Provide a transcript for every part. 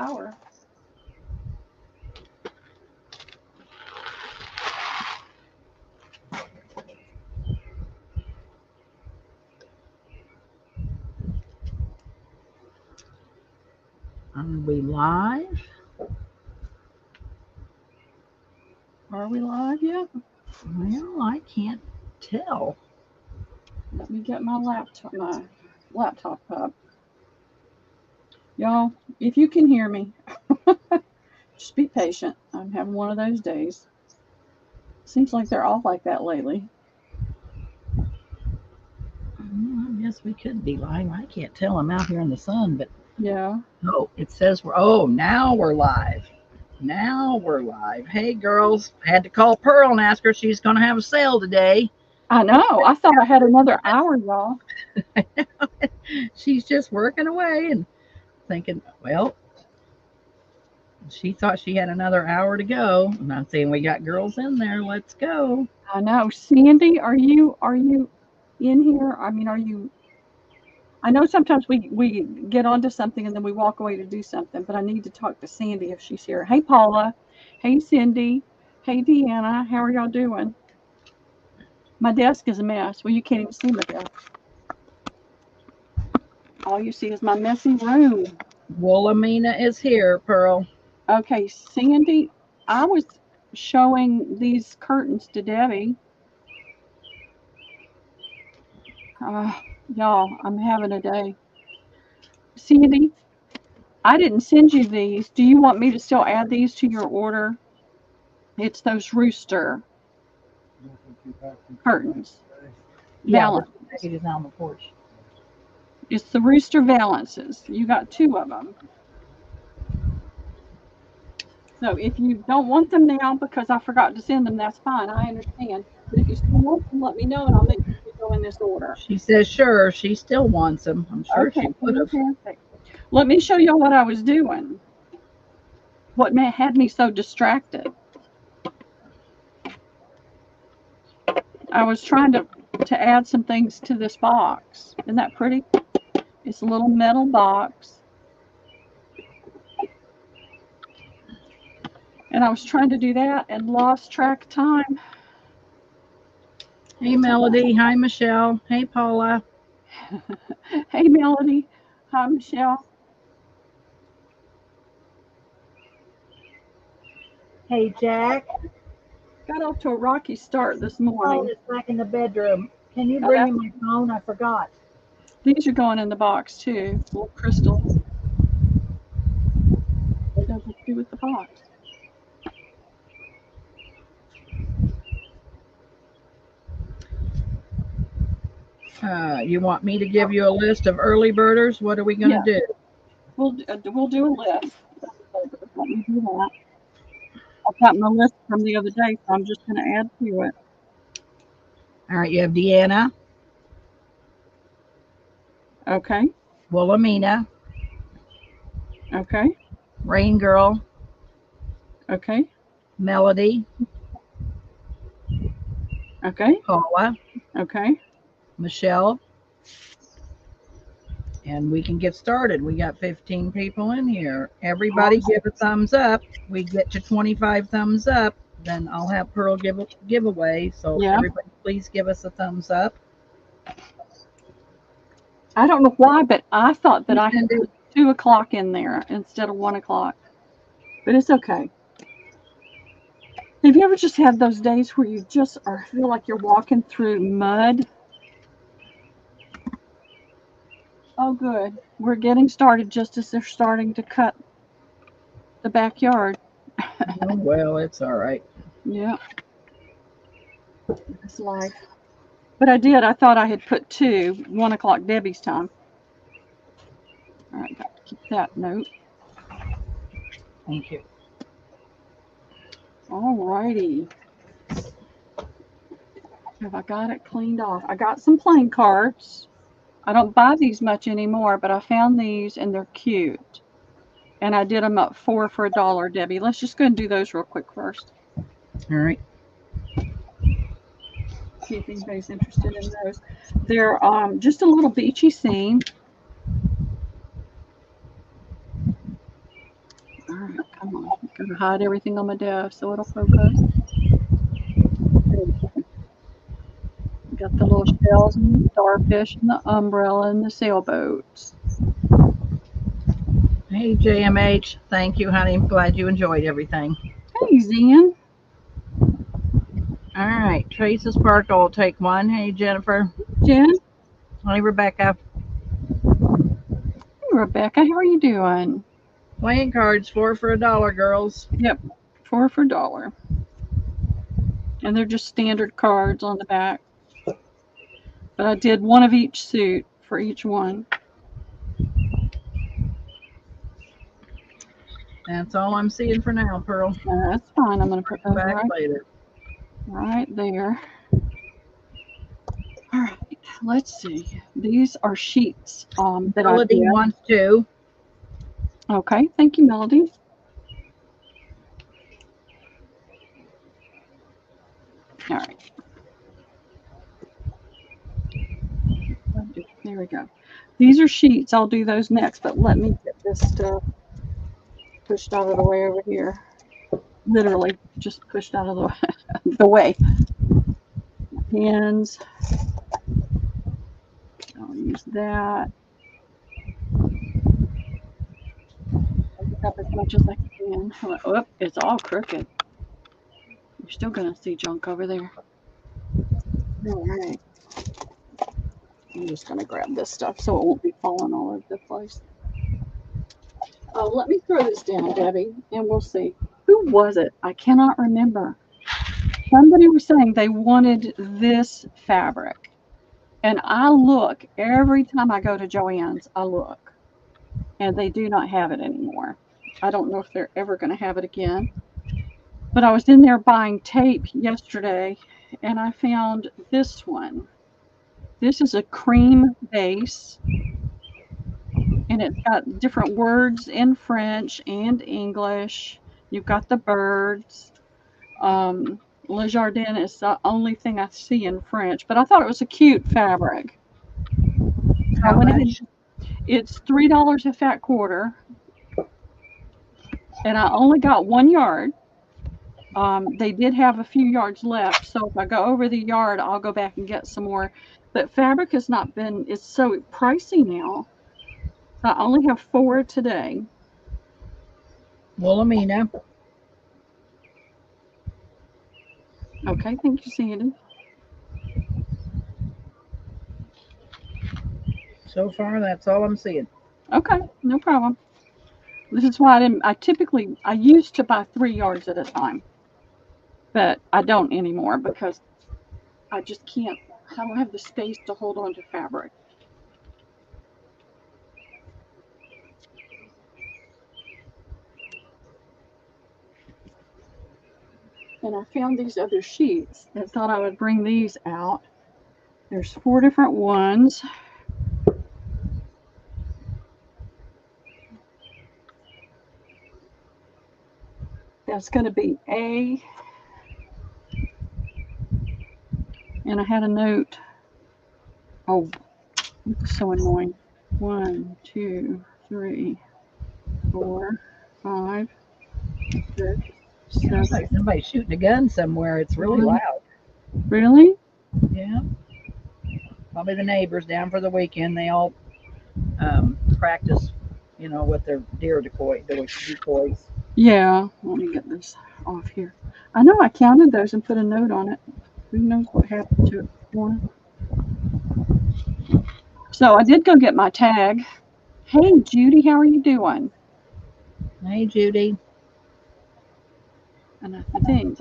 hour. Are we live? Are we live yet? Well, I can't tell. Let me get my laptop up. Y'all, if you can hear me, just be patient. I'm having one of those days. Seems like they're all like that lately. Well, I guess we could be live. I can't tell. I'm out here in the sun, but Yeah. oh, it says now we're live. Now we're live. Hey, girls. I had to call Pearl and ask her she's going to have a sale today. I know. I thought I had another hour, y'all. She's just working away and thinking, well, she thought she had another hour to go. I'm not saying we got girls in there. Let's go. I know. Sandy, are you in here? I mean, are you? I know sometimes we get onto something and then we walk away to do something, but I need to talk to Sandy if she's here. Hey, Paula. Hey, Cindy. Hey, Deanna. How are y'all doing? My desk is a mess. Well, you can't even see my desk. All you see is my messy room. Wilhelmina is here, Pearl. Okay, Sandy, I was showing these curtains to Debbie. Y'all, I'm having a day. Sandy, I didn't send you these. Do you want me to still add these to your order? It's those rooster curtains. Yeah, Valance. it is on the porch. It's the rooster valances. You got 2 of them. So if you don't want them now because I forgot to send them, that's fine. I understand. But if you still want them, let me know and I'll make sure they go in this order. She says sure. She still wants them. I'm sure Okay, she would have. fantastic. Let me show you what I was doing. What had me so distracted. I was trying to add some things to this box. Isn't that pretty? It's a little metal box. And I was trying to do that and lost track of time. Hey, Melody. Hi, Michelle. Hey, Paula. Hey, Melody. Hi, Michelle. Hey, Jack. Got off to a rocky start this morning. Phone is back in the bedroom. Can you bring me my phone? I forgot. These are going in the box too. Little crystals. What does it do with the box? You want me to give you a list of early birders? What are we going to do? We'll do a list. Let me do that. I've got my list from the other day, so I'm just going to add to it. All right, you have Deanna. Okay. Wilhelmina. Okay. Rain Girl. Okay. Melody. Okay. Paula. Okay. Michelle. And we can get started. We got 15 people in here. Everybody give a thumbs up. We get to 25 thumbs up, then I'll have Pearl give a giveaway. So everybody please give us a thumbs up. I don't know why, but I thought that I had put 2 o'clock in there instead of 1 o'clock. But it's okay. Have you ever just had those days where you just feel like you're walking through mud? Oh, good. We're getting started just as they're starting to cut the backyard. Oh, well, it's all right. Yeah. It's life. But I thought I had put 2, 1 o'clock Debbie's time. All right, got to keep that note. Thank you. All righty. Have I got it cleaned off? I got some playing cards. I don't buy these much anymore, but I found these and they're cute. And I did them up 4 for $1, Debbie. Let's just go and do those real quick first. All right. See if anybody's interested in those. They're just a little beachy scene. Gotta hide everything on my desk so it'll focus. Got the little shells and the starfish and the umbrella and the sailboats. Hey, JMH. Thank you, honey. I'm glad you enjoyed everything. Hey, Zen. All right. Tracy Sparkle will take one. Hey, Jennifer. Jen. Hey, Rebecca. Hey, Rebecca. How are you doing? Playing cards, 4 for $1, girls. Yep. 4 for $1. And they're just standard cards on the back. But I did one of each suit for each one. That's all I'm seeing for now, Pearl. That's fine. I'm going to put those Back later. right there. All right. Let's see. These are sheets that Melody wants to. Okay. Thank you, Melody. All right. There we go. These are sheets. I'll do those next, but let me get this stuff pushed out of the way over here. Literally just pushed out of the way. Pens. I'll use that. I'll pick up as much as I can. Oh, it's all crooked. You're still going to see junk over there. All right. I'm just going to grab this stuff so it won't be falling all over the place. Oh, let me throw this down, Debbie, and we'll see. Who was it? I cannot remember. Somebody was saying they wanted this fabric. And I look, every time I go to Joann's, I look. And they do not have it anymore. I don't know if they're ever going to have it again. But I was in there buying tape yesterday, and I found this one. This is a cream base, and it's got different words in French and English. You've got the birds. Le Jardin is the only thing I see in French, but I thought it was a cute fabric. How much? It's $3 a fat quarter, and I only got 1 yard. They did have a few yards left, so if I go over the yard, I'll go back and get some more. But fabric has not been, it's so pricey now. So I only have 4 today. Wilhelmina. Okay, thank you, Sandy. So far, that's all I'm seeing. Okay, no problem. This is why I used to buy 3 yards at a time. But I don't anymore because I just can't, I don't have the space to hold on to fabric. And I found these other sheets and thought I would bring these out. There's 4 different ones. That's going to be A. And I had a note. Oh, it's so annoying. 1, 2, 3, 4, 5, 6, 7. Like somebody's shooting a gun somewhere. It's really loud. Really? Yeah. Probably the neighbors down for the weekend. They all practice, with their deer decoys. Yeah. Let me get this off here. I know I counted those and put a note on it. Who knows what happened to it? So I did go get my tag. Hey, Judy, how are you doing? Hey, Judy. And I think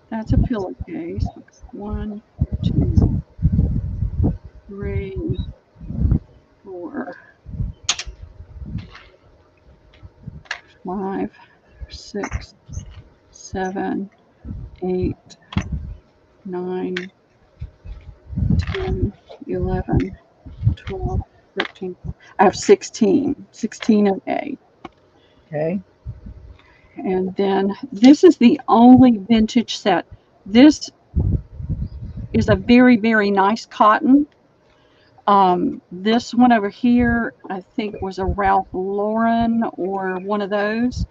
that's a pillowcase. 1, 2, 3, 4, 5, 6, 7, 8, 9, 10, 11, 12, 13. I have 16 of A. Okay. And then this is the only vintage set. This is a very, very nice cotton. This one over here, I think, was a Ralph Lauren or one of those.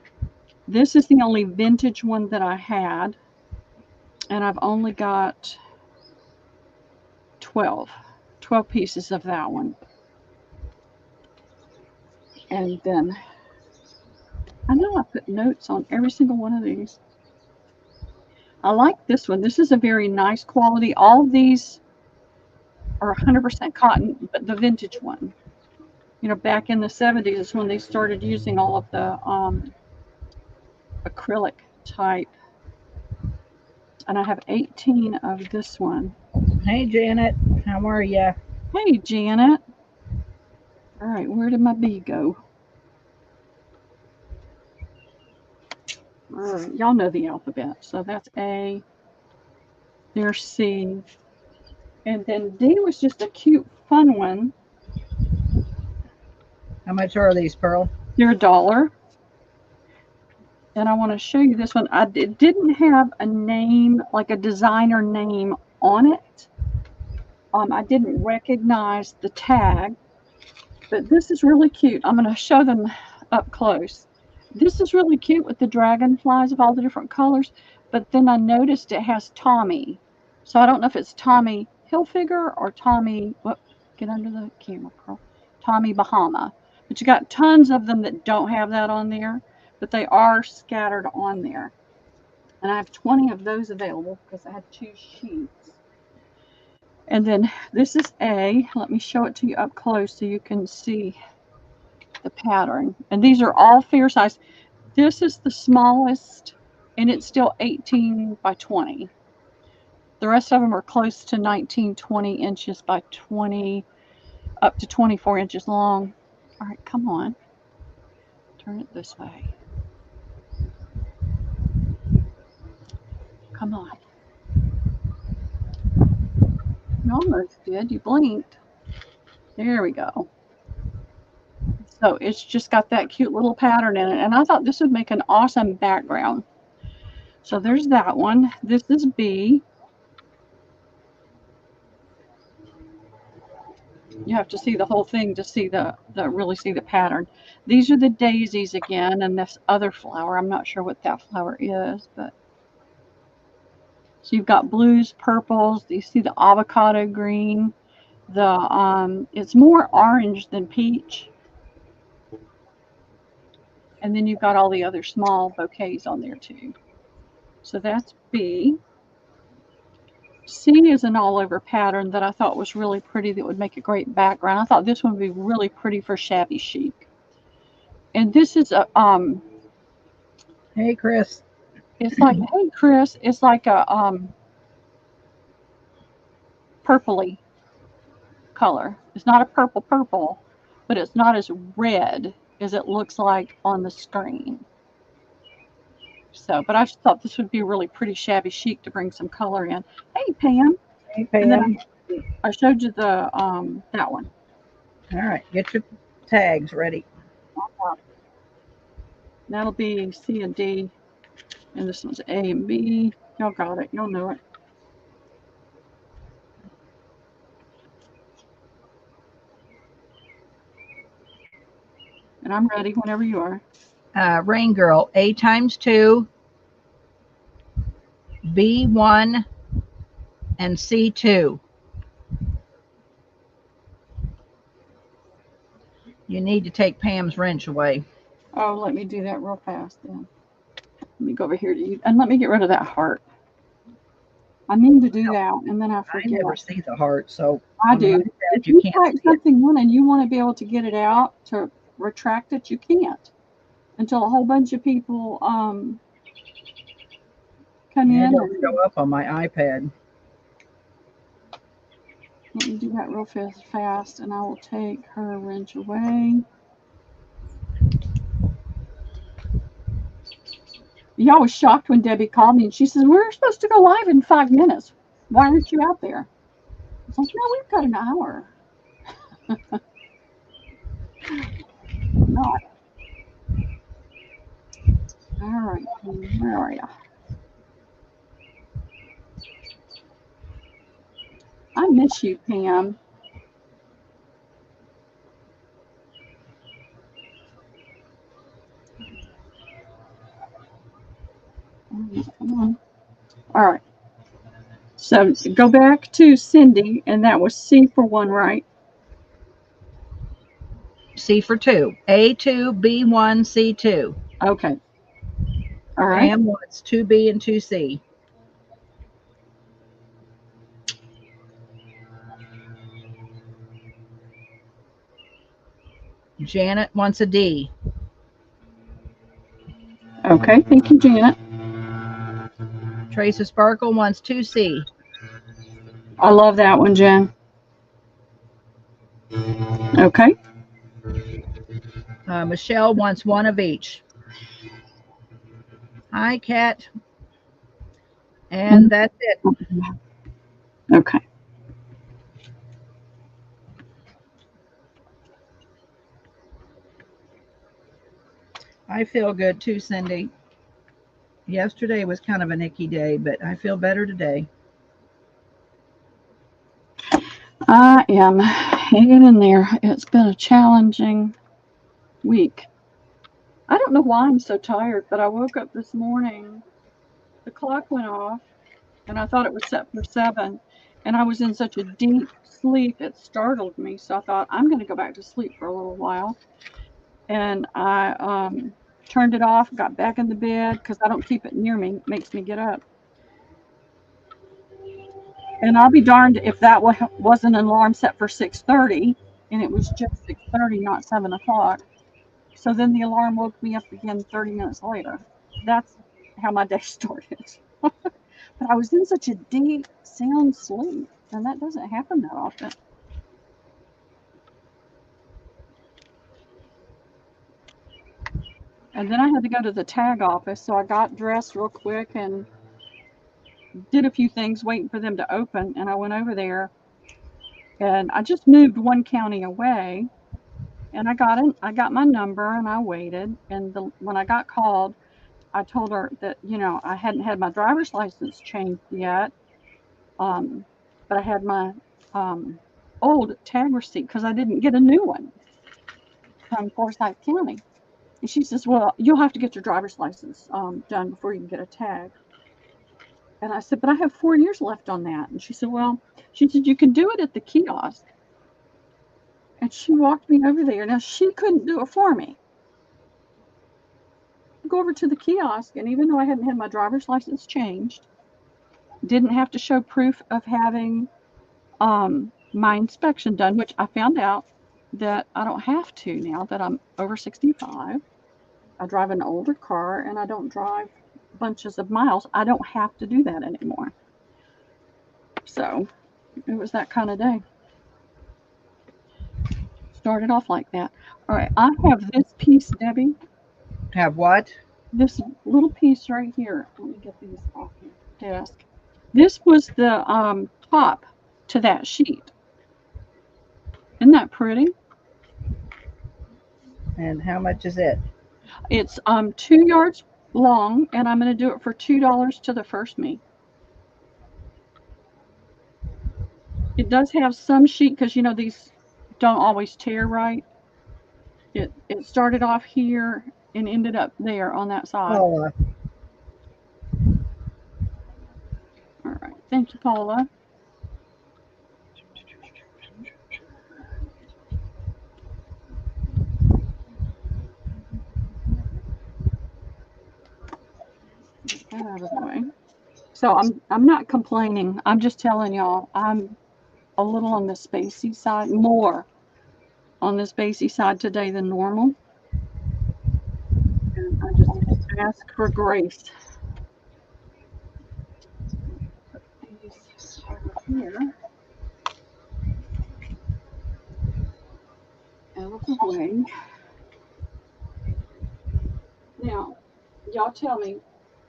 This is the only vintage one that I had, and I've only got 12 pieces of that one. And then I know I put notes on every single one of these. I like this one. This is a very nice quality. All of these are 100% cotton, but the vintage one. You know, back in the 70s is when they started using all of the acrylic type. And I have 18 of this one. Hey, Janet. How are you? Hey, Janet. All right, where did my bee go? All right, y'all know the alphabet. So that's A. There's C. And then D was just a cute, fun one. How much are these, Pearl? They're $1. And I want to show you this one. It didn't have a name, like a designer name on it. I didn't recognize the tag, but this is really cute. I'm going to show them up close. This is really cute with the dragonflies of all the different colors, but then I noticed it has Tommy. So I don't know if it's Tommy Hilfiger or Tommy, whoop, get under the camera, Pearl. Tommy Bahama. But you got tons of them that don't have that on there, but they are scattered on there. And I have 20 of those available because I had 2 sheets. And then this is A. Let me show it to you up close so you can see the pattern. And these are all fair size. This is the smallest, and it's still 18 by 20. The rest of them are close to 19, 20 inches by 20, up to 24 inches long. All right, come on. Turn it this way. Come on. You almost did. You blinked. There we go. So it's just got that cute little pattern in it. And I thought this would make an awesome background. So there's that one. This is B. You have to see the whole thing to see really see the pattern. These are the daisies again, and this other flower. I'm not sure what that flower is, but so you've got blues, purples. You see the avocado green. It's more orange than peach. And then you've got all the other small bouquets on there too. So that's B. C is an all-over pattern that I thought was really pretty that would make a great background. I thought this one would be really pretty for shabby chic. And this is a Hey, Chris. it's like, hey Chris, it's like a purpley color. It's not a purple, but it's not as red as it looks like on the screen. So, but I just thought this would be really pretty shabby chic to bring some color in. Hey Pam. Hey, Pam. And then I showed you the that one. All right, get your tags ready. That'll be C and D, and this one's A and B. Y'all got it. Y'all know it. And I'm ready whenever you are. Rain Girl, A times 2, B1, and C2. You need to take Pam's wrench away. Oh, let me do that real fast then. Let me go over here to you, and let me get rid of that heart. I mean to do that, and then I forget. I never see the heart, so I do. If you type something in and you want to be able to get it out, to retract it, you can't until a whole bunch of people come in. It'll show up on my iPad. Let me do that real fast, and I will take her wrench away. Y'all was shocked when Debbie called me, and she says, we're supposed to go live in 5 minutes. Why aren't you out there? I was like, no, we've got an hour. Not. All right, where are you? I miss you, Pam. Come on. All right. So go back to Cindy, and that was C for 1, right? C for 2. A2, B1, C2. Okay. All right. Pam wants 2B and 2C. Janet wants a D. Okay. Thank you, Janet. Tracy Sparkle wants 2C. I love that one, Jen. Okay. Michelle wants 1 of each. Hi, Kat. And that's it. Okay. I feel good too, Cindy. Yesterday was kind of an icky day, but I feel better today. I am hanging in there. It's been a challenging week. I don't know why I'm so tired, but I woke up this morning, the clock went off, and I thought it was set for 7, and I was in such a deep sleep, it startled me, so I thought, I'm going to go back to sleep for a little while, and I turned it off, got back in the bed, because I don't keep it near me, it makes me get up. And I'll be darned if that wasn't an alarm set for 6:30, and it was just 6:30, not 7 o'clock. So then the alarm woke me up again 30 minutes later. That's how my day started. But I was in such a deep, sound sleep, and that doesn't happen that often. And then I had to go to the tag office, so I got dressed real quick and did a few things waiting for them to open, and I went over there, and I just moved 1 county away, and I got my number, and I waited, and when I got called, I told her that, I hadn't had my driver's license changed yet, but I had my old tag receipt because I didn't get a new one from Forsyth County. And she says, well, you'll have to get your driver's license done before you can get a tag. And I said, but I have 4 years left on that. And she said, you can do it at the kiosk. And she walked me over there. Now, she couldn't do it for me. I go over to the kiosk, and even though I hadn't had my driver's license changed, didn't have to show proof of having my inspection done, which I found out that I don't have to now that I'm over 65. I drive an older car, and I don't drive bunches of miles. I don't have to do that anymore. So it was that kind of day. Started off like that. All right, I have this piece, Debbie. Have what? This little piece right here. Let me get these off your desk. This was the top to that sheet. Isn't that pretty? And how much is it? It's 2 yards long, and I'm going to do it for $2 to the first me. It does have some sheet because these don't always tear right. It started off here and ended up there on that side. Paula. All right, thank you, Paula. Get that out of the way. So I'm not complaining. I'm just telling y'all I'm a little on the spacey side, more on the spacey side today than normal. And I just ask for grace. Put these over here. Out of the way. Now, y'all tell me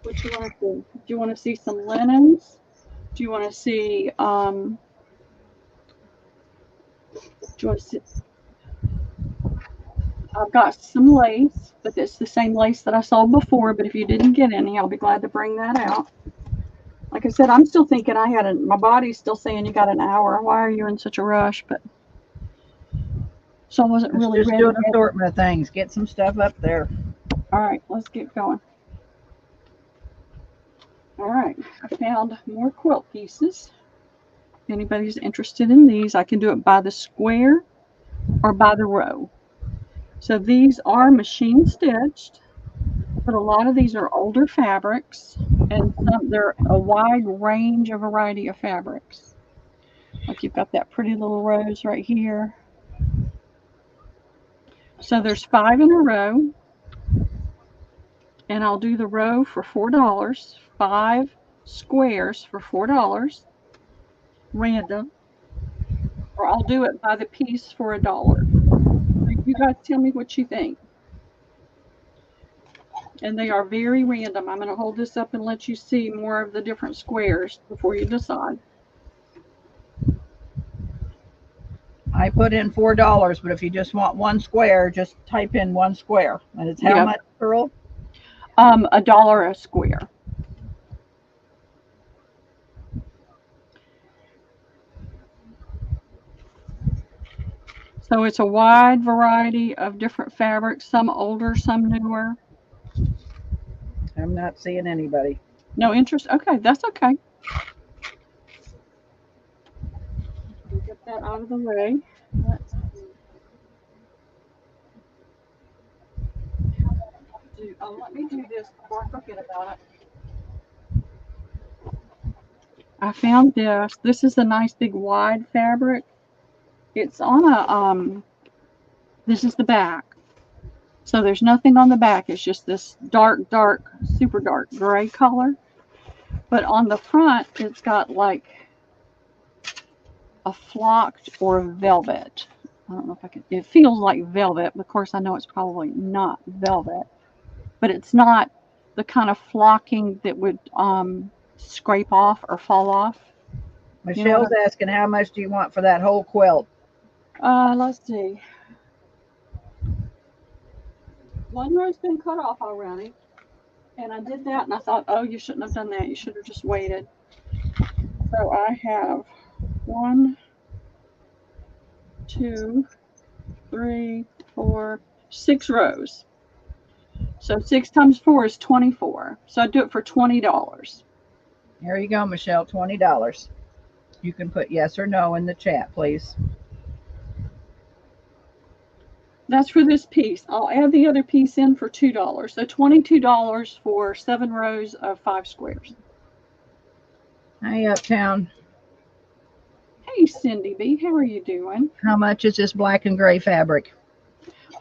what you want to see. Do you want to see some linens? Do you want to see, do you want to see? I've got some lace, but it's the same lace that I sold before, but if you didn't get any, I'll be glad to bring that out. Like I said, I'm still thinking my body's still saying you got an hour. Why are you in such a rush? But so I wasn't really just ready. Do an assortment of things. Get some stuff up there. All right, let's get going. All right, I found more quilt pieces. If anybody's interested in these, I can do it by the square or by the row. So these are machine stitched, but a lot of these are older fabrics, and they're a wide range, a variety of fabrics. Like you've got that pretty little rose right here. So there's 5 in a row, and I'll do the row for $4, 5 squares for $4, random, or I'll do it by the piece for $1. You guys tell me what you think. And they are very random. I'm going to hold this up and let you see more of the different squares before you decide. I put in $4, but if you just want one square, just type in one square. And it's how much, Pearl? $1 a square. So it's a wide variety of different fabrics, some older, some newer. I'm not seeing anybody. No interest? Okay, that's okay. Get that out of the way. Let's see. Let me do this before I forget about it. I found this. This is a nice big wide fabric. It's on a this is the back. So there's nothing on the back. It's just this dark, super dark gray color. But on the front, it's got like a flocked or velvet. I don't know if I can, it feels like velvet. Of course, I know it's probably not velvet, but it's not the kind of flocking that would scrape off or fall off. Michelle's asking, how much do you want for that whole quilt? Let's see. One row's been cut off already, and I did that, and I thought, oh, you shouldn't have done that. You should have just waited. So I have 1, 2, 3, 4, 6 rows. So 6 times 4 is 24. So I do it for $20. Here you go, Michelle, $20. You can put yes or no in the chat, please. That's for this piece. I'll add the other piece in for $2. So $22 for 7 rows of 5 squares. Hi, Uptown. Hey, Cindy B, how are you doing? How much is this black and gray fabric?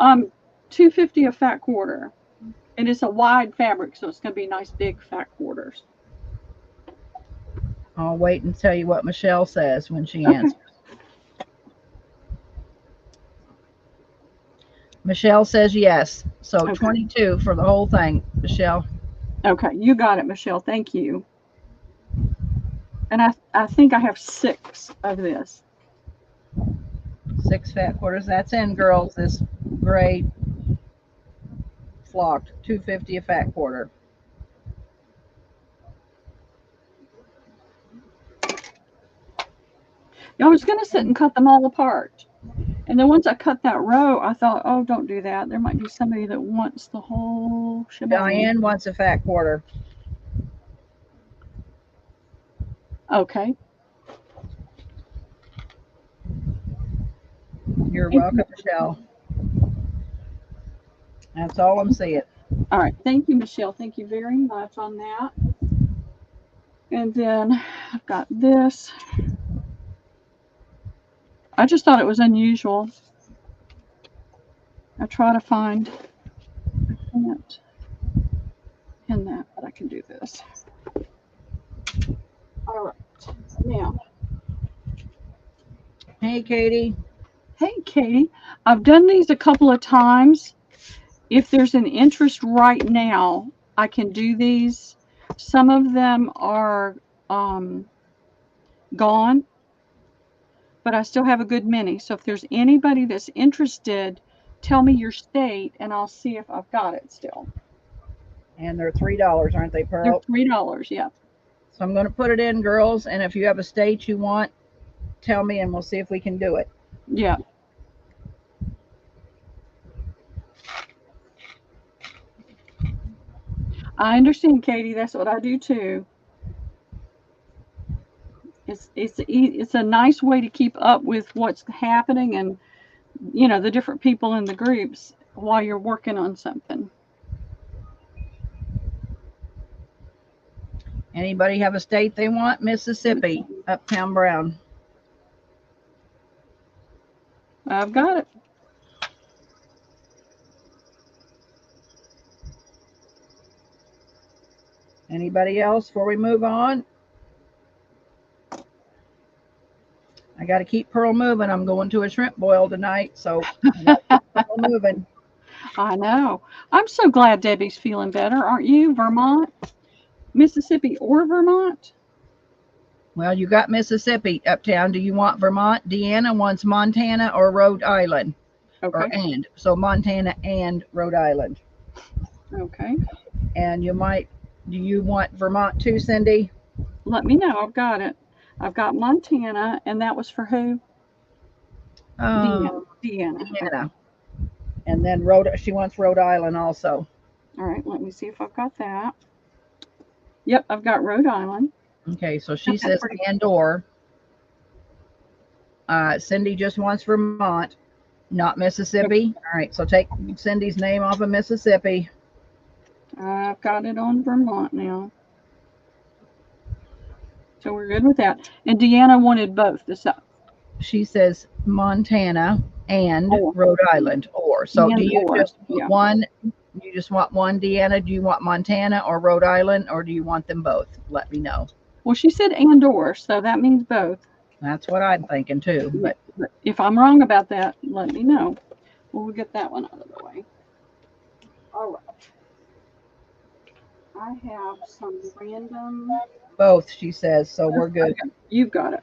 $2.50 a fat quarter. And it's a wide fabric, so it's going to be nice big fat quarters. I'll wait and tell you what Michelle says when she answers. Michelle says yes. So 22 for the whole thing, Michelle. Okay, you got it, Michelle. Thank you. And I think I have 6 of this. 6 fat quarters. That's in, girls. This gray flocked, $2.50 a fat quarter. I was going to sit and cut them all apart. And then once I cut that row, I thought, oh, don't do that. There might be somebody that wants the whole shebang. Diane wants a fat quarter. Okay. You're welcome, Michelle. That's all I'm seeing. All right. Thank you, Michelle. Thank you very much on that. And then I've got this. I just thought it was unusual. I try to find, I can't pin that, but I can do this. All right. Now. Hey, Katie. Hey, Katie. I've done these a couple of times. If there's an interest right now, I can do these. Some of them are gone, but I still have a good many. So if there's anybody that's interested, tell me your state, and I'll see if I've got it still. And they're $3, aren't they, Pearl? They're $3, yeah. So I'm going to put it in, girls, and if you have a state you want, tell me, and we'll see if we can do it. Yeah. I understand, Katie. That's what I do too. It's a nice way to keep up with what's happening and, you know, the different people in the groups while you're working on something. Anybody have a state they want? Mississippi, Uptown Brown. I've got it. Anybody else before we move on? I got to keep Pearl moving. I'm going to a shrimp boil tonight, so I got to keep Pearl moving. I know. I'm so glad Debbie's feeling better, aren't you? Vermont, Mississippi, or Vermont? Well, you got Mississippi, Uptown. Do you want Vermont? Deanna wants Montana or Rhode Island. Okay. So Montana and Rhode Island. Okay. And do you want Vermont too, Cindy? Let me know. I've got it. I've got Montana, and that was for who? Deanna. And then she wants Rhode Island also. All right, let me see if I've got that. Yep, I've got Rhode Island. Okay, so she says and or. Cindy just wants Vermont, not Mississippi. Okay. All right, so take Cindy's name off of Mississippi. I've got it on Vermont now. So we're good with that. And Deanna wanted both. She says Montana and Rhode Island or. So do you just want one? You just want one, Deanna? Do you want Montana or Rhode Island, or do you want them both? Let me know. Well, she said and or, so that means both. That's what I'm thinking too. But if I'm wrong about that, let me know. We'll get that one out of the way. All right. I have some random. Both, she says, so we're good. Okay. You've got it.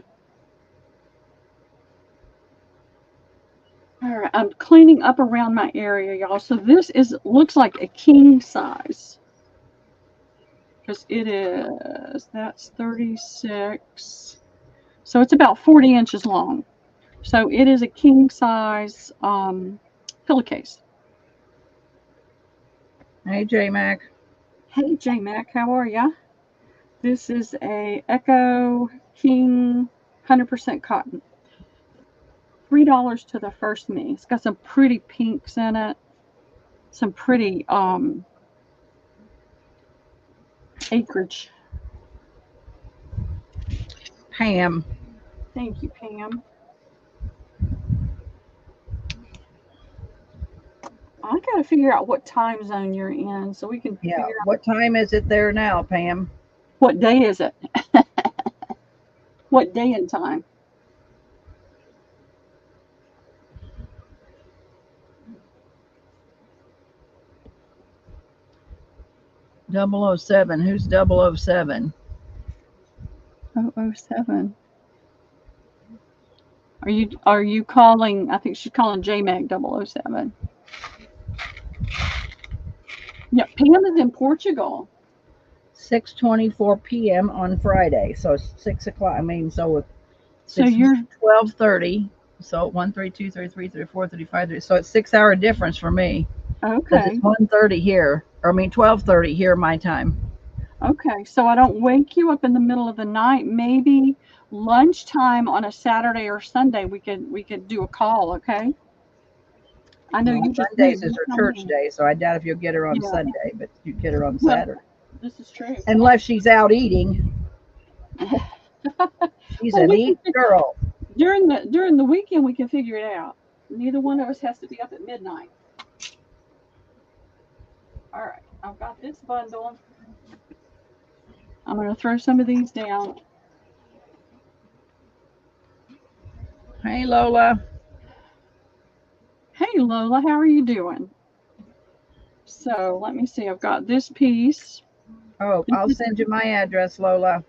All right, I'm cleaning up around my area, y'all. So this looks like a king size. Because that's 36. So it's about 40 inches long. So it is a king size pillowcase. Hey, J-Mac. Hey, J-Mac, how are ya? This is a Echo King 100% cotton. $3 to the first me. It's got some pretty pinks in it. Some pretty acreage. Pam. Thank you, Pam. I gotta figure out what time zone you're in so we can figure out. What time is it there now, Pam? What day is it? What day and time? .007. Who's 007? 007. Are you calling? I think she's calling JMAC 007. Yeah, Pam is in Portugal. 6:24 p.m. on Friday, so it's 6 o'clock. I mean, so you're 12:30. So 1, 3, 2, 3, 3, 3, 4, 35. 3. So it's 6 hour difference for me. Okay. It's 1:30 here, or I mean 12:30 here my time. Okay, so I don't wake you up in the middle of the night. Maybe lunchtime on a Saturday or Sunday we could do a call. Okay. I know you just Sundays is her church day, so I doubt if you'll get her on Sunday, but you get her on Saturday. This is true. Unless she's out eating. She's an eat girl. During the weekend we can figure it out. Neither one of us has to be up at midnight. All right, I've got this bundle. I'm going to throw some of these down. Hey, Lola. Hey, Lola, how are you doing? So let me see. I've got this piece. Oh, I'll send you my address, Lola.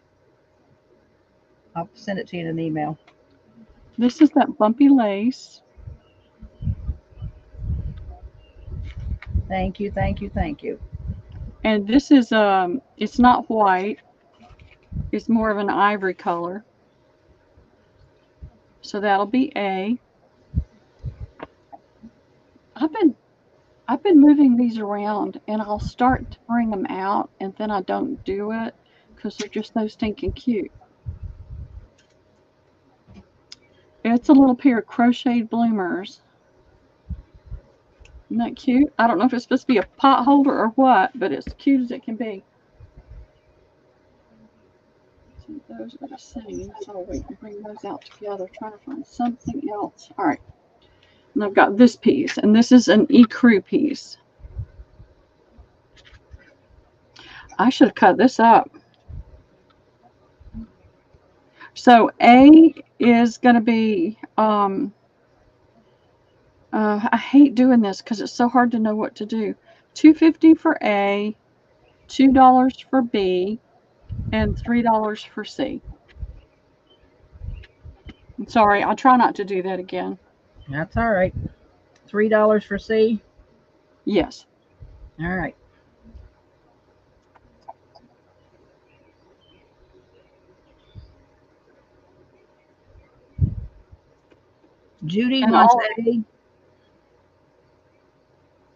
I'll send it to you in an email. This is that bumpy lace. Thank you, thank you, thank you. And this is it's not white. It's more of an ivory color. So that'll be A. I've been moving these around, and I'll start to bring them out, and then I don't do it because they're just so stinking cute. It's a little pair of crocheted bloomers. Isn't that cute? I don't know if it's supposed to be a pot holder or what, but it's cute as it can be. So those are the same. So we can bring those out together. Trying to find something else. All right. And I've got this piece, and this is an ecru piece. I should have cut this up. So A is going to be, I hate doing this because it's so hard to know what to do. $2.50 for A, $2 for B, and $3 for C. I'm sorry, I'll try not to do that again. That's all right. $3 for C? Yes. All right. Judy And wants A.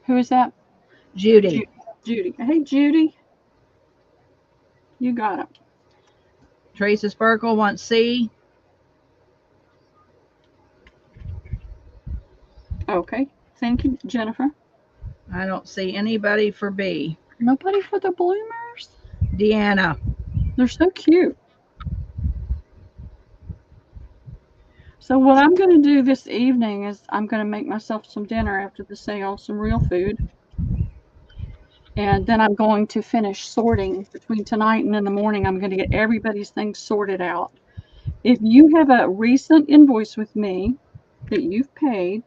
Who is that? Judy. Judy. Hey, Judy. You got it. Tracy Sparkle wants C. Okay. Thank you, Jennifer. I don't see anybody for B. Nobody for the bloomers? Deanna. They're so cute. So what I'm going to do this evening is I'm going to make myself some dinner after the sale, some real food. And then I'm going to finish sorting between tonight and in the morning. I'm going to get everybody's things sorted out. If you have a recent invoice with me that you've paid,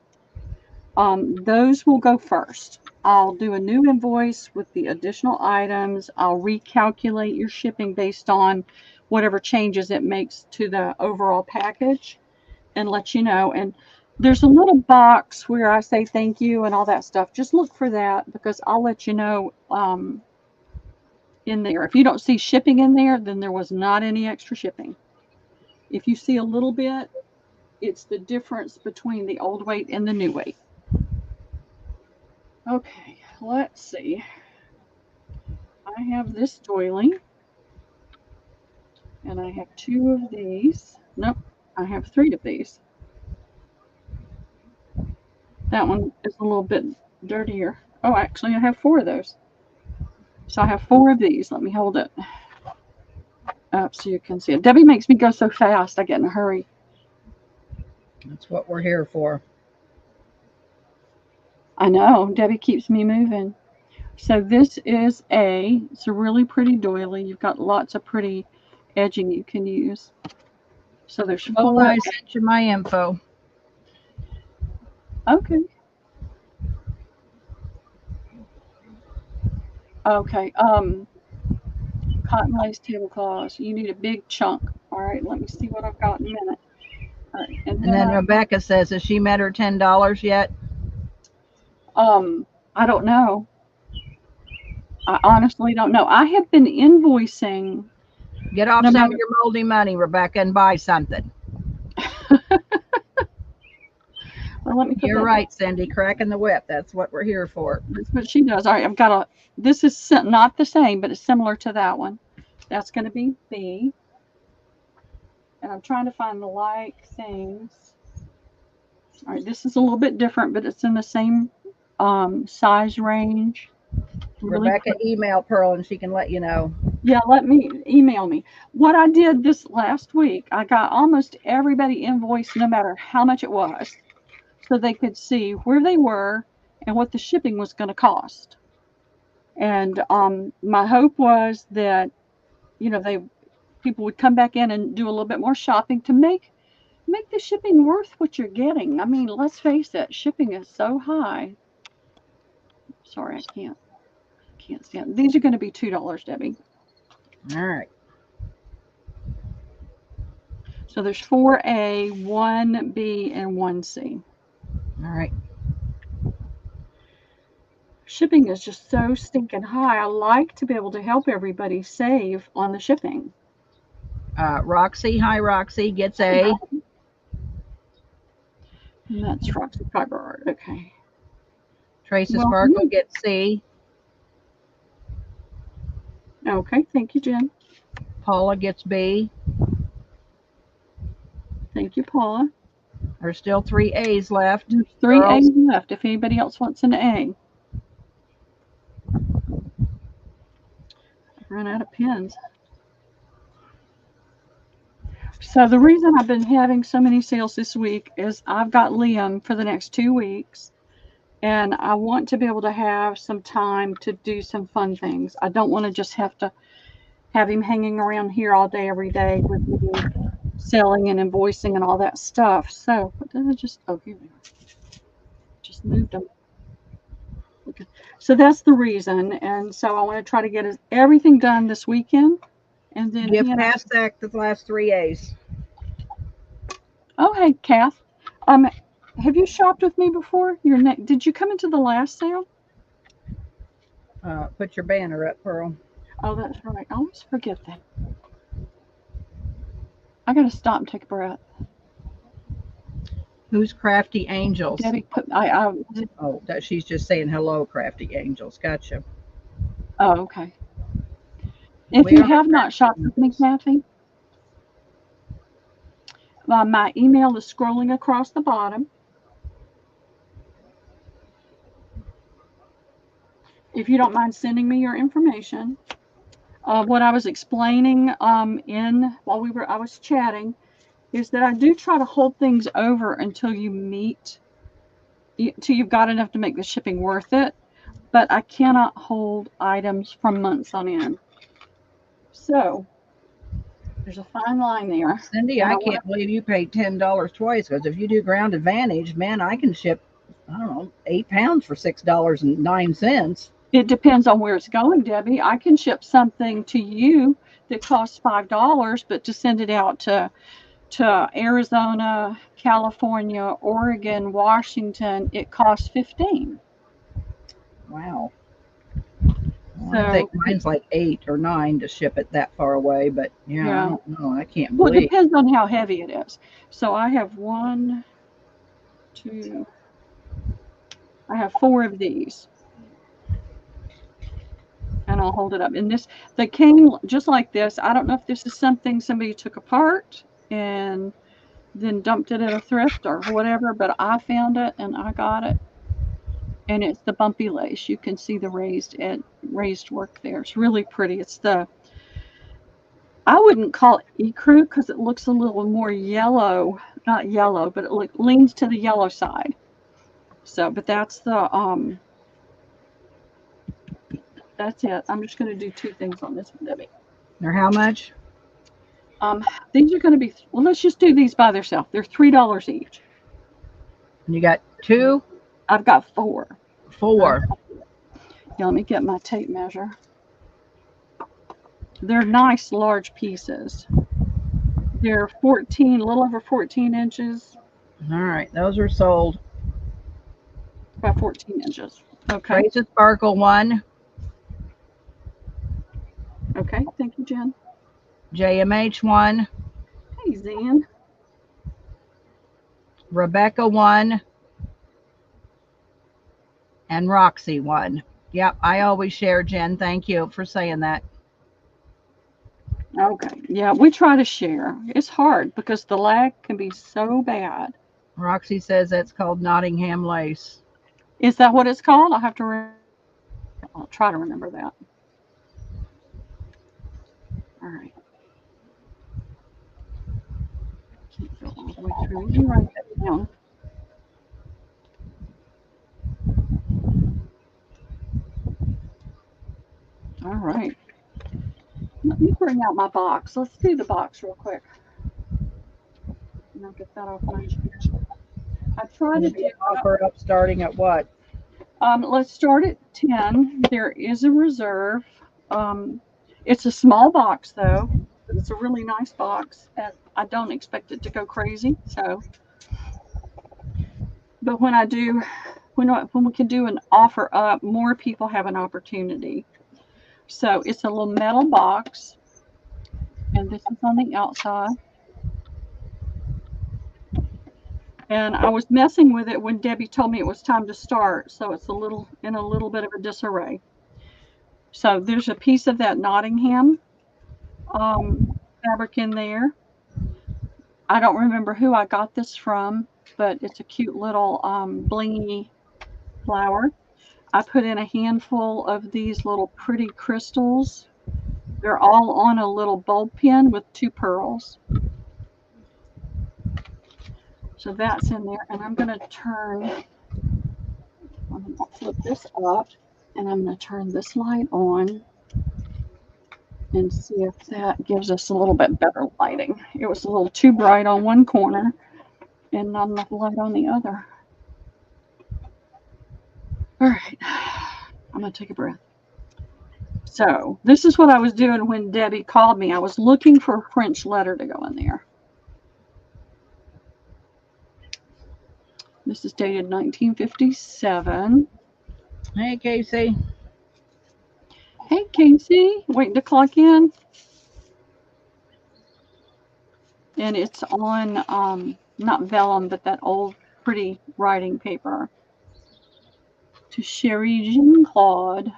those will go first. I'll do a new invoice with the additional items. I'll recalculate your shipping based on whatever changes it makes to the overall package and let you know. And there's a little box where I say thank you and all that stuff. Just look for that because I'll let you know in there. If you don't see shipping in there, then there was not any extra shipping. If you see a little bit, it's the difference between the old weight and the new weight. Okay, let's see. I have this doily, and I have 2 of these. Nope, I have 3 of these. That one is a little bit dirtier. Oh, actually, I have 4 of those. So I have 4 of these. Let me hold it up so you can see it. Debbie makes me go so fast, I get in a hurry. That's what we're here for. I know, Debbie keeps me moving. So this is it's a really pretty doily. You've got lots of pretty edging you can use. So there's 4. I sent you my info. Okay. Okay. Cotton lace tablecloths. You need a big chunk. All right. Let me see what I've got in a minute. All right. And then Rebecca says, has she met her $10 yet? I don't know. I honestly don't know. I have been invoicing. Get off some of your moldy money, Rebecca, and buy something. Well, let me put You're right, Cindy. Cracking the whip. That's what we're here for. That's what she does. All right. I've got this is not the same, but it's similar to that one. That's going to be B. And I'm trying to find the like things. All right. This is a little bit different, but it's in the same size range. Really Rebecca, email Pearl and she can let you know. Yeah, email me. What I did this last week, I got almost everybody invoiced no matter how much it was, so they could see where they were and what the shipping was going to cost. And my hope was that, people would come back in and do a little bit more shopping to make the shipping worth what you're getting. I mean, let's face it, shipping is so high. Sorry, I can't stand. These are going to be $2, Debbie. All right. So there's 4A, 1B, and 1C. All right. Shipping is just so stinking high. I like to be able to help everybody save on the shipping. Roxy, hi Roxy, gets A. And that's Roxy Fiber Art. Okay. Tracy Sparkle gets C. Okay, thank you, Jen. Paula gets B. Thank you, Paula. There's still 3 A's left. There's 3 Girls. A's left if anybody else wants an A. I've run out of pens. So the reason I've been having so many sales this week is I've got Liam for the next 2 weeks, and I want to be able to have some time to do some fun things. I don't want to just have to have him hanging around here all day, every day with me selling and invoicing and all that stuff. So, what did I just, oh, here we are. Just moved them. Okay. So that's the reason. And so I want to try to get everything done this weekend. And then Give past that the last 3 A's. Oh, hey, Kath. Have you shopped with me before? Did you come into the last sale? Put your banner up, Pearl. Oh, that's right. I always forget that. I gotta stop and take a breath. Who's Crafty Angels? Debbie put Oh, that she's just saying hello, Crafty Angels. Gotcha. Oh, okay. If you have not shopped with me, Kathy, my email is scrolling across the bottom. If you don't mind sending me your information. What I was explaining while I was chatting is that I do try to hold things over until till you've got enough to make the shipping worth it, but I cannot hold items from months on end. So there's a fine line there. Cindy, I can't believe you paid $10 twice, because if you do Ground Advantage, man, I can ship, I don't know, 8 pounds for $6.09. It depends on where it's going, Debbie. I can ship something to you that costs $5, but to send it out to Arizona, California, Oregon, Washington, it costs $15. Wow. Well, So, I think mine's like 8 or 9 to ship it that far away, but yeah. I don't know. I can't well, believe. it depends on how heavy it is. So I have 1, 2, I have 4 of these. And I'll hold it up. And they came just like this. I don't know if this is something somebody took apart and then dumped it at a thrift or whatever, but I found it and I got it. And it's the bumpy lace. You can see the raised work there. It's really pretty. I wouldn't call it ecru because it looks a little more yellow. Not yellow, but it leans to the yellow side. So, but that's that's it. I'm just going to do 2 things on this one, Debbie. They're how much? These are going to be, well, let's just do these by themselves. They're $3 each. And you got 2? I've got 4. 4. Yeah, let me get my tape measure. They're nice large pieces. They're a little over 14 inches. All right, those are sold. About 14 inches. Okay. Trace a Sparkle 1. Okay, thank you, Jen. JMH 1. Hey, Zan. Rebecca 1. And Roxy 1. Yep, I always share, Jen. Thank you for saying that. Okay, yeah, we try to share. It's hard because the lag can be so bad. Roxy says that's called Nottingham lace. Is that what it's called? I'll try to remember that. All right. Can't go all the way through. You write that down. All right. Let me bring out my box. Let's do the box real quick. And I'll get that off my chair. I try to do offer up starting at what? Let's start at 10. There is a reserve. It's a small box though. It's a really nice box, and I don't expect it to go crazy. So, but when we can do an offer up, more people have an opportunity. So it's a little metal box, and this is on the outside. And I was messing with it when Debbie told me it was time to start, so it's in a little bit of a disarray. So there's a piece of that Nottingham fabric in there. I don't remember who I got this from, but it's a cute little blingy flower. I put in a handful of these little pretty crystals. They're all on a little bulb pin with 2 pearls. So that's in there, and I'm going to flip this up, and I'm going to turn this light on and see if that gives us a little bit better lighting. It was a little too bright on one corner and not enough light on the other. All right, I'm going to take a breath. So this is what I was doing when Debbie called me. I was looking for a French letter to go in there. This is dated 1957. Hey, Casey. Hey, Casey. Waiting to clock in. And it's on, not vellum, but that old pretty writing paper. To Sherry Jean Claude.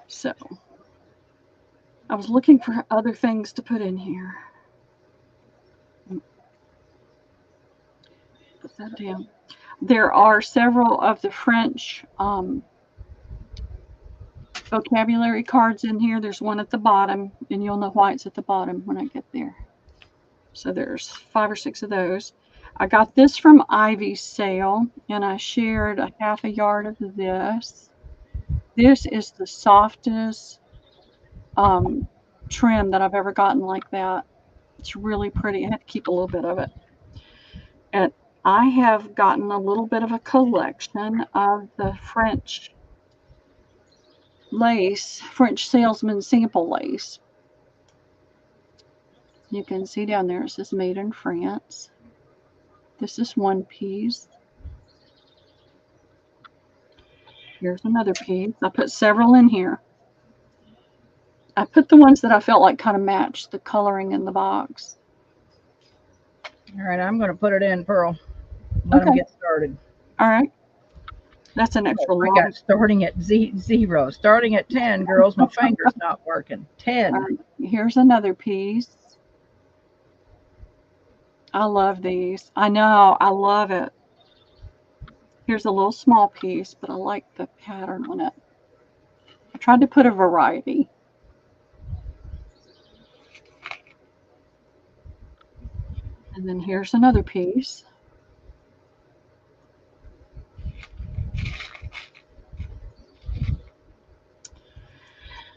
So, I was looking for other things to put in here. Put that down. There are several of the French vocabulary cards in here. There's one at the bottom, and you'll know why it's at the bottom when I get there. So there's 5 or 6 of those. I got this from Ivy's sale, and I shared a half a yard of this. This is the softest trim that I've ever gotten like that. It's really pretty. I had to keep a little bit of it. And I have gotten a little bit of a collection of the French lace, French salesman sample lace. You can see down there it says made in France. This is one piece. Here's another piece. I put several in here. I put the ones that I felt like kind of matched the coloring in the box. All right, I'm going to put it in, Pearl. Let them get started. All right. That's an extra long. I got starting at 0. Starting at 10, girls, my finger's not working. 10. Right. Here's another piece. I love these. I know. I love it. Here's a little small piece, but I like the pattern on it. I tried to put a variety. And then here's another piece.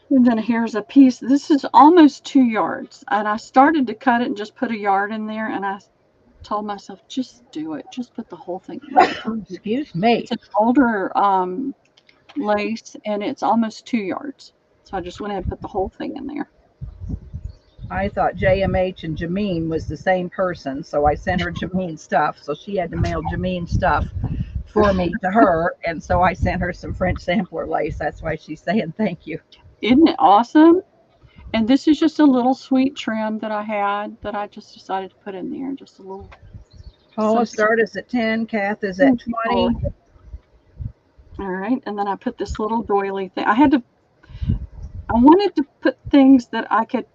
And then here's a piece. This is almost 2 yards. And I started to cut it and just put a yard in there. And I told myself, just do it. Just put the whole thing in. Excuse me. It's an older lace, and it's almost 2 yards. So I just went ahead and put the whole thing in there. I thought JMH and Jameen was the same person, so I sent her Jameen stuff. So she had to mail Jameen stuff for me to her, and so I sent her some French sampler lace. That's why she's saying thank you. Isn't it awesome? And this is just a little sweet trim that I had that I just decided to put in there. Just a little. Paula start is at 10. Kath is at 20. All right, and then I put this little doily thing. I wanted to put things that I could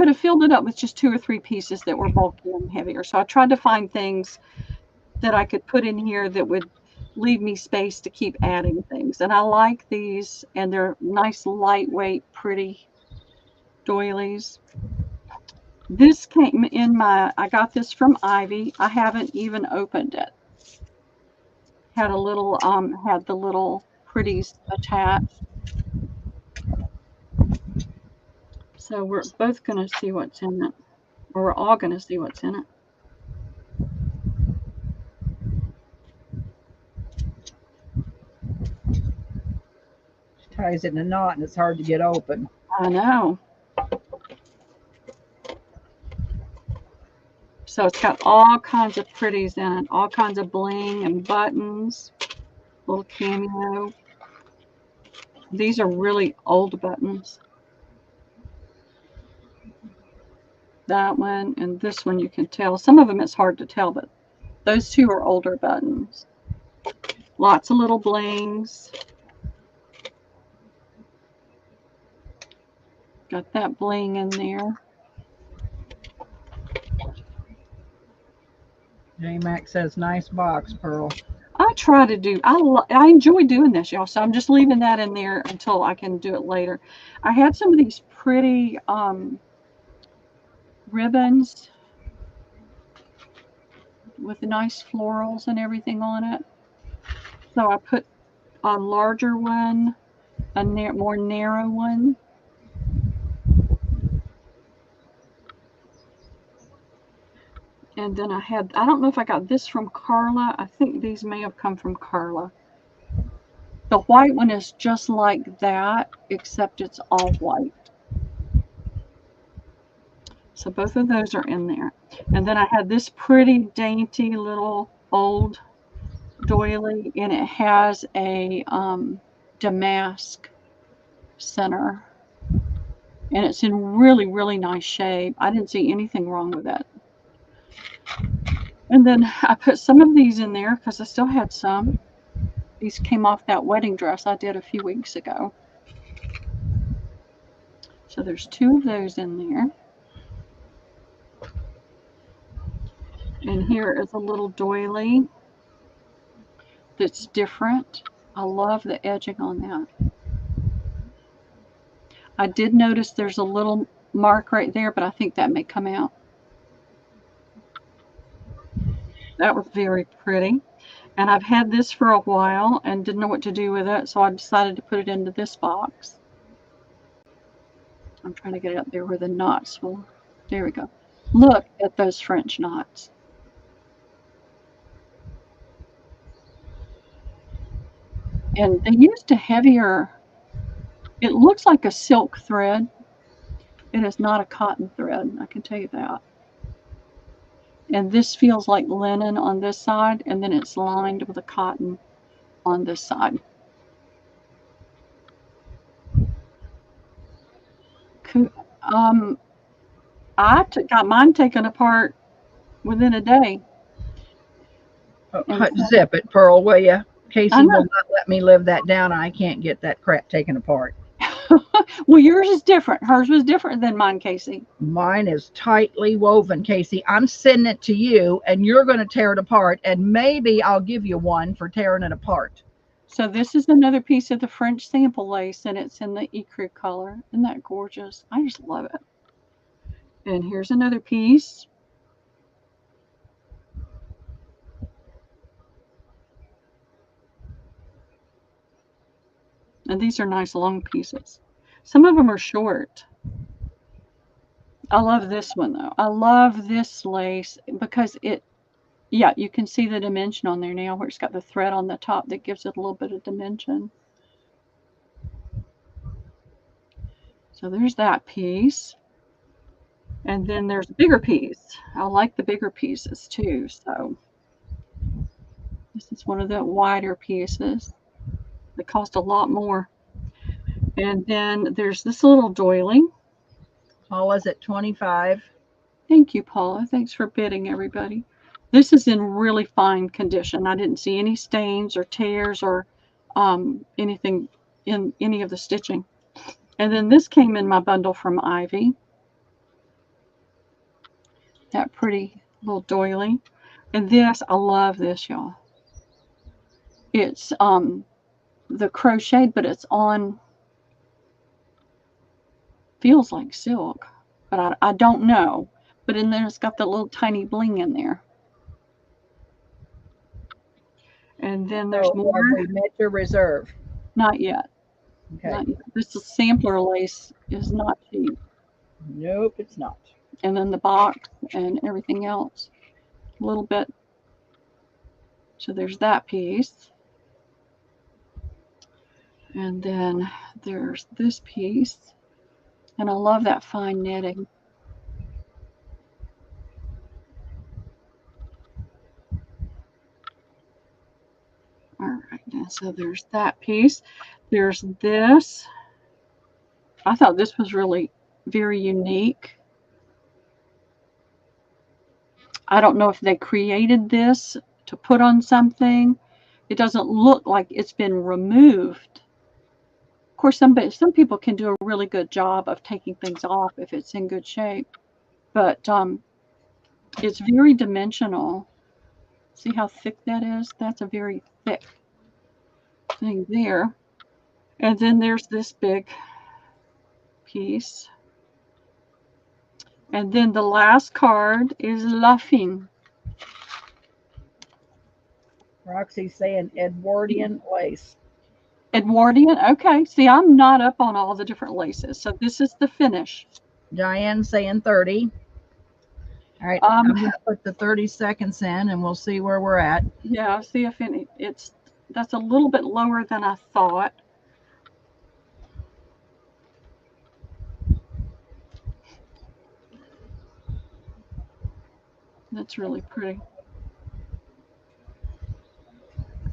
have filled it up with just 2 or 3 pieces that were bulky and heavier. So I tried to find things that I could put in here that would leave me space to keep adding things. And I like these, and they're nice, lightweight, pretty doilies. This came in I got this from Ivy. I haven't even opened it. Had a little, had the little pretties attached. So we're both going to see what's in it. Or we're all going to see what's in it. She ties it in a knot, and it's hard to get open. I know. So it's got all kinds of pretties in it. All kinds of bling and buttons. Little cameo. These are really old buttons. That one and this one you can tell. Some of them it's hard to tell, but those 2 are older buttons. Lots of little blings. Got that bling in there. J-Mac says, nice box, Pearl. I try to do, I enjoy doing this, y'all, so I'm just leaving that in there until I can do it later. I had some of these pretty ribbons with nice florals and everything on it. So I put a larger one, a more narrow one. And then I don't know if I got this from Carla. I think these may have come from Carla. The white one is just like that, except it's all white. So both of those are in there. And then I had this pretty dainty little old doily, and it has a damask center. And it's in really, really nice shape. I didn't see anything wrong with it. And then I put some of these in there because I still had some. These came off that wedding dress I did a few weeks ago. So there's 2 of those in there. And here is a little doily that's different. I love the edging on that. I did notice there's a little mark right there, but I think that may come out. That was very pretty. And I've had this for a while and didn't know what to do with it, so I decided to put it into this box. I'm trying to get it up there where the knots will. There we go. Look at those French knots. And they used a heavier, it looks like a silk thread. It is not a cotton thread, I can tell you that. And this feels like linen on this side, and then it's lined with a cotton on this side. I got mine taken apart within a day. Zip it, Pearl, will you? Casey will not let me live that down. I can't get that crap taken apart. Well, yours is different. Hers was different than mine, Casey. Mine is tightly woven, Casey. I'm sending it to you, and you're going to tear it apart, and maybe I'll give you one for tearing it apart. So this is another piece of the French sample lace, and it's in the ecru color. Isn't that gorgeous? I just love it. And here's another piece. And these are nice long pieces. Some of them are short. I love this one though. I love this lace because yeah, you can see the dimension on there now where it's got the thread on the top that gives it a little bit of dimension. So there's that piece. And then there's a bigger piece. I like the bigger pieces too. So this is one of the wider pieces. They cost a lot more. And then there's this little doily. Paula's at 25. Thank you, Paula. Thanks for bidding, everybody. This is in really fine condition. I didn't see any stains or tears or anything in any of the stitching. And then this came in my bundle from Ivy. That pretty little doily. And this, I love this, y'all. It's the crocheted, but it's on, feels like silk, but I don't know. But in there, it's got the little tiny bling in there. And then there's more. Have we met your reserve? Not yet. Okay. Not yet. This sampler lace is not cheap. Nope, it's not. And then the box and everything else, a little bit. So there's that piece. And then there's this piece. And I love that fine knitting. All right, and so there's that piece. There's this. I thought this was really very unique. I don't know if they created this to put on something. It doesn't look like it's been removed course, some people can do a really good job of taking things off if it's in good shape, but it's very dimensional. See how thick that is? That's a very thick thing there. And then there's this big piece. And then the last card is laughing. Roxy's saying Edwardian lace. Edwardian? Okay. See, I'm not up on all the different laces. So this is the finish. Diane's saying 30. All right, I'm going to put the 30 seconds in and we'll see where we're at. Yeah, see if that's a little bit lower than I thought. That's really pretty.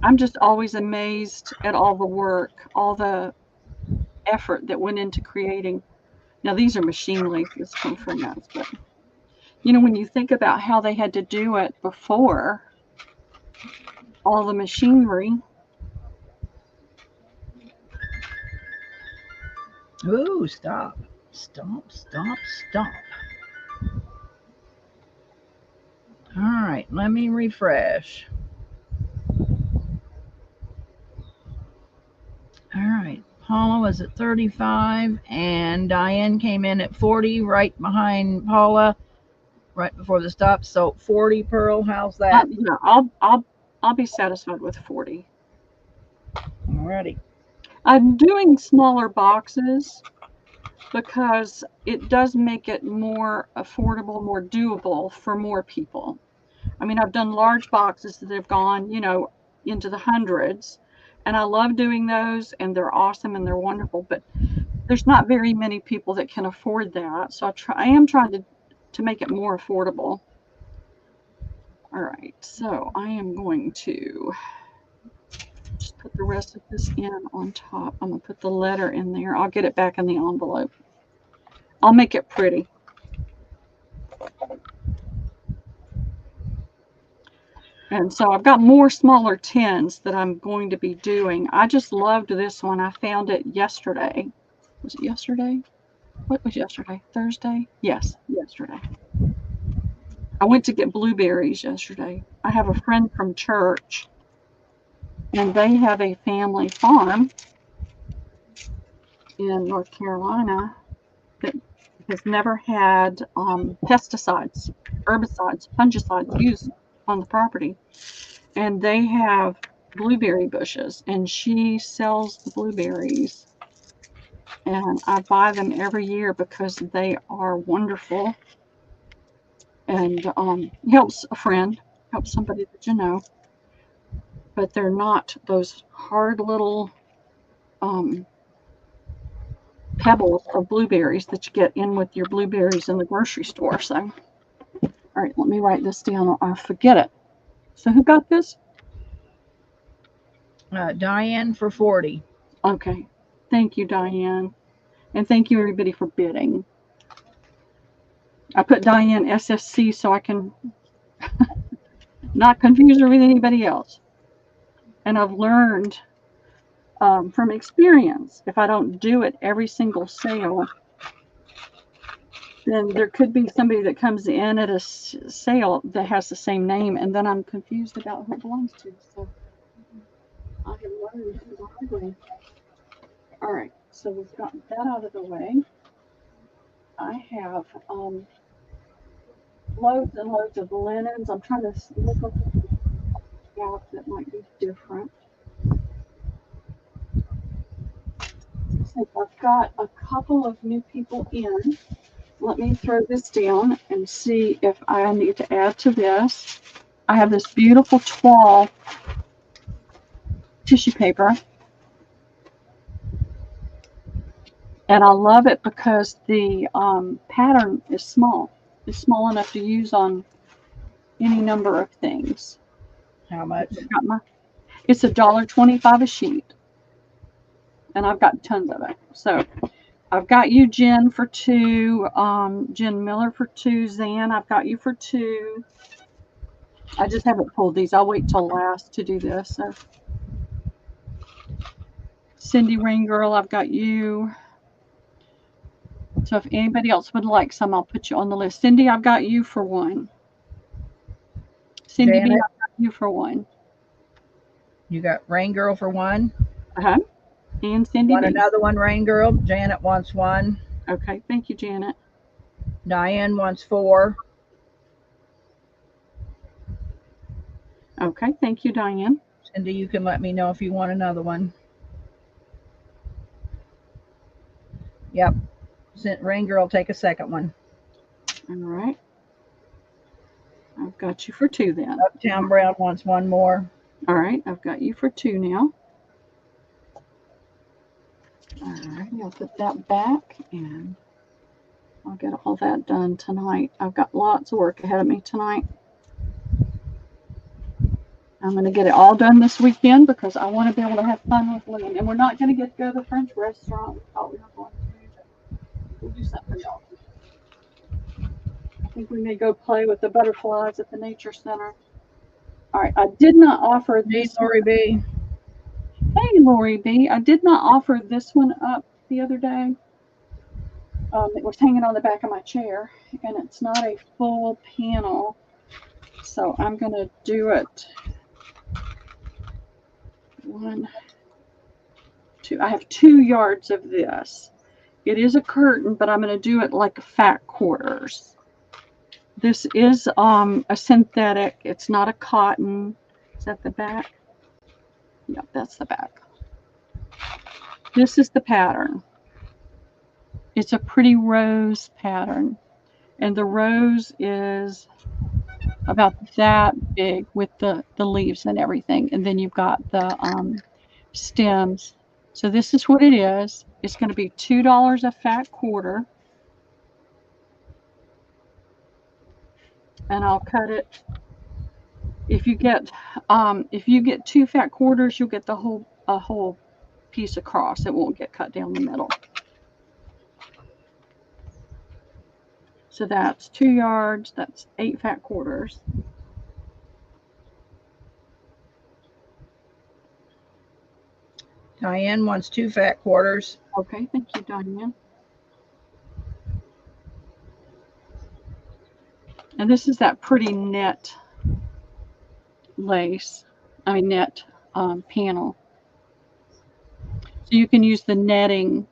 I'm just always amazed at all the work, all the effort that went into creating. Now these are machine laces from France, but you know, when you think about how they had to do it before, all the machinery. Ooh, stop. Stop, stop, stop. All right, let me refresh. All right, Paula was at 35 and Diane came in at 40, right behind Paula, right before the stop. So 40, Pearl, how's that? Yeah, I'll be satisfied with 40. Alrighty. I'm doing smaller boxes because it does make it more affordable, more doable for more people. I mean, I've done large boxes that have gone, you know, into the hundreds, and I love doing those, and they're awesome and they're wonderful, but there's not very many people that can afford that. So I am trying to make it more affordable. All right, so I am going to just put the rest of this in on top. I'm going to put the letter in there. I'll get it back in the envelope. I'll make it pretty. And so I've got more smaller tins that I'm going to be doing. I just loved this one. I found it yesterday. Was it yesterday? What was yesterday? Thursday? Yes, yesterday. I went to get blueberries yesterday. I have a friend from church, and they have a family farm in North Carolina that has never had pesticides, herbicides, fungicides used on the property. And they have blueberry bushes, and she sells the blueberries. And I buy them every year because they are wonderful. And helps a friend, helps somebody that you know. But they're not those hard little pebbles of blueberries that you get in with your blueberries in the grocery store. So, all right, let me write this down or I'll forget it. So who got this? Diane for 40. Okay. Thank you, Diane. And thank you, everybody, for bidding. I put Diane SSC so I can not confuse her with anybody else. And I've learned from experience, if I don't do it every single sale, then there could be somebody that comes in at a sale that has the same name, and then I'm confused about who it belongs to. So I have learned the hard way. All right, so we've gotten that out of the way. I have loads and loads of linens. I'm trying to look at scalp that might be different. So I've got a couple of new people in. Let me throw this down and see if I need to add to this. I have this beautiful toile tissue paper. And I love it because the pattern is small. It's small enough to use on any number of things. How much? It's $1.25 a sheet. And I've got tons of it. So I've got you, Jen, for 2. Jen Miller for 2. Zan, I've got you for 2. I just haven't pulled these. I'll wait till last to do this. Cindy Rain Girl, I've got you. So if anybody else would like some, I'll put you on the list. Cindy, I've got you for one. Cindy B, I've got you for one. You got Rain Girl for one. And Cindy Want B. another one, Rain Girl? Janet wants one. Okay, thank you, Janet. Diane wants 4. Okay, thank you, Diane. Cindy, you can let me know if you want another one. Yep. Rain Girl, take a second one. All right. I've got you for 2 then. Uptown Brown wants one more. All right, I've got you for 2 now. All right, I'll put that back and I'll get all that done tonight. I've got lots of work ahead of me tonight. I'm going to get it all done this weekend because I want to be able to have fun with Liam. And we're not going to get to go to the French restaurant we thought we were going to. We'll do something else. I think we may go play with the butterflies at the nature center. All right, I did not offer this. Hey, Lori B. Hey, Lori B. I did not offer this one up the other day. It was hanging on the back of my chair, and it's not a full panel, so I'm going to do it. 1, 2. I have 2 yards of this. It is a curtain, but I'm going to do it like fat quarters. This is a synthetic. It's not a cotton. Is that the back? Yep, that's the back. This is the pattern. It's a pretty rose pattern. And the rose is about that big with the leaves and everything. And then you've got the stems. So this is what it is. It's going to be $2 a fat quarter. And I'll cut it. If you get 2 fat quarters, you'll get a whole piece across. It won't get cut down the middle. So that's 2 yards. That's 8 fat quarters. Diane wants 2 fat quarters. Okay, thank you, Diane. And this is that pretty net lace. I mean net panel. So you can use the netting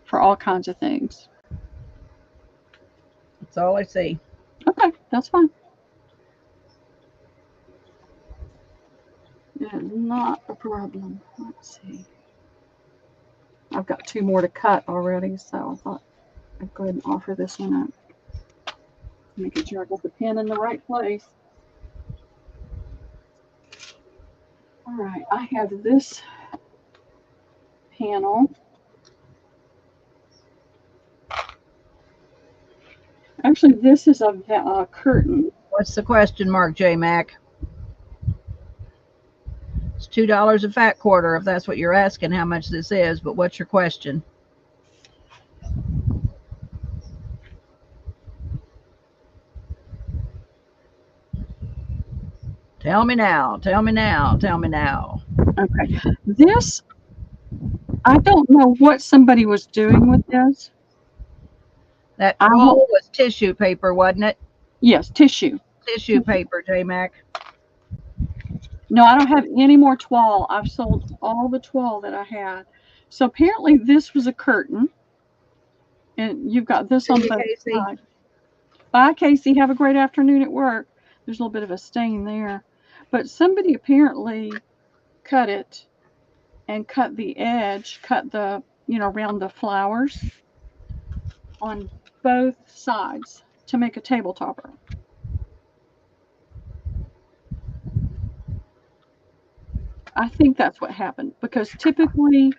for all kinds of things. That's all I see. Okay, that's fine. Yeah, not a problem. Let's see. I've got 2 more to cut already, so I thought I'd go ahead and offer this one up. Making sure I got the pin in the right place. All right, I have this panel. Actually, this is a curtain. What's the question mark, J Mac? It's $2 a fat quarter if that's what you're asking how much this is, but what's your question? Tell me now, tell me now, tell me now. Okay, this, I don't know what somebody was doing with this. That roll was tissue paper, wasn't it? Yes, tissue. Tissue paper, J Mac. No, I don't have any more toile. I've sold all the toile that I had. So apparently this was a curtain. And you've got this on both sides. Bye, Casey. Have a great afternoon at work. There's a little bit of a stain there. But somebody apparently cut it and cut the edge, cut the, around the flowers on both sides to make a table topper. I think that's what happened because typically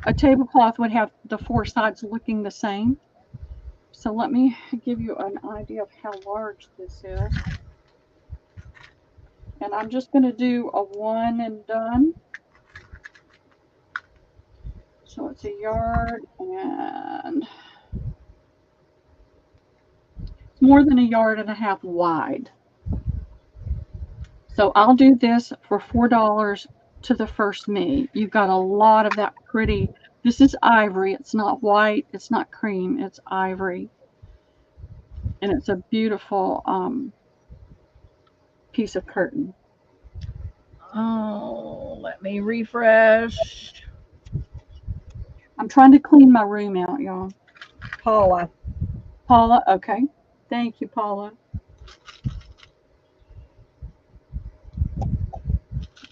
a tablecloth would have the 4 sides looking the same. So let me give you an idea of how large this is. And I'm just going to do a 1 and done. So it's 1 yard and it's more than 1.5 yards wide. So I'll do this for $4 to the first me. You've got a lot of that pretty, this is ivory. It's not white. It's not cream. It's ivory. And it's a beautiful piece of curtain. Oh, let me refresh. I'm trying to clean my room out, y'all. Paula. Paula, okay. Thank you, Paula.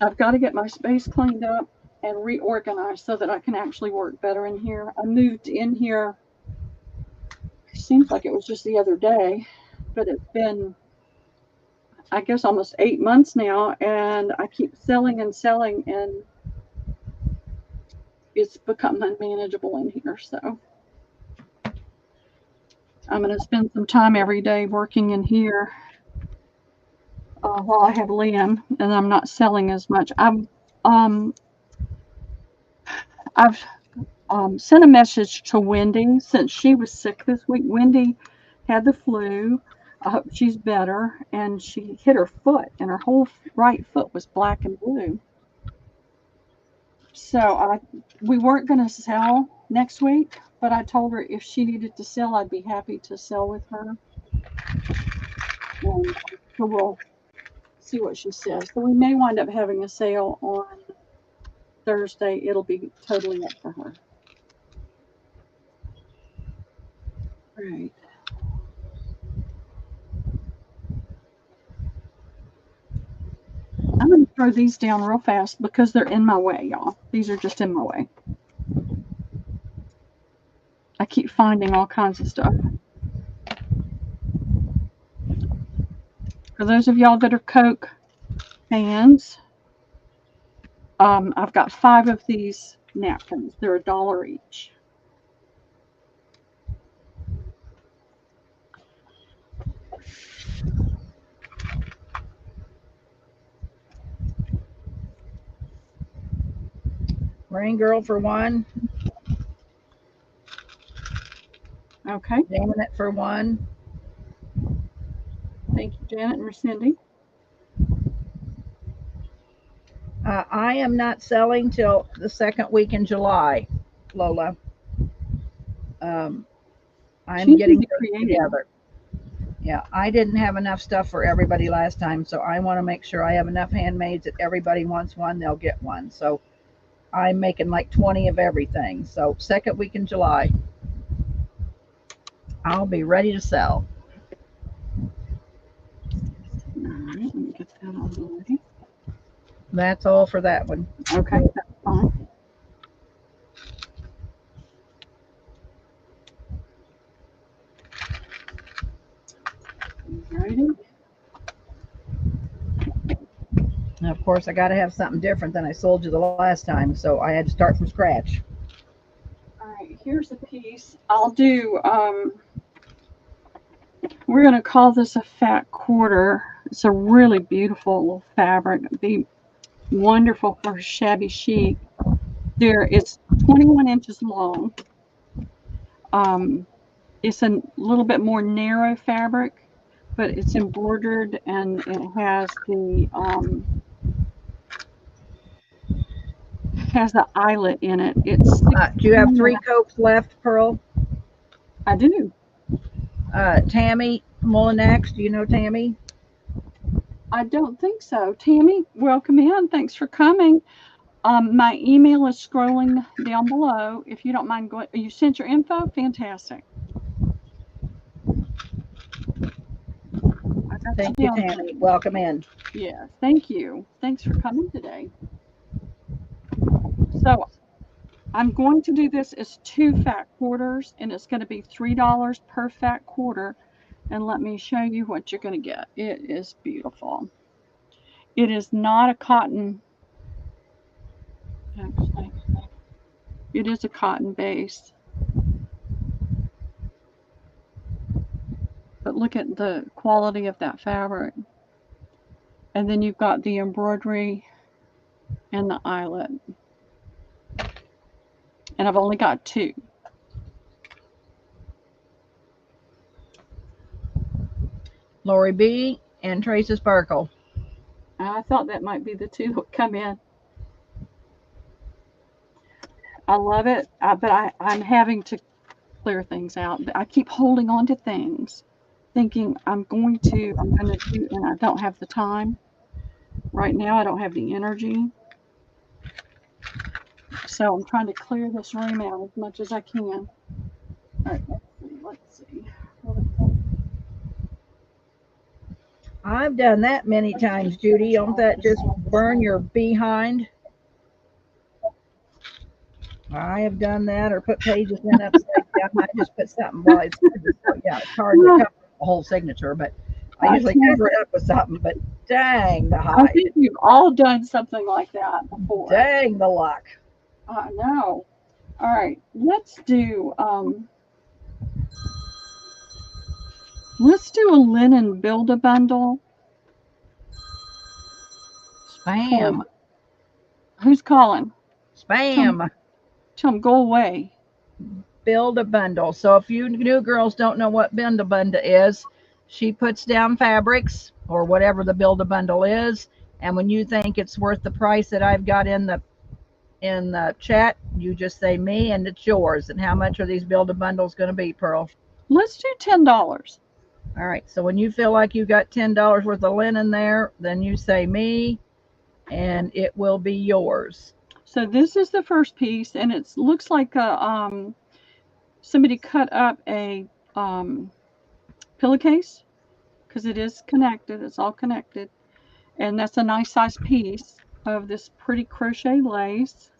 I've got to get my space cleaned up and reorganized so that I can actually work better in here. I moved in here, it seems like it was just the other day, but it's been, I guess, almost 8 months now, and I keep selling and selling, and it's become unmanageable in here. So I'm going to spend some time every day working in here while I have Liam, and I'm not selling as much. I've sent a message to Wendy since she was sick this week. Wendy had the flu. I hope she's better. And she hit her foot, and her whole right foot was black and blue. So we weren't going to sell next week, but I told her if she needed to sell, I'd be happy to sell with her. And so we'll see what she says. So we may wind up having a sale on Thursday. It'll be totally up to her. Right. I'm going to throw these down real fast because they're in my way, y'all. These are just in my way. I keep finding all kinds of stuff. For those of y'all that are Coke fans, I've got 5 of these napkins. They're $1 each. Rain Girl for 1. Okay. Janet for 1. Thank you, Janet and Cindy. I am not selling till the second week in July, Lola. I'm getting things together. Yeah, I didn't have enough stuff for everybody last time, so I want to make sure I have enough handmaids that everybody wants one, they'll get one. So I'm making like 20 of everything. So second week in July, I'll be ready to sell. All right, let me get that on the way. That's all for that one. Okay, that's fine. Alrighty. And of course, I got to have something different than I sold you the last time, so I had to start from scratch. All right, here's a piece. I'll do, we're going to call this a fat quarter. It's a really beautiful fabric. It'd be wonderful for shabby chic. It's 21 inches long. It's a little bit more narrow fabric, but it's embroidered and it has the eyelet in it. It's do you have 3 copes left, Pearl? I do. Tammy Mullinex, do you know Tammy? I don't think so. Tammy, welcome in. Thanks for coming. My email is scrolling down below. If you don't mind going, you sent your info? Fantastic. Thank you, Tammy. Welcome in. Yes, thank you. Thanks for coming today. So I'm going to do this as 2 fat quarters, and it's going to be $3 per fat quarter. And let me show you what you're going to get. It is beautiful. It is not a cotton. Actually, it is a cotton base. But look at the quality of that fabric. And then you've got the embroidery and the eyelet. And I've only got 2. Lori B. and Tracy Sparkle. I thought that might be the 2 that would come in. I love it, but I'm having to clear things out. I keep holding on to things, thinking I'm going to do, and I don't have the time. Right now, I don't have the energy. So I'm trying to clear this room out as much as I can. All right, let's see. I've done that many times, Judy. Don't that just burn your behind? I have done that, or put pages in upside down. I just put something. Well, it's hard to cover the whole signature, but I usually cover it up with something. But dang the hide! I think you've all done something like that before. Dang the luck! I know. All right, let's do a linen build-a-bundle. Spam. Who's calling? Spam. Tell them go away. Build a bundle. So if you new girls don't know what build a bundle is, she puts down fabrics or whatever the build a bundle is, and when you think it's worth the price that I've got in the chat, you just say me and it's yours. And how much are these build a bundles going to be, Pearl? Let's do $10. All right. So when you feel like you got $10 worth of linen there, then you say me, and it will be yours. So this is the first piece, and it looks like a somebody cut up a pillowcase, because it is connected. It's all connected, and that's a nice size piece of this pretty crochet lace.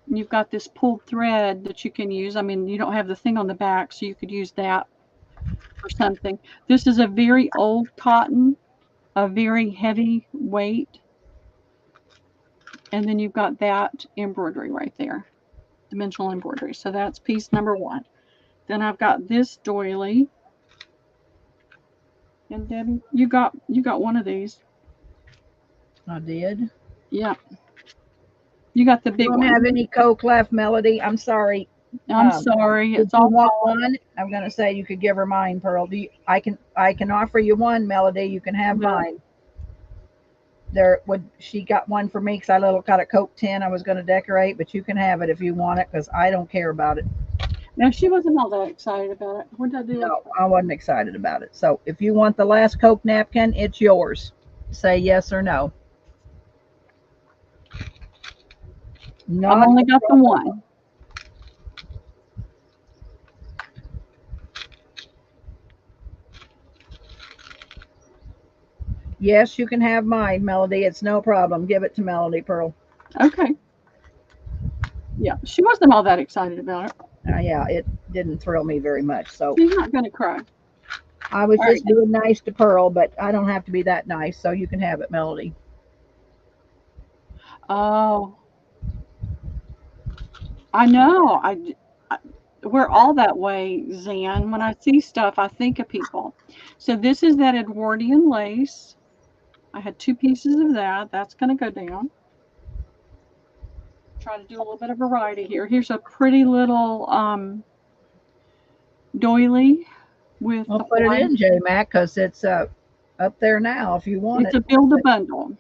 And you've got this pulled thread that you can use. I mean, you don't have the thing on the back, so you could use that for something. This is a very old cotton, a very heavy weight. And then you've got that embroidery right there, dimensional embroidery. So that's piece number 1. Then I've got this doily. And Debbie, you got one of these. I did. Yeah. You got the big one. Don't have any Coke left, Melody. I'm sorry. I'm sorry. It's all one. I'm gonna say you could give her mine, Pearl. I can offer you one, Melody. You can have mine. She got one for me because I got a Coke tin I was going to decorate, but you can have it if you want it because I don't care about it. No, she wasn't all that excited about it. What did I do? No, I wasn't excited about it. So if you want the last Coke napkin, it's yours. Say yes or no. I've only got the one. Yes, you can have mine, Melody. It's no problem. Give it to Melody, Pearl. Okay. Yeah, she wasn't all that excited about it. Yeah, it didn't thrill me very much. So she's not going to cry. I was just being nice to Pearl, but I don't have to be that nice. So you can have it, Melody. Oh, I know. We're all that way, Zan. When I see stuff, I think of people. So this is that Edwardian lace. I had 2 pieces of that. That's going to go down. Try to do a little bit of variety here. Here's a pretty little doily with. I'll put it in, J Mac, because it's up there now. If you want it's a build a bundle.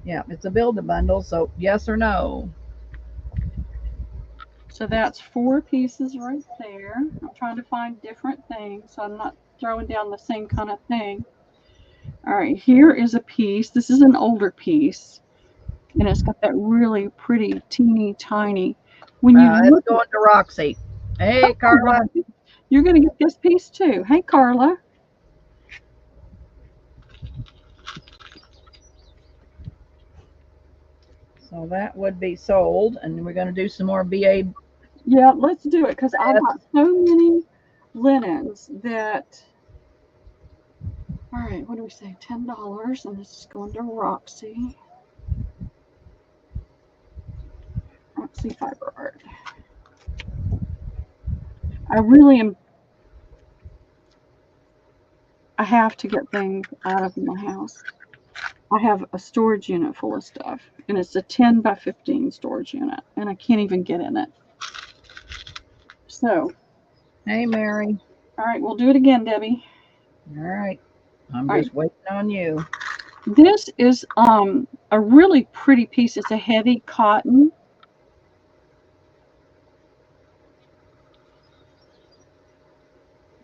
Yeah, it's a build a bundle. So yes or no. So that's 4 pieces right there. I'm trying to find different things, so I'm not throwing down the same kind of thing. All right, here is a piece. This is an older piece, and it's got that really pretty, teeny, tiny. When you look, it's going to Roxy. Hey, Carla. You're going to get this piece too. Hey, Carla. So that would be sold, and we're going to do some more BA. Yeah, let's do it because I've got so many linens that. All right, what do we say? $10, and this is going to Roxy. Roxy Fiber Art. I really am. I have to get things out of my house. I have a storage unit full of stuff, and it's a 10 by 15 storage unit, and I can't even get in it. So. Hey, Mary. All right, we'll do it again, Debbie. All right. I'm just waiting on you. This is a really pretty piece. It's a heavy cotton.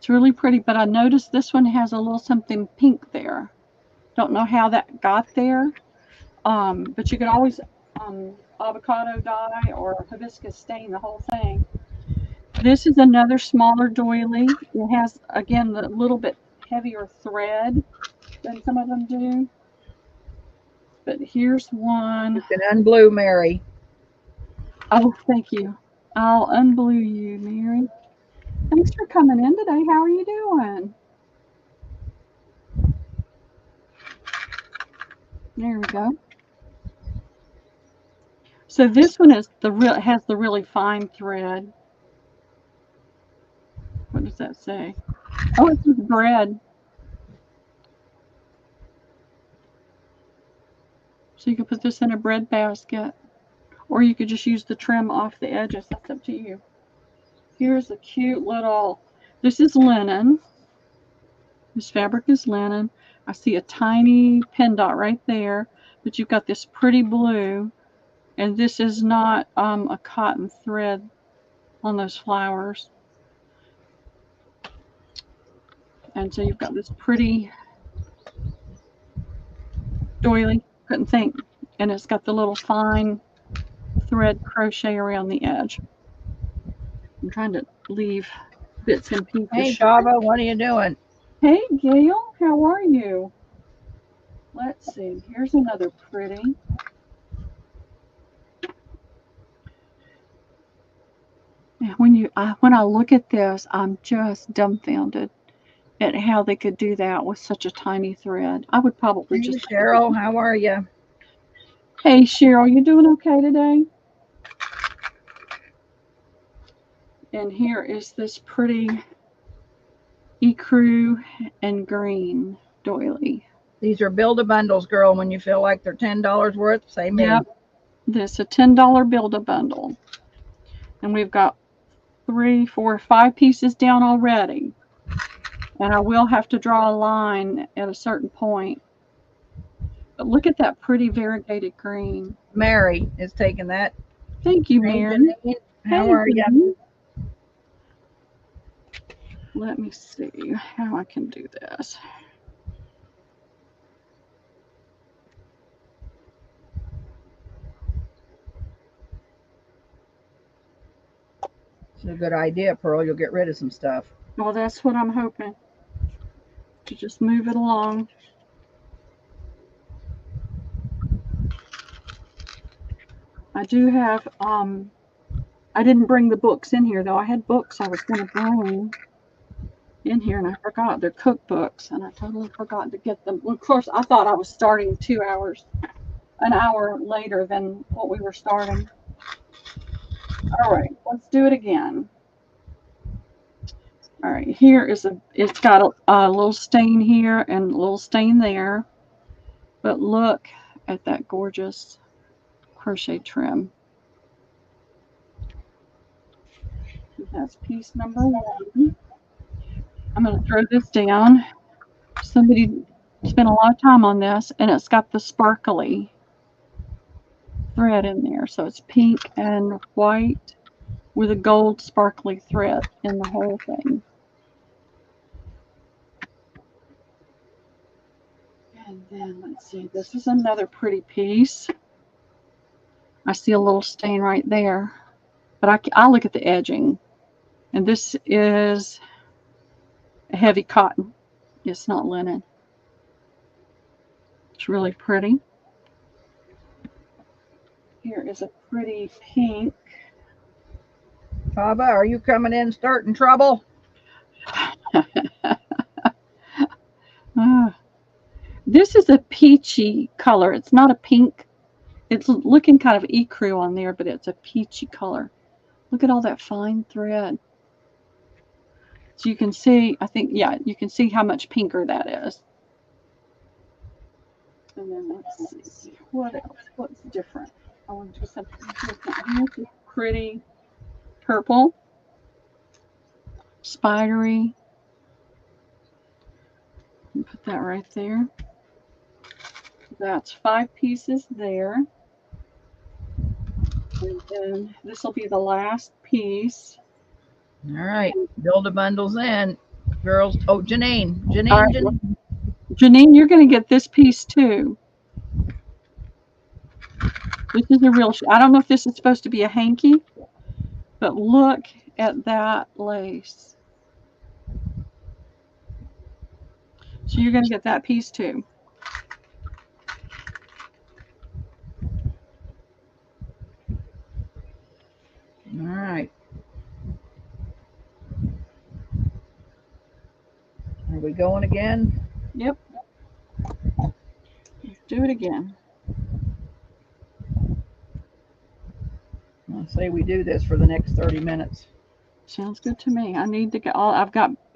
It's really pretty, but I noticed this one has a little something pink there. Don't know how that got there. But you could always avocado dye or hibiscus stain the whole thing. This is another smaller doily. It has, again, a little bit heavier thread than some of them do. But here's one. You can unblue, Mary. Oh, thank you. I'll unblue you, Mary. Thanks for coming in today. How are you doing? There we go. So this one is has the really fine thread. What does that say? Oh, it's with bread. So you could put this in a bread basket, or you could just use the trim off the edges. That's up to you. Here's a cute little, this is linen. This fabric is linen. I see a tiny pin dot right there, but you've got this pretty blue, and this is not a cotton thread on those flowers. And so you've got this pretty doily, couldn't think, and it's got the little fine thread crochet around the edge. I'm trying to leave bits and pieces. Hey, Baba, what are you doing? Hey, Gail, how are you? Let's see. Here's another pretty. When I look at this, I'm just dumbfounded at how they could do that with such a tiny thread. I would probably Hey, just. Cheryl, how are you? Hey, Cheryl, you doing okay today? And here is this pretty ecru and green doily. These are Build-A-Bundles, girl. When you feel like they're $10 worth, say me. Yep. This is a $10 Build-A-Bundle. And we've got 3, 4, 5 pieces down already. And I will have to draw a line at a certain point. But look at that pretty variegated green. Mary is taking that. Thank you, Hey, Mary. Janine, how are you? Let me see how I can do this. It's a good idea, Pearl. You'll get rid of some stuff. Well, that's what I'm hoping. To just move it along. I do have, I didn't bring the books in here, though. I had books I was going to bring in here, and I forgot. They're cookbooks, and I totally forgot to get them. Well, of course, I thought I was starting an hour later than what we were starting. All right, let's do it again. All right, here is it's got a little stain here and a little stain there, but look at that gorgeous crochet trim. That's piece number 1. I'm going to throw this down. Somebody spent a lot of time on this, and it's got the sparkly thread in there. So it's pink and white with a gold sparkly thread in the whole thing. And then let's see, this is another pretty piece. I see a little stain right there, but I look at the edging, and this is a heavy cotton. It's not linen. It's really pretty. Here is a pretty pink. Baba, are you coming in starting trouble? This is a peachy color. It's not a pink. It's looking kind of ecru on there, but it's a peachy color. Look at all that fine thread. So you can see, I think, yeah, you can see how much pinker that is. And then let's see, what else? What's different? I want to do something different. Here's this pretty purple, spidery. Put that right there. That's 5 pieces there. And then this will be the last piece. All right, Build-A-Bundles in. girls. Oh, Janine. Janine, All right. Janine. Janine, you're going to get this piece too. This is a real, I don't know if this is supposed to be a hanky, but look at that lace. So you're going to get that piece too. All right. Are we going again? Yep. Let's do it again. I'll say we do this for the next 30 minutes. Sounds good to me. I need to get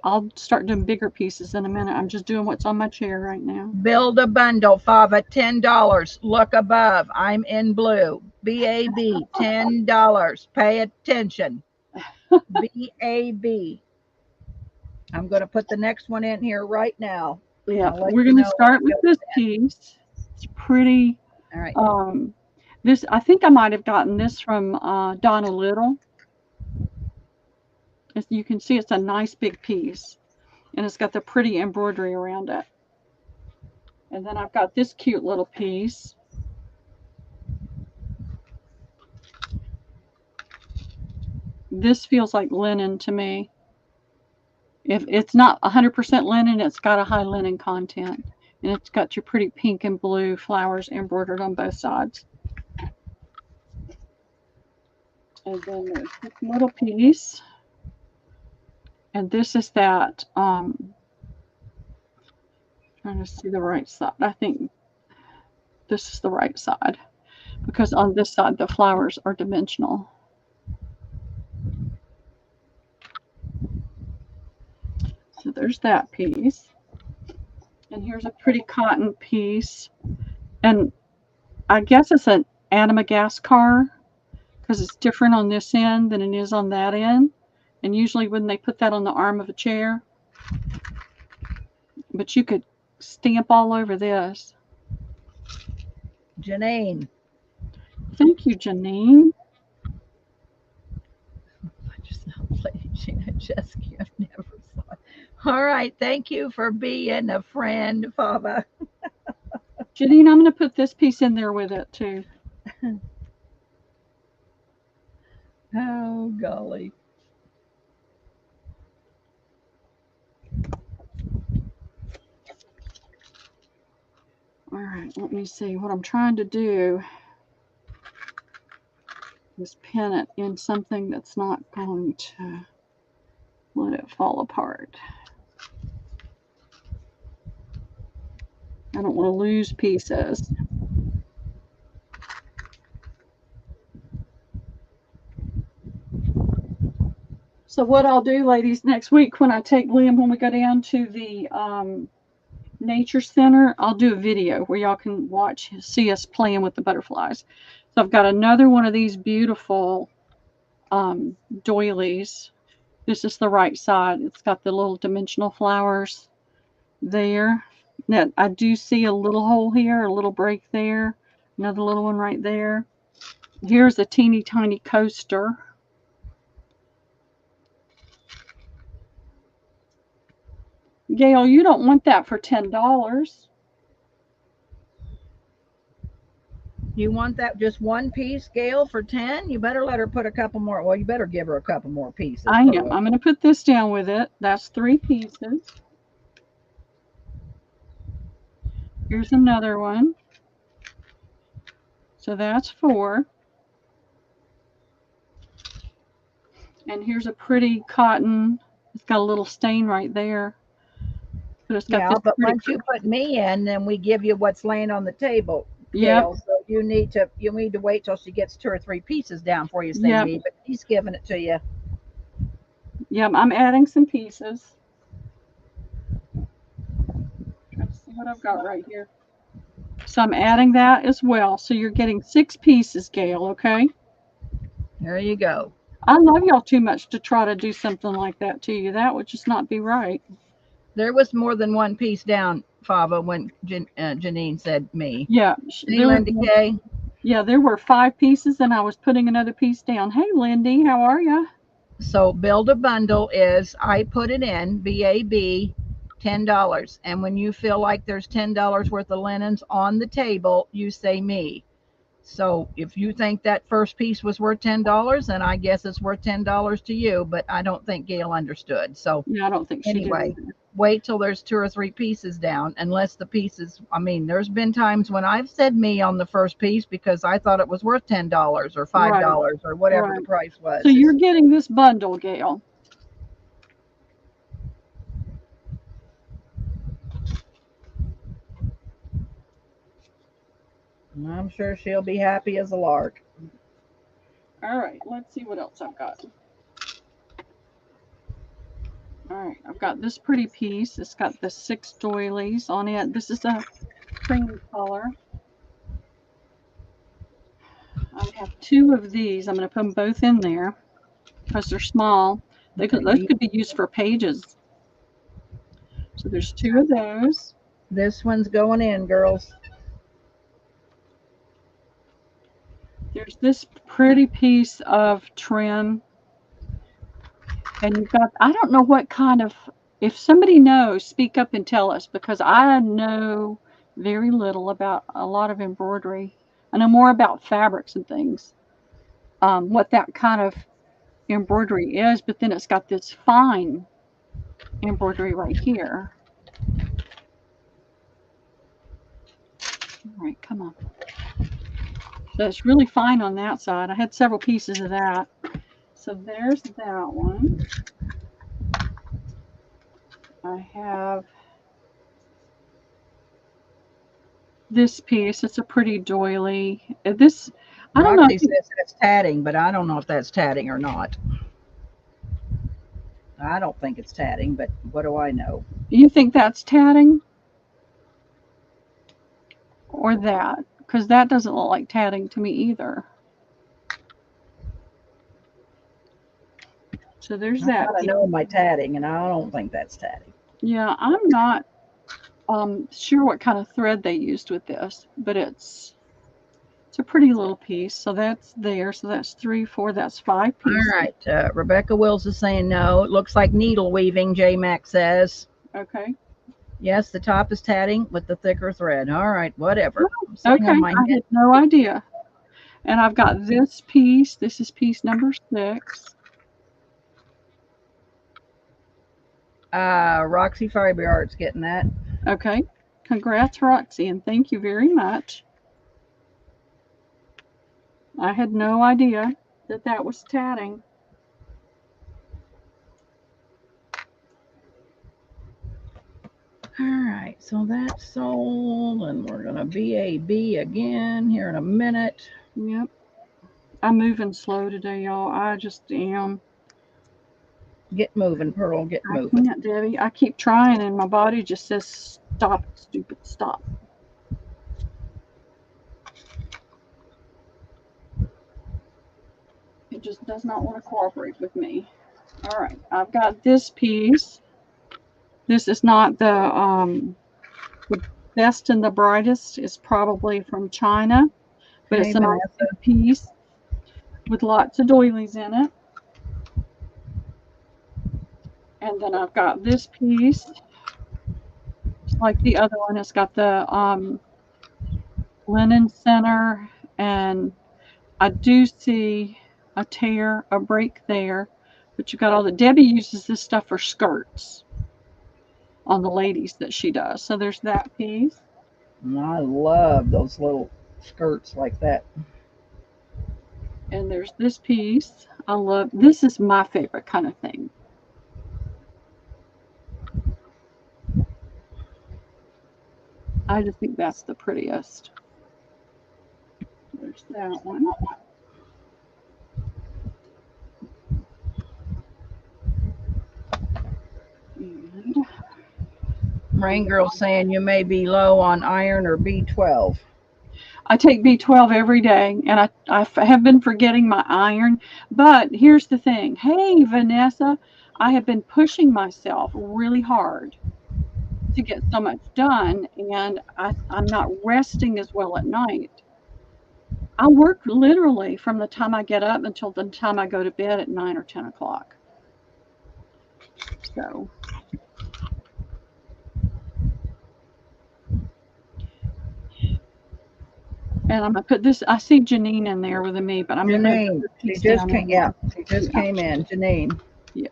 I'll start doing bigger pieces in a minute. I'm just doing what's on my chair right now. Build a bundle, Fava, $10. Look above. I'm in blue. BAB, $10. Pay attention. BAB. I'm going to put the next one in here right now. Yeah, we're going to start with this piece. It's pretty. All right. This, I think I might have gotten this from Donna Little. As you can see, it's a nice big piece, and it's got the pretty embroidery around it. And then I've got this cute little piece. This feels like linen to me. If it's not 100% linen, it's got a high linen content, and it's got your pretty pink and blue flowers embroidered on both sides. And then there's this little piece, and this is that. Trying to see the right side. I think this is the right side, because on this side the flowers are dimensional. So there's that piece. And here's a pretty cotton piece. And I guess it's an Anamagaskar, because it's different on this end than it is on that end. And usually when they put that on the arm of a chair, but you could stamp all over this. Janine. Thank you, Janine. I just played Gina Jessica. I've never saw it. All right. Thank you for being a friend, Fava. Janine, I'm going to put this piece in there with it too. Oh, golly. All right, let me see. What I'm trying to do is pin it in something that's not going to let it fall apart. I don't want to lose pieces. So what I'll do, ladies, next week when I take Liam, when we go down to the Nature Center, I'll do a video where y'all can see us playing with the butterflies. So I've got another one of these beautiful doilies. This is the right side. It's got the little dimensional flowers there. Now, I do see a little hole here, a little break there, another little one right there. Here's a teeny tiny coaster. Gail, you don't want that for $10. You want that just one piece, Gail, for 10? You better let her put a couple more. Well, you better give her a couple more pieces. I am. I'm going to put this down with it. That's 3 pieces. Here's another one. So that's 4. And here's a pretty cotton. It's got a little stain right there. But it's got but once you put me in, then we give you what's laying on the table. Yeah. So you need to wait till she gets 2 or 3 pieces down for you, Cindy. But she's giving it to you. Yep, I'm adding some pieces. Try to see what I've got right here. So I'm adding that as well. So you're getting 6 pieces, Gail, okay? There you go. I love y'all too much to try to do something like that to you. That would just not be right. There was more than one piece down, Fava, when Janine said me. Yeah. Lindy Yeah, there were 5 pieces, and I was putting another piece down. Hey, Lindy, how are you? So build a bundle is, I put it in, BAB, $10. And when you feel like there's $10 worth of linens on the table, you say me. So if you think that first piece was worth $10, then I guess it's worth $10 to you, but I don't think Gail understood. So Yeah, I don't think she anyway, did either. wait till there's 2 or 3 pieces down, unless the pieces, I mean, there's been times when I've said me on the first piece because I thought it was worth $10 or $5 or whatever the Right. price was. So you're getting this bundle, Gail. I'm sure she'll be happy as a lark. All right, let's see what else I've got. All right, I've got this pretty piece. It's got the 6 doilies on it. This is a cream color. I have 2 of these. I'm going to put them both in there because they're small. Those could be used for pages. So there's 2 of those. This one's going in, girls. There's this pretty piece of trim. And you've got, I don't know what kind of, if somebody knows, speak up and tell us, because I know very little about a lot of embroidery. I know more about fabrics and things, what that kind of embroidery is, but then it's got this fine embroidery right here. All right, come on. So it's really fine on that side. I had several pieces of that. So there's that one. I have this piece. It's a pretty doily. This, I don't know. Roxy says it's tatting, but I don't know if that's tatting or not. I don't think it's tatting, but what do I know? You think that's tatting? Or that? Because that doesn't look like tatting to me either. So there's that. I know my tatting, and I don't think that's tatting. Yeah, I'm not sure what kind of thread they used with this, but it's a pretty little piece. So that's there. So that's 3, 4, that's 5 pieces. All right. Rebecca Wills is saying no. It looks like needle weaving, J Mac says. Okay. Yes, the top is tatting with the thicker thread. All right, whatever. Okay, I had no idea. And I've got this piece. This is piece number 6. Roxy Fiber Art's getting that. Okay. Congrats, Roxy, and thank you very much. I had no idea that that was tatting. All right, so that's sold, and we're gonna BAB again here in a minute. Yep. I'm moving slow today, y'all. I just am. Get moving, Pearl. Get moving. I can't, Debbie. I keep trying, and my body just says, stop, stupid, stop. It just does not want to cooperate with me. All right, I've got this piece. This is not the best and the brightest. It's probably from China, but it's a nice piece with lots of doilies in it. And then I've got this piece, just like the other one. It's got the linen center, and I do see a tear, a break there, but you've got all the, Debbie uses this stuff for skirts on the ladies that she does. So there's that piece. I love those little skirts like that. And there's this piece. I love, this is my favorite kind of thing. I just think that's the prettiest. There's that one. And Rain Girl saying you may be low on iron or B12. I take B12 every day, and I have been forgetting my iron. But here's the thing. Hey, Vanessa, I have been pushing myself really hard to get so much done, and I'm not resting as well at night. I work literally from the time I get up until the time I go to bed at 9 or 10 o'clock. So. And I'm gonna put this. I see Janine in there with me, but I'm gonna put this she piece just down came. in Yeah, there. she just came in. Janine. Yeah.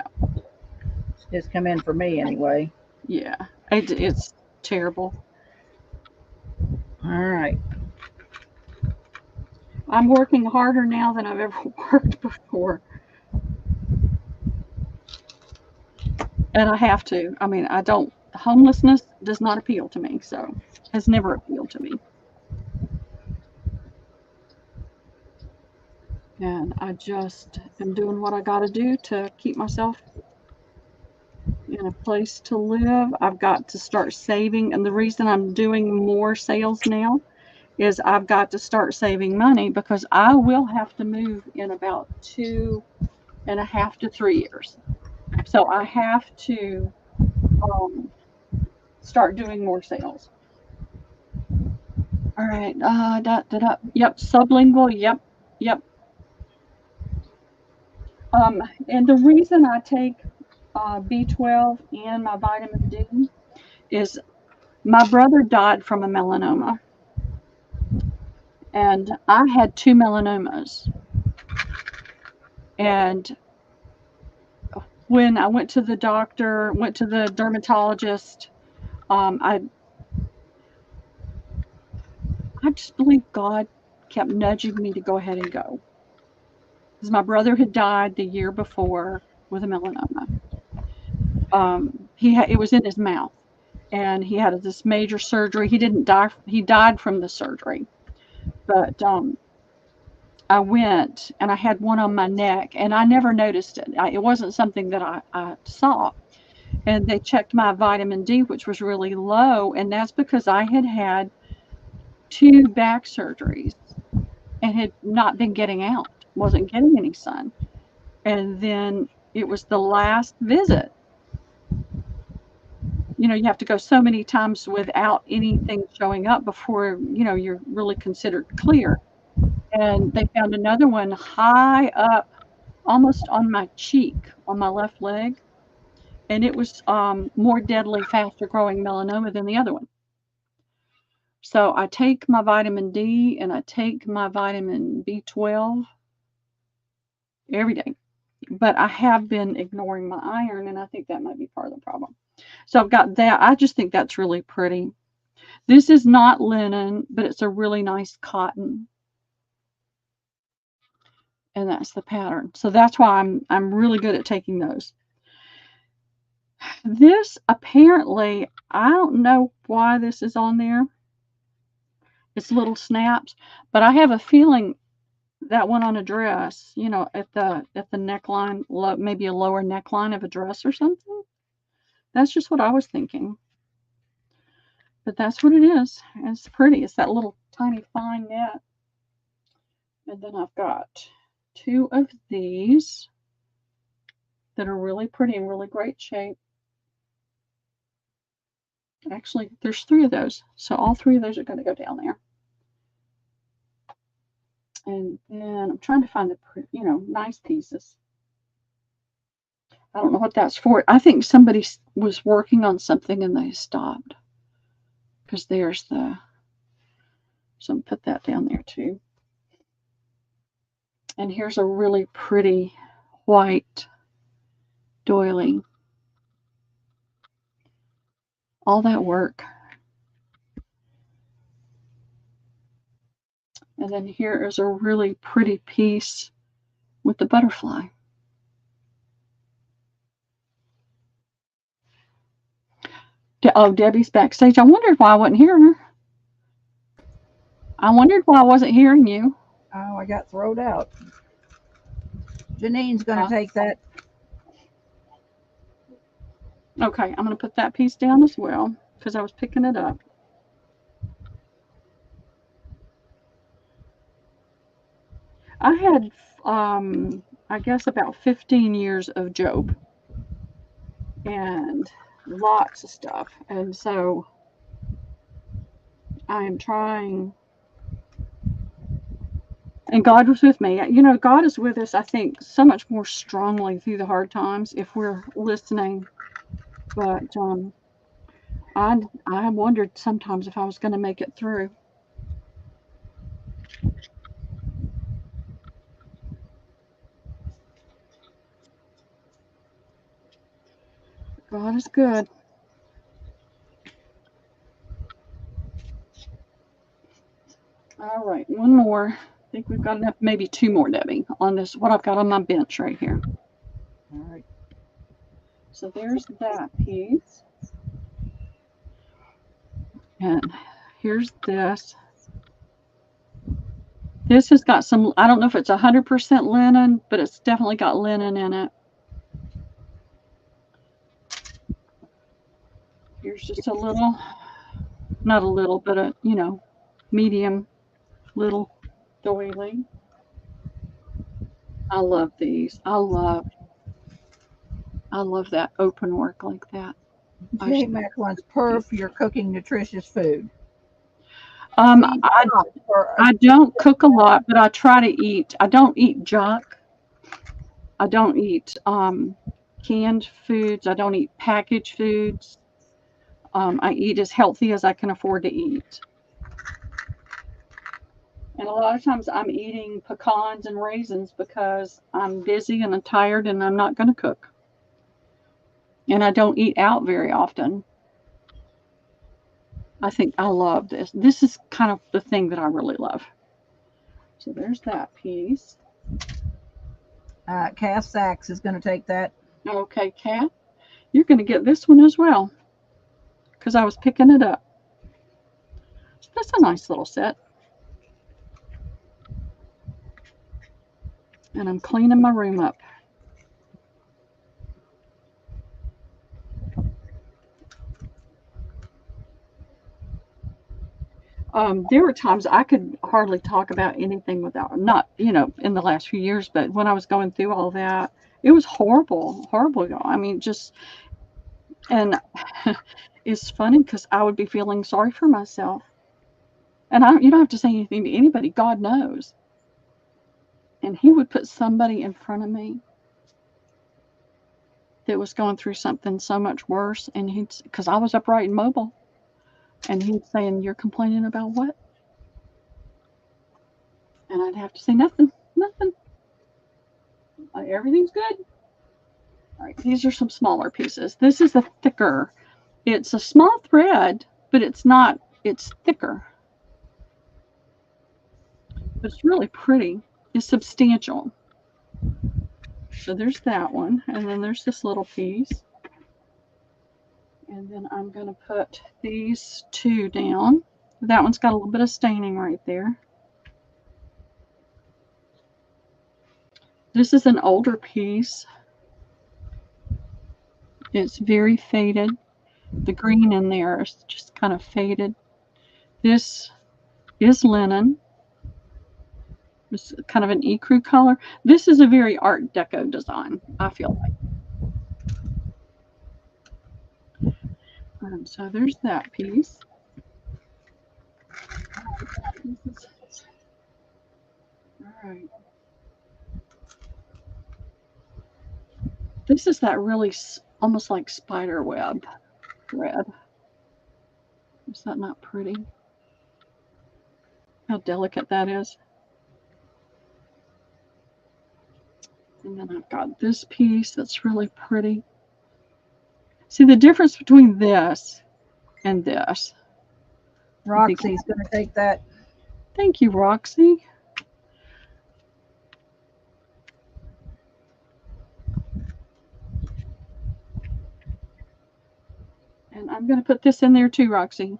She just come in for me anyway. Yeah. It's terrible. All right. I'm working harder now than I've ever worked before. And I have to. I mean, I don't. Homelessness does not appeal to me, so has never appealed to me. And I just am doing what I got to do to keep myself in a place to live. I've got to start saving, and the reason I'm doing more sales now is I've got to start saving money because I will have to move in about 2.5 to 3 years. So I have to start doing more sales. All right. Yep. Sublingual. Yep. And the reason I take B12 and my vitamin D is my brother died from a melanoma. And I had 2 melanomas. And when I went to the doctor, went to the dermatologist, I just believe God kept nudging me to go ahead and go. Because my brother had died the year before with a melanoma. It was in his mouth, and he had this major surgery. He didn't die. He died from the surgery, but I went and I had one on my neck, and I never noticed it. It wasn't something that I saw. And they checked my vitamin D, which was really low, and that's because I had had 2 back surgeries and had not been getting out, wasn't getting any sun. And then it was the last visit. You have to go so many times without anything showing up before, you're really considered clear. And they found another one high up, almost on my cheek, on my left leg. And it was more deadly, faster growing melanoma than the other one. So I take my vitamin D and I take my vitamin B12 every day. But I have been ignoring my iron, and I think that might be part of the problem. So I've got that. I just think that's really pretty. This is not linen, but it's a really nice cotton. And that's the pattern. So that's why I'm really good at taking those. This apparently, I don't know why this is on there. It's little snaps, but I have a feeling that one on a dress, at the neckline, maybe a lower neckline of a dress or something. That's just what I was thinking. But that's what it is. It's pretty. It's that little tiny fine net. And then I've got 2 of these that are really pretty and really great shape. Actually, there's 3 of those. So all 3 of those are going to go down there. And then I'm trying to find the, nice pieces. I don't know what that's for. I think somebody was working on something and they stopped. Because there's so put that down there too. And here's a really pretty white doily. All that work. And then here is a really pretty piece with the butterfly. Oh, Debbie's backstage. I wondered why I wasn't hearing her. I wondered why I wasn't hearing you. Oh, I got thrown out. Janine's going to take that. Okay, I'm going to put that piece down as well because I was picking it up. I had, I guess, about 15 years of Job and lots of stuff. And so I am trying And God was with me. You know, God is with us, I think, so much more strongly through the hard times if we're listening. But I wondered sometimes if I was going to make it through. God is good. All right, one more. I think we've got enough, maybe two more, Debbie, on this, what I've got on my bench right here. All right. So there's that piece. And here's this. This has got some, I don't know if it's 100% linen, but it's definitely got linen in it. Here's just a little, not a little, but a, you know, medium little doily. I love these. I love that open work like that. J Mac wants perf, you're cooking nutritious food. I don't cook a lot, but I try to eat. I don't eat junk. I don't eat canned foods. I don't eat packaged foods. I eat as healthy as I can afford to eat. And a lot of times I'm eating pecans and raisins because I'm busy and I'm tired and I'm not going to cook. And I don't eat out very often. I think I love this. This is kind of the thing that I really love. So there's that piece. Cass Sachs is going to take that. Okay, Kat, you're going to get this one as well because I was picking it up. So that's a nice little set. And I'm cleaning my room up. There were times I could hardly talk about anything without, not, you know, in the last few years, but when I was going through all that, it was horrible, horrible. I mean, just, and it's funny because I would be feeling sorry for myself. And you don't have to say anything to anybody. God knows. And he would put somebody in front of me that was going through something so much worse. And because I was upright and mobile, and he'd say, and you're complaining about what? And I'd have to say, nothing. Everything's good. All right, these are some smaller pieces. This is a thicker. It's a small thread, but it's not, it's thicker. But it's really pretty. It's substantial. So there's that one. And then there's this little piece. And then I'm going to put these two down. That one's got a little bit of staining right there. This is an older piece. It's very faded. The green in there is just kind of faded. This is linen. It's kind of an ecru color. This is a very Art Deco design, I feel like. And so there's that piece. All right. This is that really almost like spider web thread. Is that not pretty? How delicate that is. And then I've got this piece that's really pretty. See the difference between this and this. Roxy's going to take that. Thank you, Roxy. And I'm going to put this in there too, Roxy.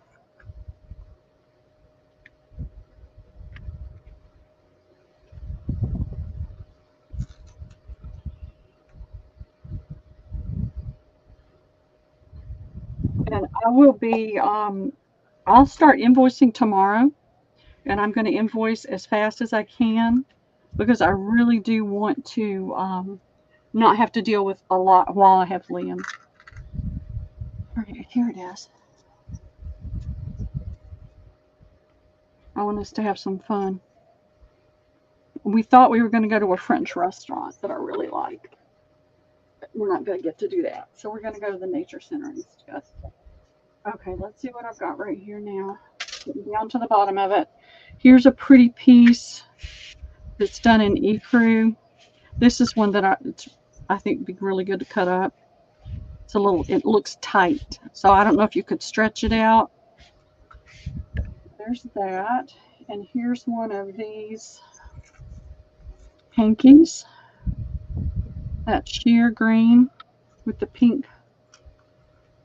And I will be, I'll start invoicing tomorrow. And I'm going to invoice as fast as I can because I really do want to not have to deal with a lot while I have Liam. All right, here it is. I want us to have some fun. we thought we were going to go to a French restaurant that I really like. But we're not going to get to do that. So we're going to go to the nature center instead. Okay, let's see what I've got right here now. Getting down to the bottom of it. Here's a pretty piece that's done in ecru. This is one that I think would be really good to cut up. It's a little, it looks tight. So I don't know if you could stretch it out. There's that. And here's one of these hankies. That sheer green with the pink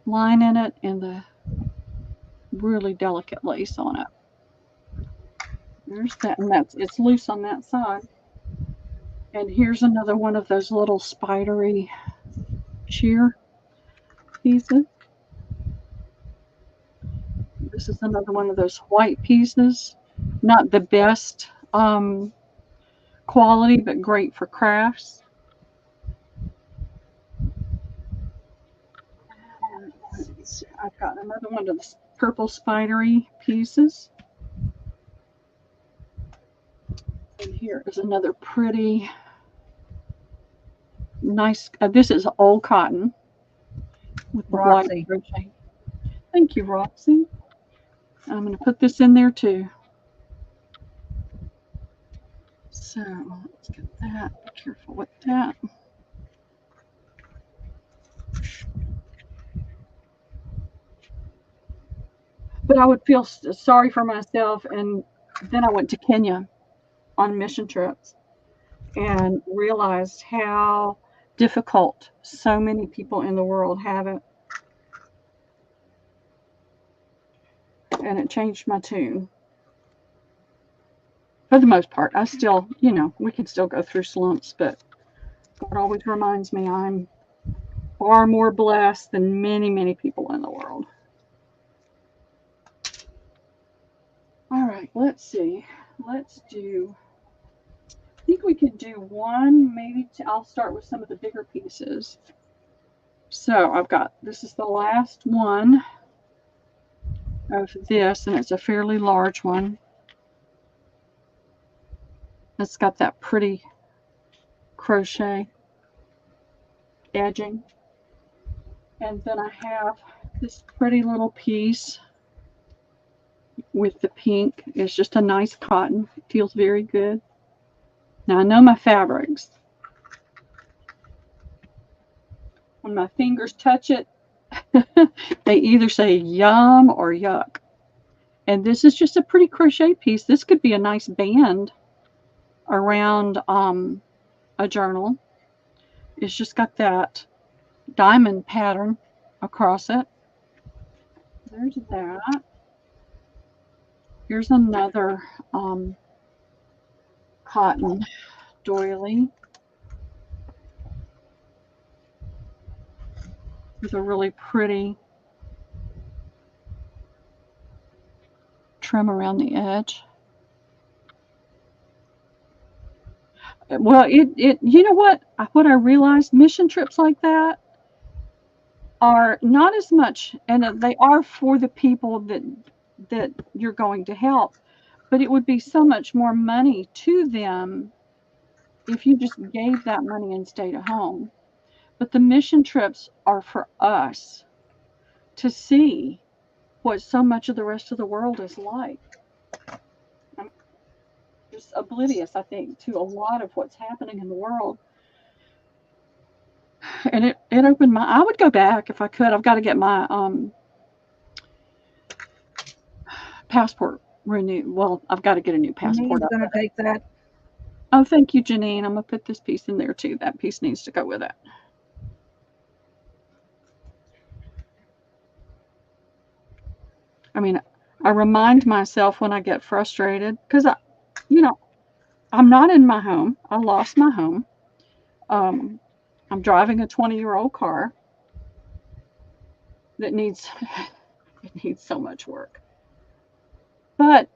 line in it and the really delicate lace on it. There's that, and it's loose on that side. And here's another one of those little spidery sheer pieces. This is another one of those white pieces. Not the best quality, but great for crafts. I've got another one of the purple spidery pieces. And here is another pretty nice, this is old cotton with the white crochet. Thank you, Roxy. I'm going to put this in there too. So let's get that. Be careful with that. But I would feel sorry for myself, and then I went to Kenya on mission trips and realized how difficult so many people in the world have it. And it changed my tune. For the most part, I still, you know, we can still go through slumps, but God always reminds me I'm far more blessed than many, many people in the world. All right, let's see. Let's do, I think we could do one, maybe two. I'll start with some of the bigger pieces. So I've got, this is the last one of this, and it's a fairly large one. It's got that pretty crochet edging. And then I have this pretty little piece with the pink. It's just a nice cotton. It feels very good. Now I know my fabrics. When my fingers touch it, they either say yum or yuck. And this is just a pretty crochet piece. This could be a nice band around a journal. It's just got that diamond pattern across it. There's that. Here's another cotton doily with a really pretty trim around the edge. Well, you know what I realized, mission trips like that are not as much, and they are for the people that you're going to help, but it would be so much more money to them if you just gave that money and stayed at home. But the mission trips are for us to see what so much of the rest of the world is like. I'm just oblivious, I think, to a lot of what's happening in the world. And it opened my, I would go back if I could. I've got to get my passport renewed. Well, I've got to get a new passport. I'm going to take that. Oh, thank you, Janine. I'm going to put this piece in there too. That piece needs to go with it. I mean, I remind myself when I get frustrated, because I'm not in my home. I lost my home. I'm driving a 20-year-old car that needs so much work. But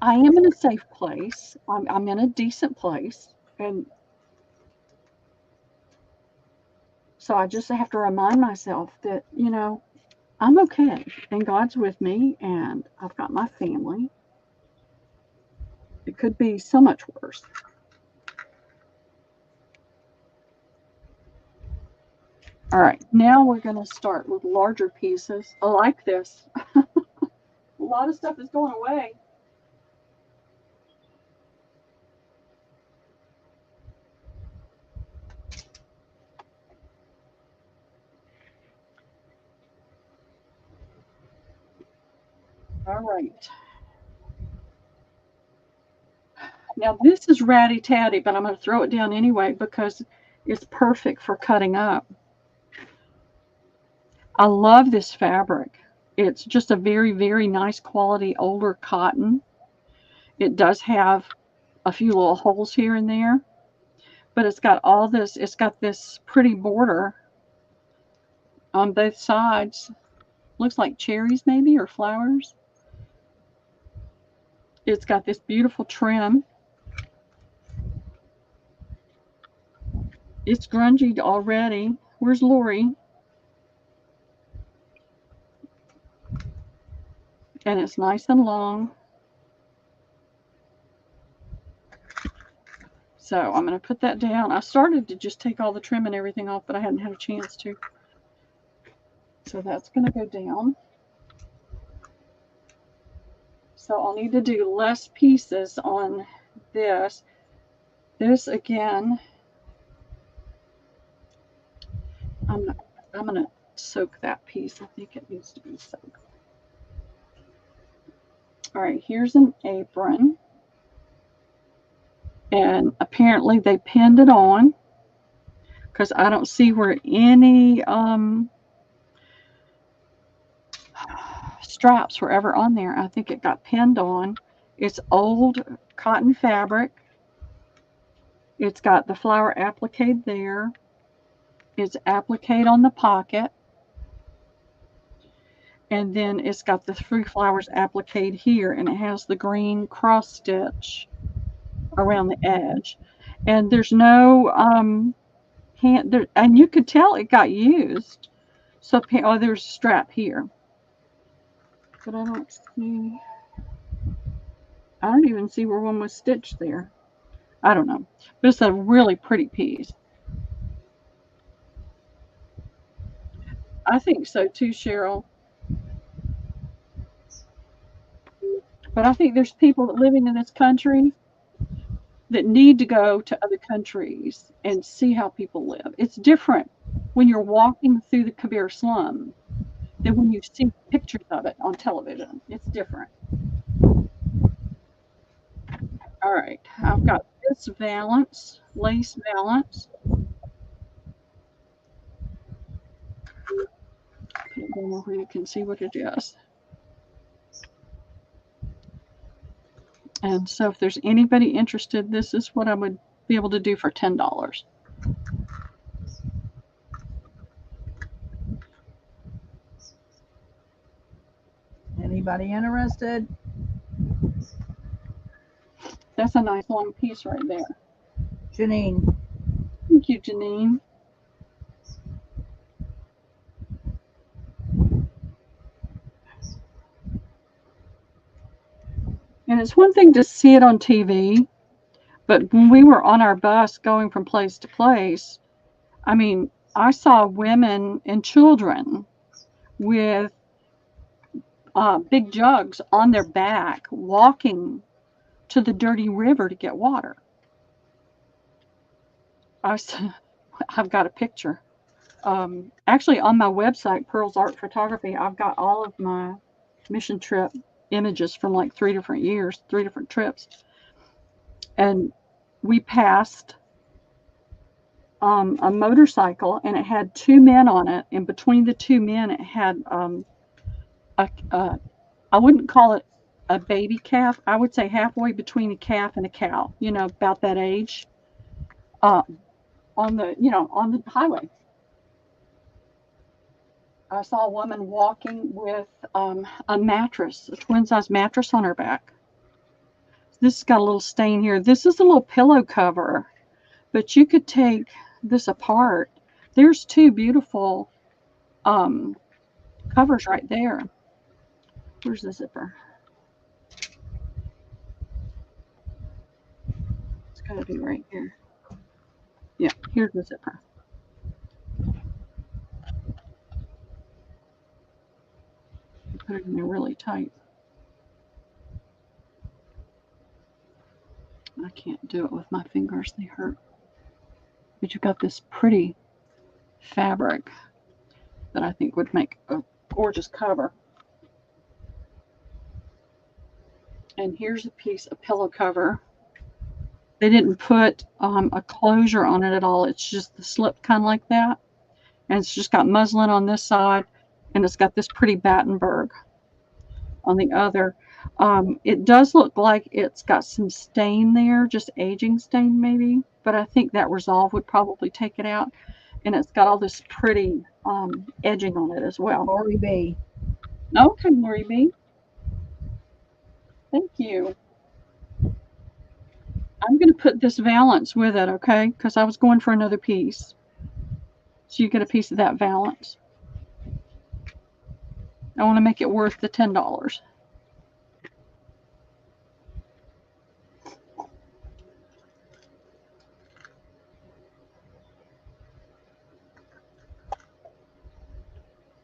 I am in a safe place. I'm in a decent place. And so I just have to remind myself that, I'm okay. And God's with me. And I've got my family. It could be so much worse. All right, now we're going to start with larger pieces. I like this. A lot of stuff is going away. All right. Now this is ratty tatty, but I'm going to throw it down anyway because it's perfect for cutting up. I love this fabric. It's just a very, very nice quality older cotton. It does have a few little holes here and there, but it's got all this, it's got this pretty border on both sides. Looks like cherries maybe, or flowers. It's got this beautiful trim. It's grungy already. Where's Lori? And it's nice and long. So I'm going to put that down. I started to just take all the trim and everything off, but I hadn't had a chance to. So that's going to go down. So I'll need to do less pieces on this. This again, I'm going to soak that piece. I think it needs to be soaked. All right, here's an apron. And apparently they pinned it on because I don't see where any straps were ever on there. I think it got pinned on. It's old cotton fabric. It's got the flower appliqued there. It's appliqued on the pocket. And then it's got the 3 flowers appliqued here, and it has the green cross stitch around the edge. And there's no hand there, and you could tell it got used. So, oh, there's a strap here. But I don't see, I don't even see where one was stitched there. I don't know. But it's a really pretty piece. I think so too, Cheryl. But I think there's people that living in this country that need to go to other countries and see how people live. It's different when you're walking through the Kabir slum than when you see pictures of it on television. It's different. All right, I've got this valance, lace valance. Put it down where you can see what it is. And so if there's anybody interested, this is what I would be able to do for $10. Anybody interested? That's a nice long piece right there. Janine. Thank you, Janine. And it's one thing to see it on TV, but when we were on our bus going from place to place, I mean, I saw women and children with big jugs on their back walking to the dirty river to get water. I've got a picture. Actually, on my website, Pearl's Art Photography, I've got all of my mission trip images from like 3 different years, 3 different trips. And we passed a motorcycle, and it had 2 men on it. And between the 2 men, it had I wouldn't call it a baby calf. I would say halfway between a calf and a cow, you know, about that age, on the highway. I saw a woman walking with a mattress, a twin-size mattress on her back. This has got a little stain here. This is a little pillow cover, but you could take this apart. There's 2 beautiful covers right there. Where's the zipper? got to be right here. Yeah, here's the zipper. Put it in there really tight. I can't do it with my fingers, they hurt. But you've got this pretty fabric that I think would make a gorgeous cover. And here's a piece of pillow cover. They didn't put a closure on it at all. It's just the slip kind of like that. And it's just got muslin on this side, and it's got this pretty Battenberg on the other. It does look like it's got some stain there, just aging stain maybe, but I think that Resolve would probably take it out. And it's got all this pretty edging on it as well. Lori B. Okay, Lori B. Thank you. I'm going to put this valance with it, okay? Because I was going for another piece. So you get a piece of that valance. I want to make it worth the $10.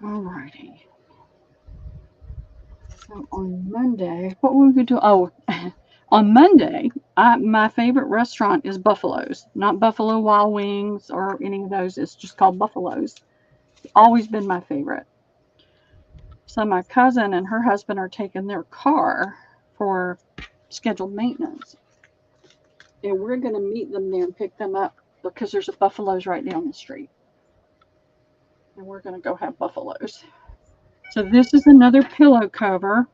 Alrighty. So on Monday, what were we going to do? Oh, on Monday, my favorite restaurant is Buffalo's. Not Buffalo Wild Wings or any of those. It's just called Buffalo's. It's always been my favorite. So my cousin and her husband are taking their car for scheduled maintenance. And we're going to meet them there and pick them up because there's a Buffalo's right down the street. And we're going to go have Buffalo's. So this is another pillow cover.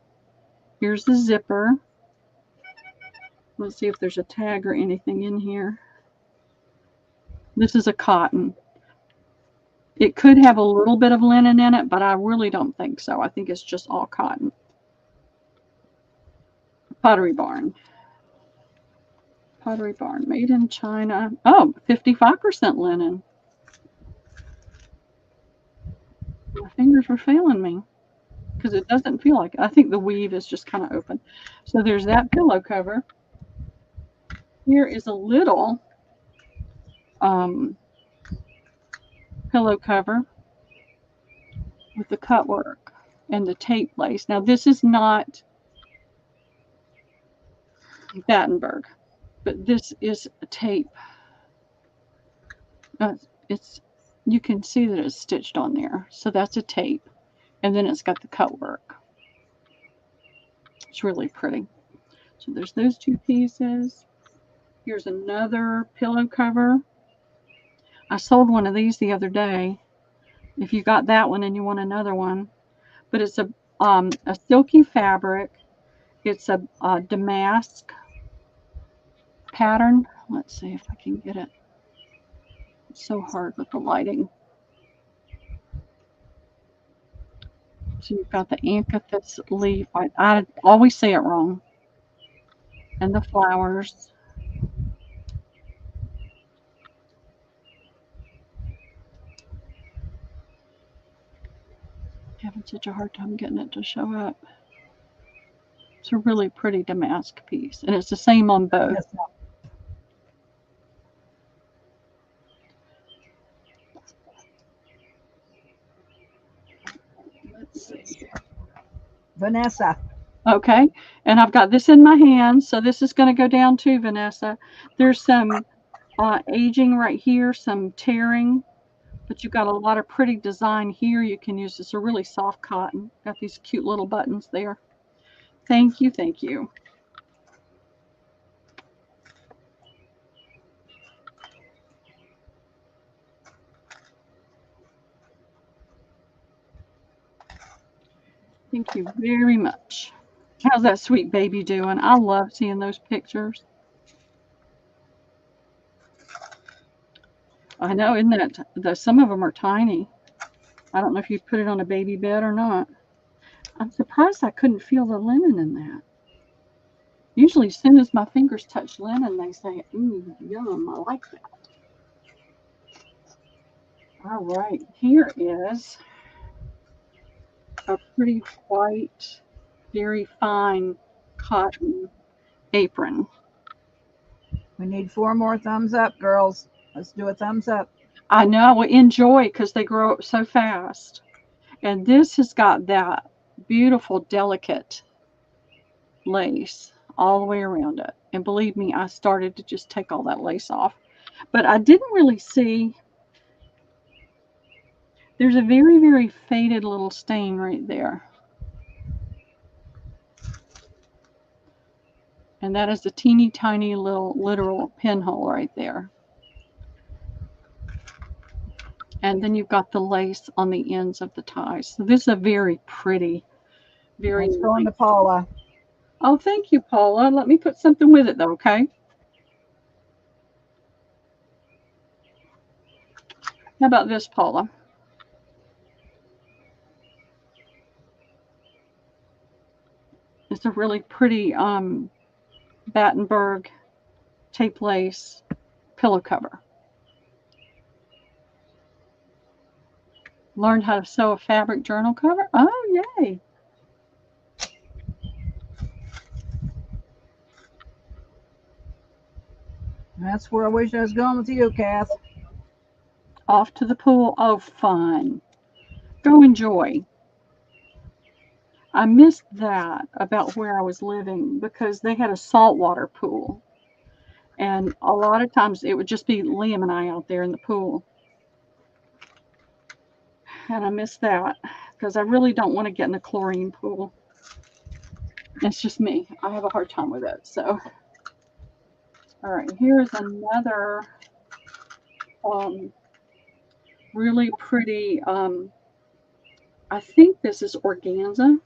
Here's the zipper. Let's see if there's a tag or anything in here. This is a cotton. It could have a little bit of linen in it, but I really don't think so. I think it's just all cotton. Pottery Barn. Pottery Barn, made in China. Oh, 55% linen. My fingers were failing me because it doesn't feel like it. I think the weave is just kind of open. So there's that pillow cover. Here is a little pillow cover with the cut work and the tape lace. Now this is not Battenberg, but this is a tape. You can see that it's stitched on there. So that's a tape. And then it's got the cut work. It's really pretty. So there's those two pieces. Here's another pillow cover. I sold one of these the other day. If you got that one and you want another one. But it's a silky fabric. It's a damask pattern. Let's see if I can get it. It's so hard with the lighting. So you've got the acanthus leaf. I always say it wrong. And the flowers. Having such a hard time getting it to show up. It's a really pretty damask piece. And it's the same on both. Yes, Let's see. Vanessa. Okay, and I've got this in my hand, so this is going to go down to Vanessa. There's some aging right here, some tearing, but you've got a lot of pretty design here. You can use this a really soft cotton. Got these cute little buttons there. Thank you, thank you. Thank you very much. How's that sweet baby doing? I love seeing those pictures. I know, isn't that some of them are tiny. I don't know if you put it on a baby bed or not. I'm surprised I couldn't feel the linen in that. Usually as soon as my fingers touch linen, they say, ooh, yum, I like that. All right, here is a pretty white, very fine cotton apron. We need 4 more thumbs up, girls. Let's do a thumbs up. I know. Enjoy, because they grow up so fast. And this has got that beautiful, delicate lace all the way around it. And believe me, I started to just take all that lace off. But I didn't really see. There's a very, very faded little stain right there. And that is the teeny tiny little literal pinhole right there. And then you've got the lace on the ends of the ties. So this is a very pretty, very Let's go into Paula. Oh, thank you, Paula. Let me put something with it, though, okay? How about this, Paula? It's a really pretty Battenberg tape lace pillow cover. Learned how to sew a fabric journal cover? Oh, yay. That's where I wish I was going with you, Kath. Off to the pool. Oh, fun. Go enjoy. I missed that about where I was living because they had a saltwater pool. And a lot of times it would just be Liam and I out there in the pool. And I miss that because I really don't want to get in a chlorine pool. It's just me. I have a hard time with it. So, all right, here's another really pretty, I think this is organza.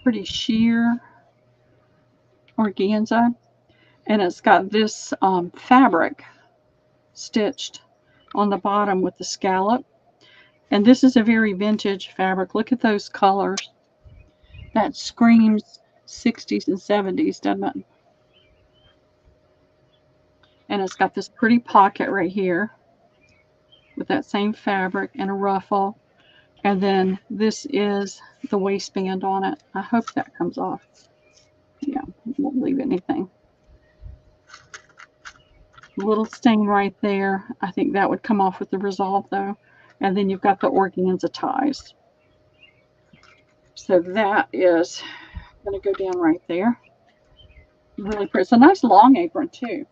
Pretty sheer organza. And it's got this fabric stitched on the bottom with the scallop. And this is a very vintage fabric. Look at those colors. That screams 60s and 70s, doesn't it? And it's got this pretty pocket right here with that same fabric and a ruffle. And then this is the waistband on it. I hope that comes off. Yeah, won't leave anything. Little stain right there. I think that would come off with the Resolve though. And then you've got the organza ties. So that is going to go down right there. Really pretty. It's a nice long apron too.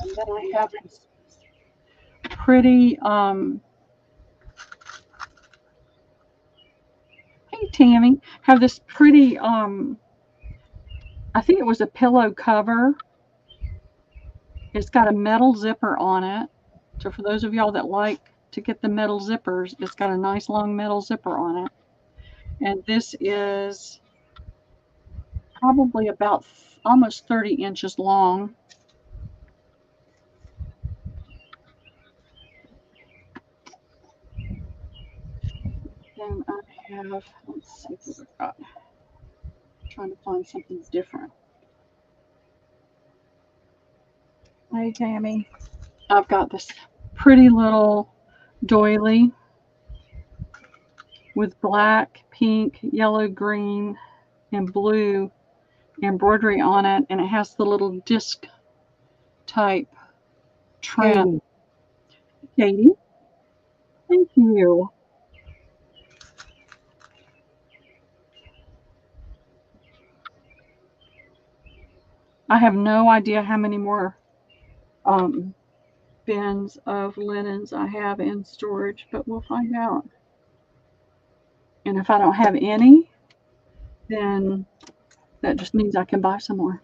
And then I have this pretty, hey Tammy, have this pretty, I think it was a pillow cover. It's got a metal zipper on it. So for those of y'all that like to get the metal zippers, it's got a nice long metal zipper on it. And this is probably about almost 30 inches long. Then I have, let's see what I've got. I'm trying to find something different. Hey, Tammy. I've got this pretty little doily with black, pink, yellow, green, and blue embroidery on it, and it has the little disc type trim. Katie, thank you. I have no idea how many more bins of linens I have in storage, but we'll find out. And if I don't have any, then that just means I can buy some more.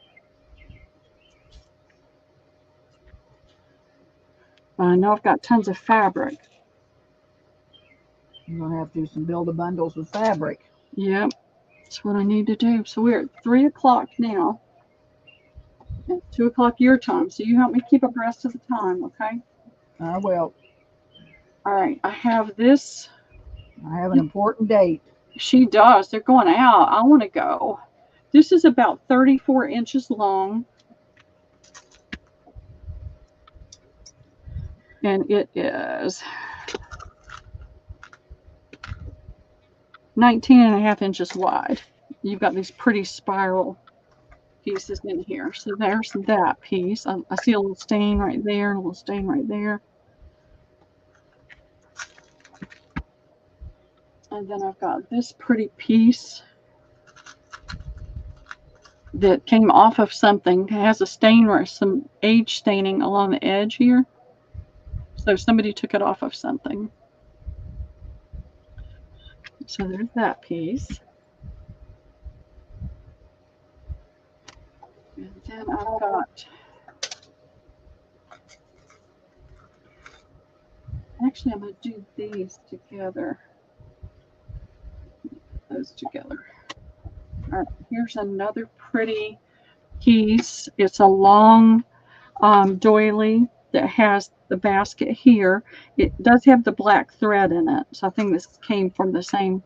But I know I've got tons of fabric. You're going to have to do some build-a-bundles with fabric. Yep, that's what I need to do. So we're at 3 o'clock now. And 2 o'clock your time. So you help me keep abreast of the time, okay? I will. All right, I have this. I have an important date. She does. They're going out. I want to go. This is about 34 inches long. And it is 19.5 inches wide. You've got these pretty spiral pieces in here. So there's that piece. I see a little stain right there, a little stain right there. And then I've got this pretty piece that came off of something. It has a stain or some age staining along the edge here. So somebody took it off of something. So there's that piece. And then I've got, actually I'm going to do these together. Those together. All right, here's another pretty piece. It's a long doily that has the basket here. It does have the black thread in it, so I think this came from the same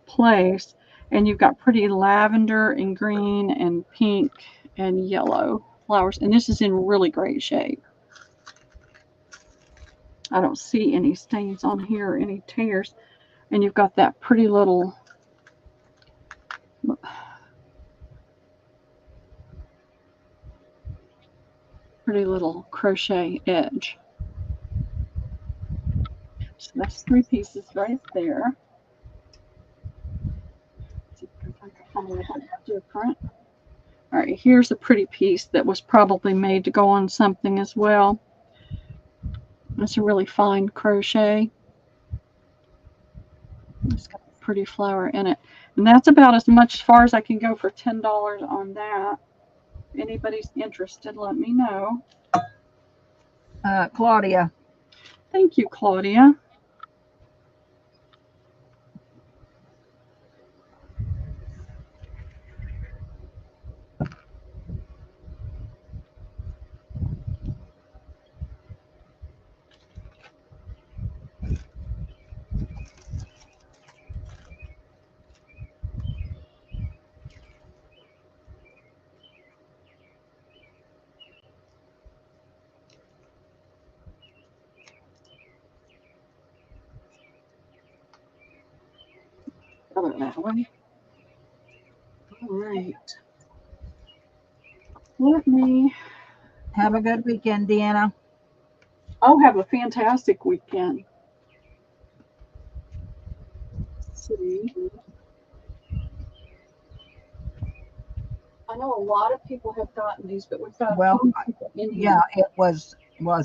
place. And you've got pretty lavender and green and pink and yellow flowers, and this is in really great shape. I don't see any stains on here or any tears. And you've got that pretty little crochet edge. So that's 3 pieces right there. See if I can find something different. All right, here's a pretty piece that was probably made to go on something as well. It's a really fine crochet. It's got a pretty flower in it. And that's about as much far as I can go for $10 on that. If anybody's interested, let me know. Claudia. Thank you, Claudia. Other that way. All right. Let me Have a good weekend, Deanna. I'll have a fantastic weekend. Let's see. I know a lot of people have gotten these, but we've got Well, people in yeah, here. it was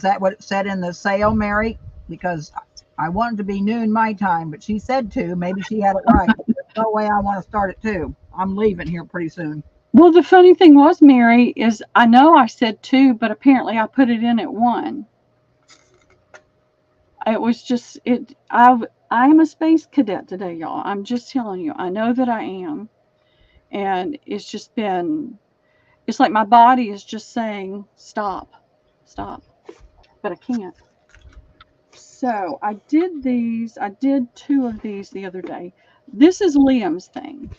that what it said in the sale, Mary? Because I wanted to be noon my time, but she said 2. Maybe she had it right. There's no way I want to start at 2. I'm leaving here pretty soon. Well, the funny thing was, Mary, is I know I said 2, but apparently I put it in at 1. It was just I am a space cadet today, y'all. I'm just telling you. I know that I am, and it's just been. It's like my body is just saying stop, stop, but I can't. So I did these. I did 2 of these the other day. This is Liam's thing.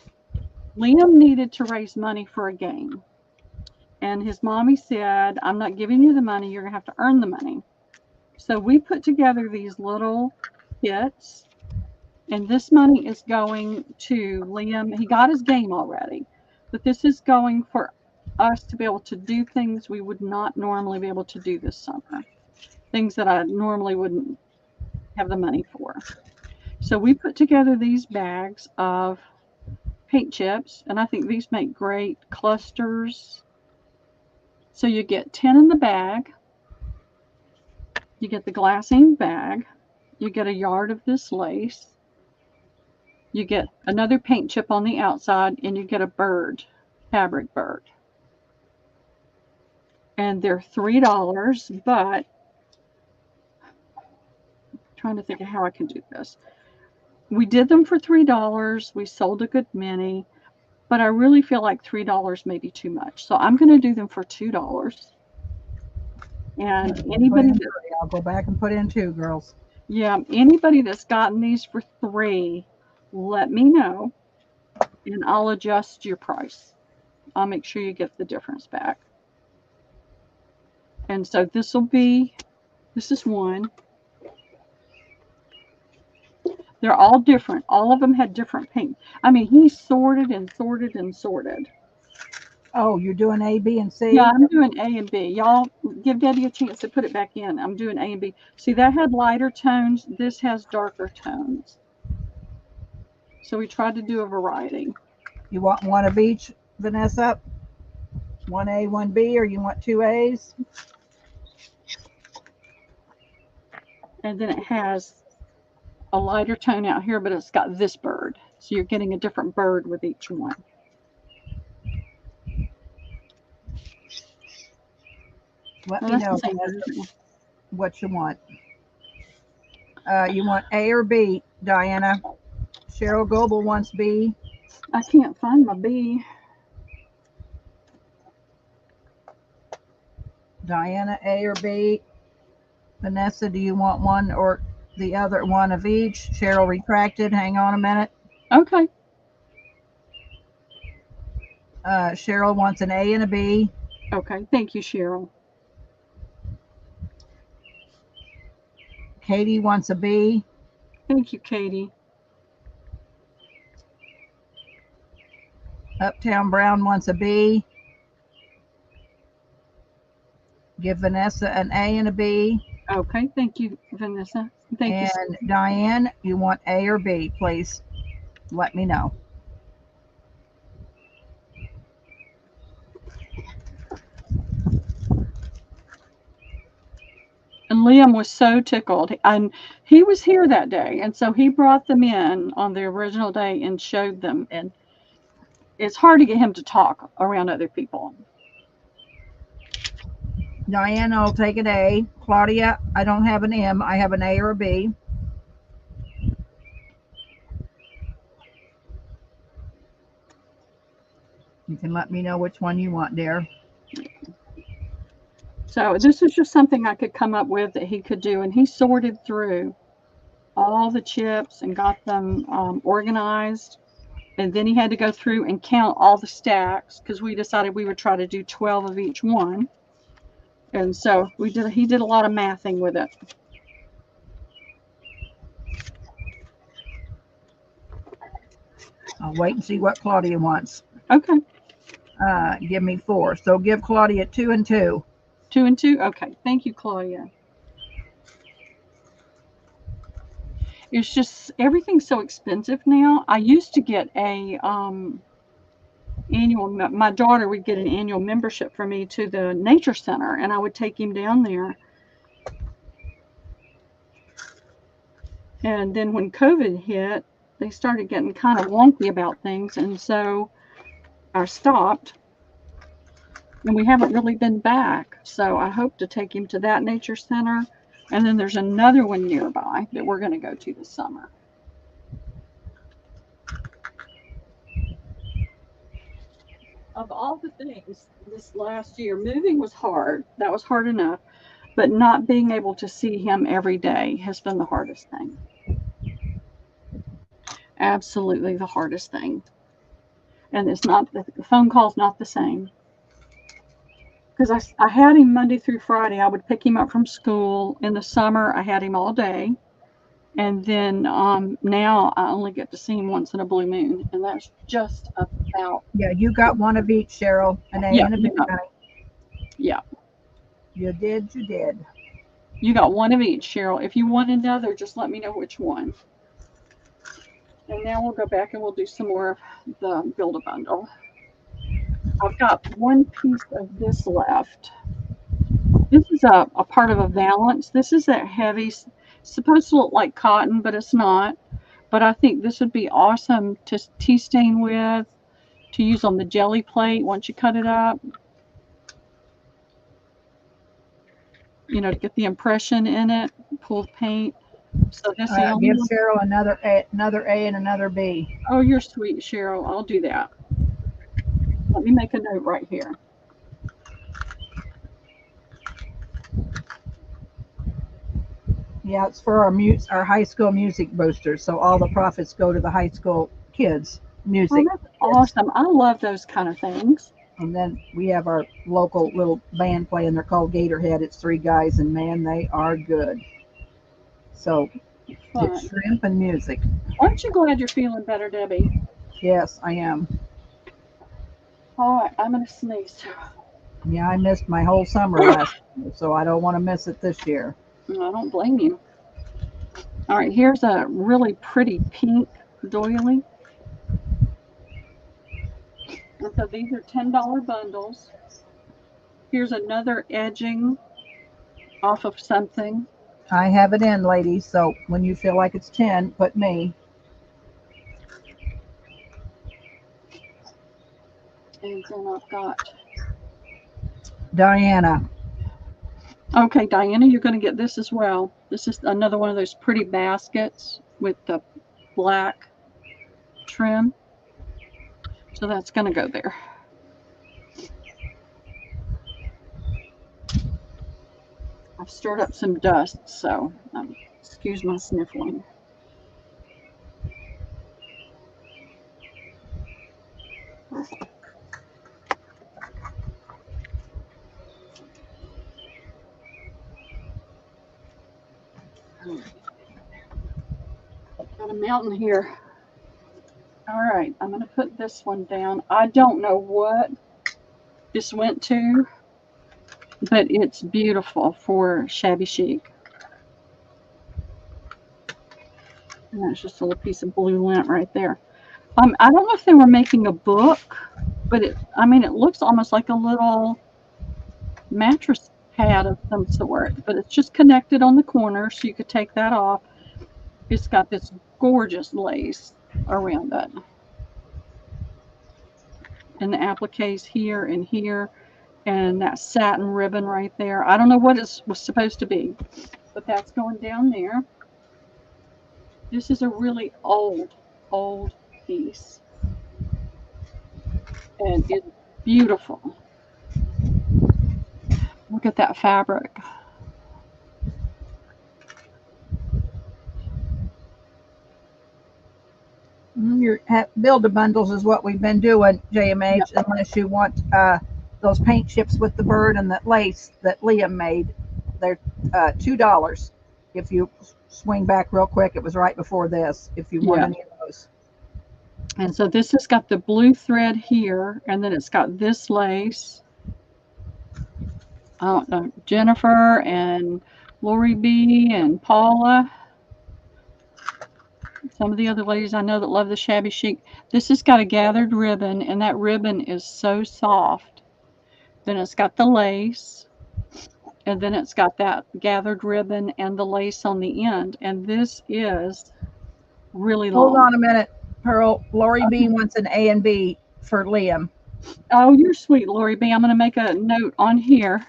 Liam needed to raise money for a game. And his mommy said, I'm not giving you the money. You're going to have to earn the money. So we put together these little kits. And this money is going to Liam. He got his game already. But this is going for us to be able to do things we would not normally be able to do this summer. Things that I normally wouldn't have the money for. So we put together these bags of paint chips, and I think these make great clusters. So you get 10 in the bag, you get the glassine bag, you get a yard of this lace, you get another paint chip on the outside, and you get a bird, fabric bird. And they're $3, but I'm trying to think of how I can do this. We did them for $3. We sold a good many. But I really feel like $3 may be too much. So I'm going to do them for $2. And anybody that, I'll go back and put in 2, girls. Yeah, anybody that's gotten these for $3, let me know, and I'll adjust your price. I'll make sure you get the difference back. And so this is one. They're all different. All of them had different pink. I mean, he sorted and sorted and sorted. Oh, you're doing A, B, and C? Yeah, I'm doing A and B. Y'all give Daddy a chance to put it back in. I'm doing A and B. See, that had lighter tones. This has darker tones. So we tried to do a variety. You want one of each, Vanessa? One A, one B, or you want two A's? And then it has a lighter tone out here, but it's got this bird. So you're getting a different bird with each one. Let me know what you want. You want A or B, Diana? Cheryl Goebel wants B. I can't find my B. Diana, A or B? Vanessa, do you want one or the other, one of each? Cheryl retracted. Hang on a minute. Okay. Cheryl wants an A and a B. Okay. Thank you, Cheryl. Katie wants a B. Thank you, Katie. Uptown Brown wants a B. Give Vanessa an A and a B. Okay. Thank you, Vanessa. Thank you. And Diane, you want A or B? Please let me know. And Liam was so tickled. And he was here that day. And so he brought them in on the original day and showed them. And it's hard to get him to talk around other people. Diane, I'll take an A. Claudia, I don't have an M. I have an A or a B. You can let me know which one you want, dear. So this is just something I could come up with that he could do. And he sorted through all the chips and got them organized. And then he had to go through and count all the stacks because we decided we would try to do 12 of each one. And so he did a lot of mathing with it. I'll wait and see what Claudia wants. Okay. Give me 4. So give Claudia 2 and 2. 2 and 2? Okay. Thank you, Claudia. It's just everything's so expensive now. I used to get a my daughter would get an annual membership for me to the nature center, and I would take him down there. And then when COVID hit, they started getting kind of wonky about things, and so I stopped. And we haven't really been back. So I hope to take him to that nature center. And then there's another one nearby that we're going to go to this summer. Of all the things this last year, moving was hard. That was hard enough. But not being able to see him every day has been the hardest thing. Absolutely the hardest thing. And it's not, the phone call's not the same. Because I had him Monday through Friday. I would pick him up from school. In the summer, I had him all day. And then now I only get to see him once in a blue moon. And that's just about. Yeah, you got one of each, Cheryl. An A and a B. Yeah. You did. You got one of each, Cheryl. If you want another, just let me know which one. And now we'll go back and we'll do some more of the Build-A-Bundle. I've got one piece of this left. This is a part of a valance. This is that heavy, supposed to look like cotton, but it's not. But I think this would be awesome to tea stain with, to use on the jelly plate once you cut it up. You know, to get the impression in it, pull paint. So this give Cheryl another A and another B. Oh, you're sweet, Cheryl. I'll do that. Let me make a note right here. Yeah, it's for our high school music boosters. So all the profits go to the high school kids' music. Oh, that's awesome. I love those kind of things. And then we have our local little band playing. They're called Gatorhead. It's 3 guys, and man, they are good. So fun. It's shrimp and music. Aren't you glad you're feeling better, Debbie? Yes, I am. All right, I'm going to sneeze. Yeah, I missed my whole summer last year, so I don't want to miss it this year. I don't blame you. All right, here's a really pretty pink doily. And so these are $10 bundles. Here's another edging off of something. I have it in, ladies, so when you feel like it's 10, put me. And then I've got... Diana. Okay, Diana, you're going to get this as well. This is another one of those pretty baskets with the black trim. So that's going to go there. I've stirred up some dust, so excuse my sniffling. Got a mountain here. All right, I'm going to put this one down. I don't know what this went to, but it's beautiful for shabby chic. And that's just a little piece of blue lint right there. I don't know if they were making a book, but it looks almost like a little mattress pad of some sort, but it's just connected on the corner, so you could take that off. It's got this gorgeous lace around it. And the appliques here and here, and that satin ribbon right there. I don't know what it was supposed to be, but that's going down there. This is a really old piece. And it's beautiful. Look at that fabric. Your build-a-bundles is what we've been doing, JMH, yep. Unless you want those paint chips with the bird and the lace that Liam made. They're $2. If you swing back real quick, it was right before this, if you want any of those. And so this has got the blue thread here, and then it's got this lace. I don't know, Jennifer and Lori B and Paula. Some of the other ladies I know that love the shabby chic. This has got a gathered ribbon, and that ribbon is so soft. Then it's got the lace, and then it's got that gathered ribbon and the lace on the end. And this is really long. Hold on a minute, Pearl. Lori B wants an A and B for Liam. Oh, you're sweet, Lori B. I'm going to make a note on here.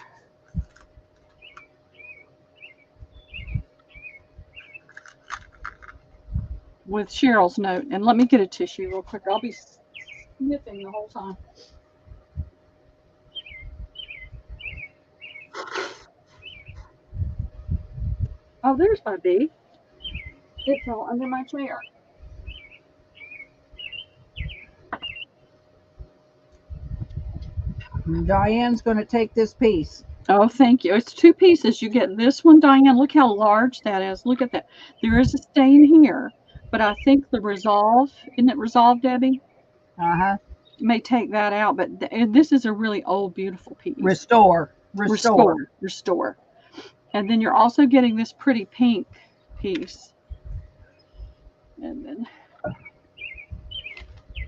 With Cheryl's note. And let me get a tissue real quick. I'll be sniffing the whole time. Oh, there's my bee. It's all under my chair. Diane's going to take this piece. Oh, thank you. It's 2 pieces. You get this one, Diane. Look how large that is. Look at that. There is a stain here, but I think the resolve, isn't it resolve, Debbie? Uh-huh. May take that out, but this is a really old, beautiful piece. Restore. And then you're also getting this pretty pink piece. And then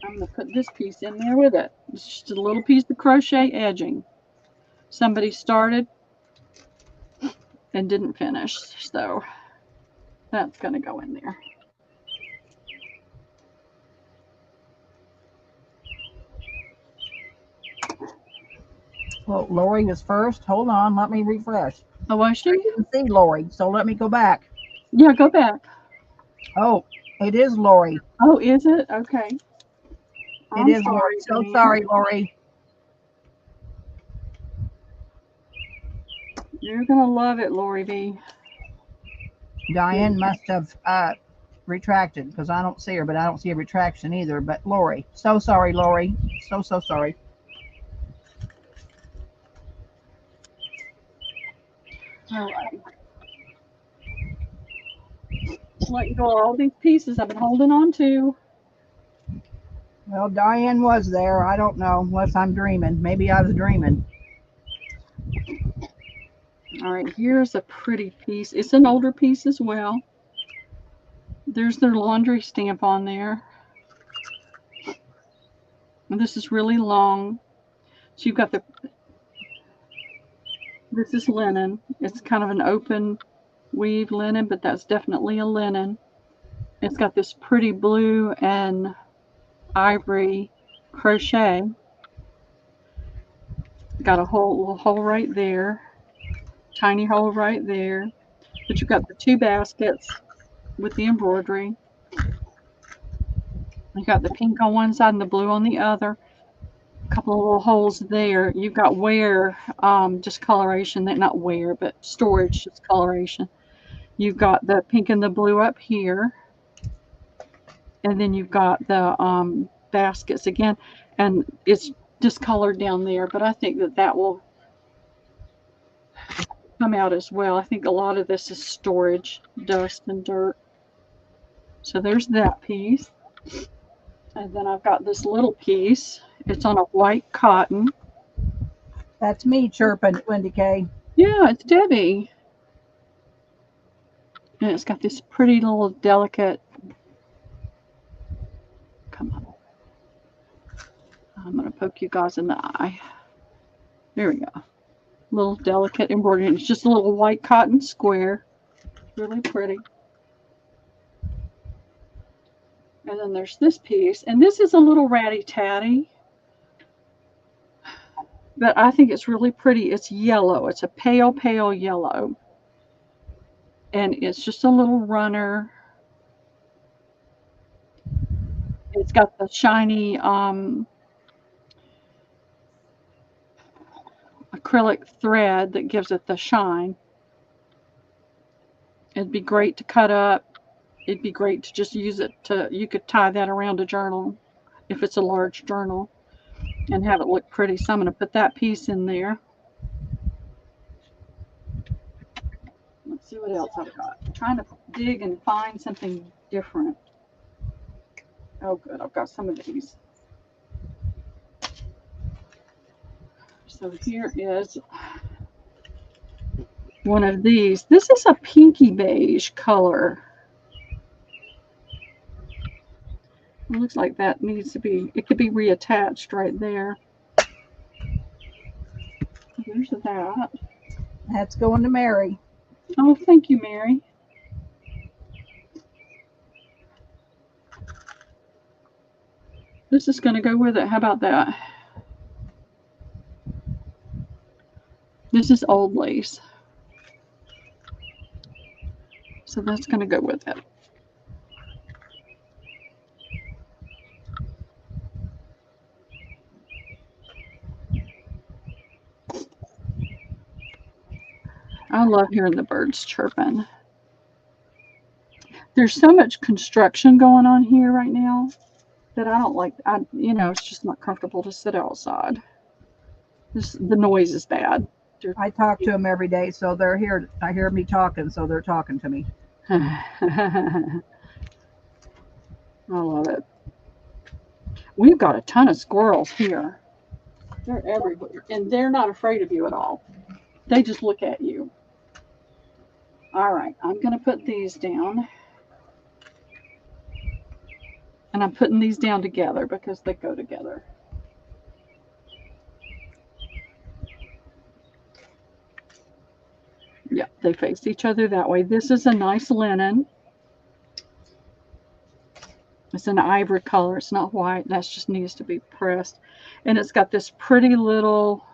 I'm going to put this piece in there with it. It's just a little piece of crochet edging. Somebody started and didn't finish, so that's going to go in there. Well, Lori was first. Hold on, let me refresh. Oh, was she? I didn't see Lori, so let me go back. Yeah, go back. Oh, it is Lori. Oh, is it? Okay. It is Lori. So sorry, Lori. You're going to love it, Lori B. Diane must have retracted because I don't see her, but I don't see a retraction either. But Lori. So sorry, Lori. So sorry. All right. Let go of all these pieces I've been holding on to. Well, Diane was there. I don't know, unless I'm dreaming. Maybe I was dreaming. All right, here's a pretty piece. It's an older piece as well. There's their laundry stamp on there. And this is really long. So you've got this is linen. It's kind of an open weave linen, but that's definitely a linen. It's got this pretty blue and ivory crochet. Got a little hole right there. Tiny hole right there. But you've got the two baskets with the embroidery. You got the pink on one side and the blue on the other. A couple of little holes there. You've got wear discoloration, not wear, but storage discoloration. You've got the pink and the blue up here. And then you've got the baskets again. And it's discolored down there, but I think that will come out as well. I think a lot of this is storage, dust and dirt. So there's that piece. And then I've got this little piece. It's on a white cotton. That's me chirping, Wendy K. Yeah, it's Debbie. And it's got this pretty little delicate, come on. I'm going to poke you guys in the eye. There we go. Little delicate embroidery. It's just a little white cotton square. Really pretty. And then there's this piece. And this is a little ratty-tatty. But I think it's really pretty. It's yellow. It's a pale, pale yellow. And it's just a little runner. It's got the shiny acrylic thread that gives it the shine. It'd be great to cut up. It'd be great to just use it you could tie that around a journal if it's a large journal and have it look pretty. So I'm going to put that piece in there. Let's see what else I've got. I'm trying to dig and find something different. Oh, good. I've got some of these. So here is one of these. This is a pinky beige color. It looks like that needs to be, it could be reattached right there. There's that. That's going to Mary. Oh, thank you, Mary. This is going to go with it. How about that? This is old lace. So that's going to go with it. I love hearing the birds chirping. There's so much construction going on here right now that I don't like. It's just not comfortable to sit outside. The noise is bad. I talk to them every day, so they're here. I hear me talking, so they're talking to me. I love it. We've got a ton of squirrels here. They're everywhere, and they're not afraid of you at all. They just look at you. All right, I'm going to put these down. And I'm putting these down together because they go together. Yeah, they face each other that way. This is a nice linen. It's an ivory color. It's not white. That just needs to be pressed. And it's got this pretty little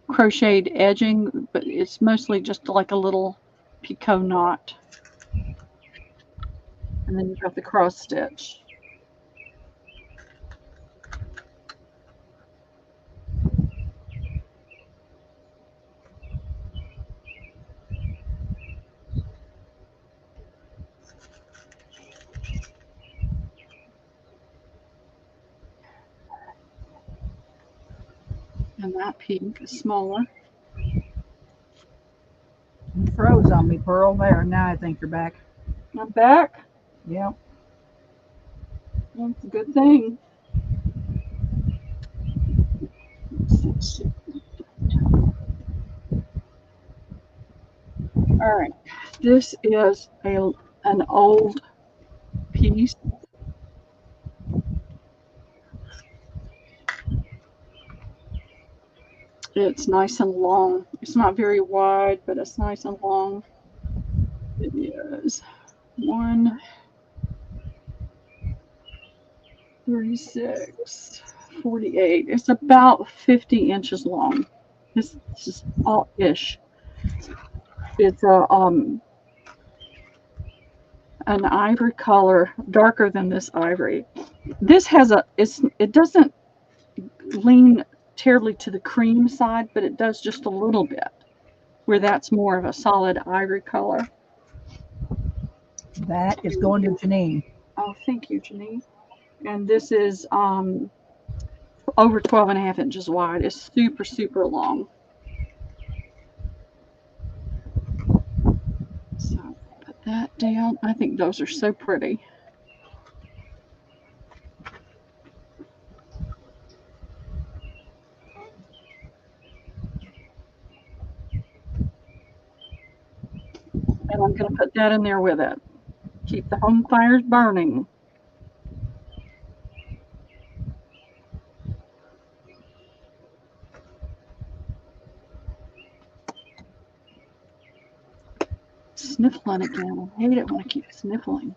crocheted edging, but it's mostly just like a little picot knot. And then you've got the cross stitch. And that pink is smaller. froze on me, Pearl. There, now I think you're back. I'm back. Yep. That's a good thing. All right, this is an old piece. It's nice and long. It's not very wide, but it's nice and long. It is 136, 48. It's about 50 inches long. This is all ish. It's an ivory color, darker than this ivory. This has it doesn't lean terribly to the cream side, but it does just a little bit, where that's more of a solid ivory color. That is going to Janine. Oh, thank you, Janine. And this is over 12.5 inches wide. It's super, super long. So put that down. I think those are so pretty. And I'm going to put that in there with it. Keep the home fires burning. Sniffling again. I hate it when I keep sniffling.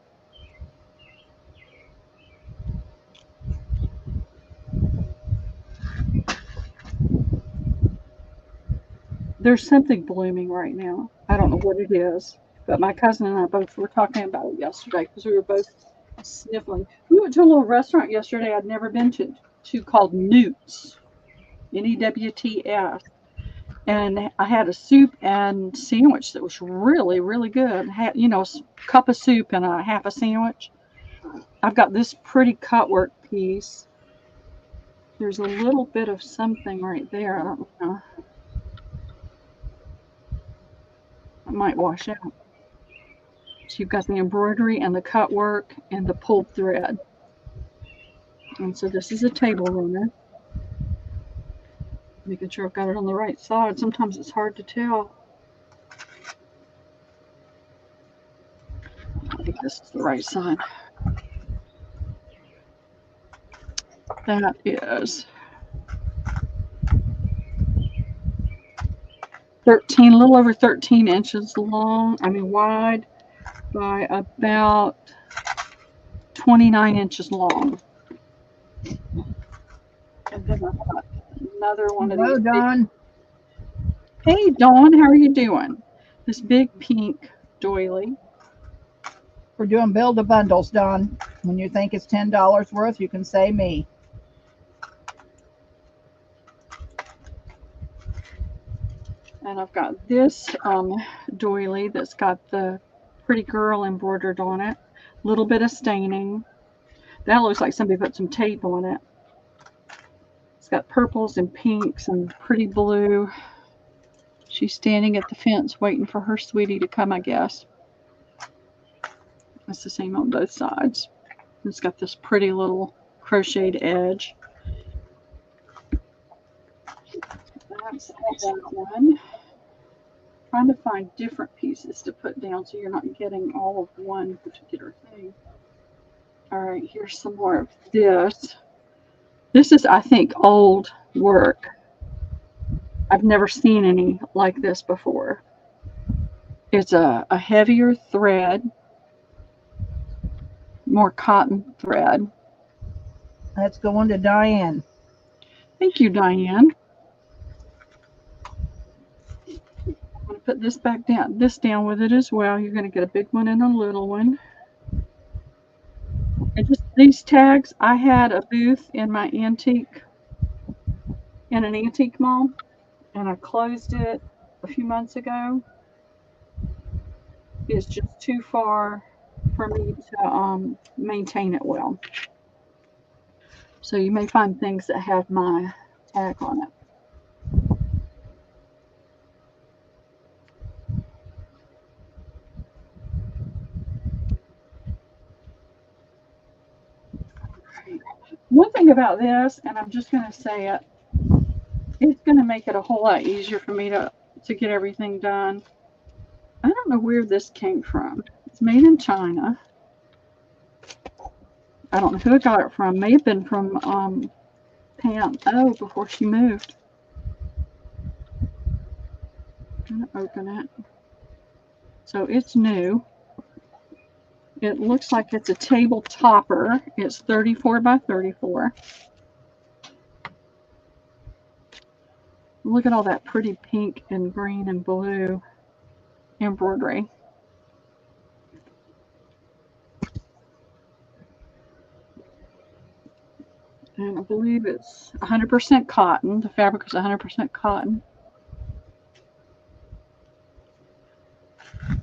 There's something blooming right now. I don't know what it is, but my cousin and I both were talking about it yesterday because we were both sniffling. We went to a little restaurant yesterday I'd never been to called Newts, N-E-W-T-S. And I had a soup and sandwich that was really, really good. Had, you know, a cup of soup and a half a sandwich. I've got this pretty cutwork piece. There's a little bit of something right there. I don't know. It might wash out. So you've got the embroidery and the cut work and the pulled thread. And so this is a table runner. Making sure I've got it on the right side. Sometimes it's hard to tell. I think this is the right side. That is 13, a little over 13 inches long, wide, by about 29 inches long. And then I've got another one of these. Hello, Dawn. Hey, Dawn, how are you doing? This big pink doily. We're doing build a bundles, Dawn. When you think it's $10 worth, you can say me. And I've got this doily that's got the pretty girl embroidered on it. A little bit of staining. That looks like somebody put some tape on it. It's got purples and pinks and pretty blue. She's standing at the fence waiting for her sweetie to come, I guess. It's the same on both sides. It's got this pretty little crocheted edge. That's that one. Trying to find different pieces to put down so you're not getting all of one particular thing. All right, here's some more of this. This is, I think, old work. I've never seen any like this before. It's a heavier thread, more cotton thread. That's going to Diane. Thank you, Diane. I'm going to put this back down, with it as well. You're going to get a big one and a little one. And just these tags, I had a booth in an antique mall, and I closed it a few months ago. It's just too far for me to maintain it well. So you may find things that have my tag on it. One thing about this, and I'm just going to say it, it's going to make it a whole lot easier for me to get everything done. I don't know where this came from. It's made in China. I don't know who I got it from. May have been from Pam before she moved. I'm going to open it. So it's new. It looks like it's a table topper. It's 34 by 34. Look at all that pretty pink and green and blue embroidery. And I believe it's 100% cotton. The fabric is 100% cotton.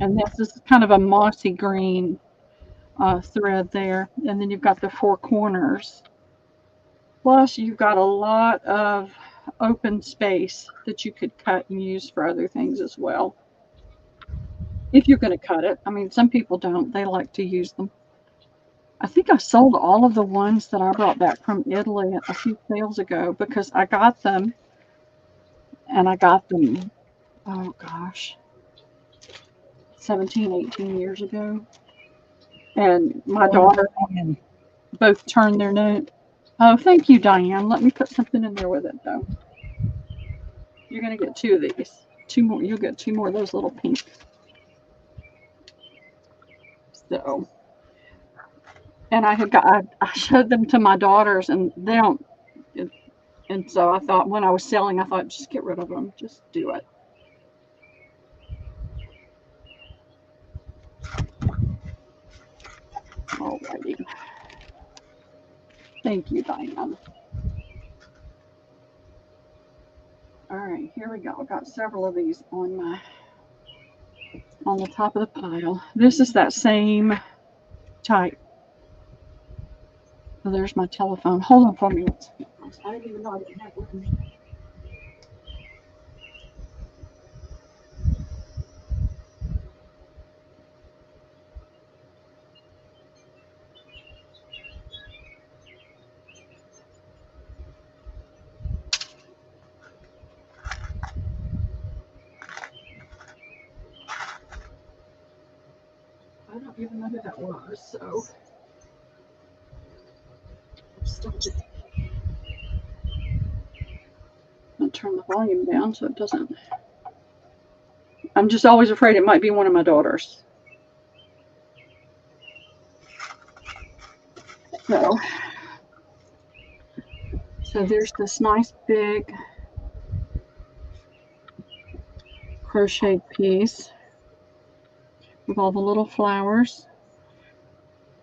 And this is kind of a mossy green thread there. And then you've got the four corners. Plus, you've got a lot of open space that you could cut and use for other things as well. If you're going to cut it. I mean, some people don't. They like to use them. I think I sold all of the ones that I brought back from Italy a few sales ago because I got them. And I got them, oh gosh, 17, 18 years ago. And my daughter both turned their nose. Oh, thank you, Diane. Let me put something in there with it, though. You're going to get two of these. Two more. You'll get two more of those little pink. So, and I showed them to my daughters, and they don't. And so I thought, when I was selling, I thought, just get rid of them. Just do it. Alrighty. Thank you, Diane. All right, here we go. I've got several of these on the top of the pile. This is that same type. So there's my telephone. Hold on for me. I didn't even know I didn't have it with me. I don't even know who that was, so stop it. I'm gonna turn the volume down so it doesn't. I'm just always afraid it might be one of my daughters. So there's this nice big crocheted piece with all the little flowers.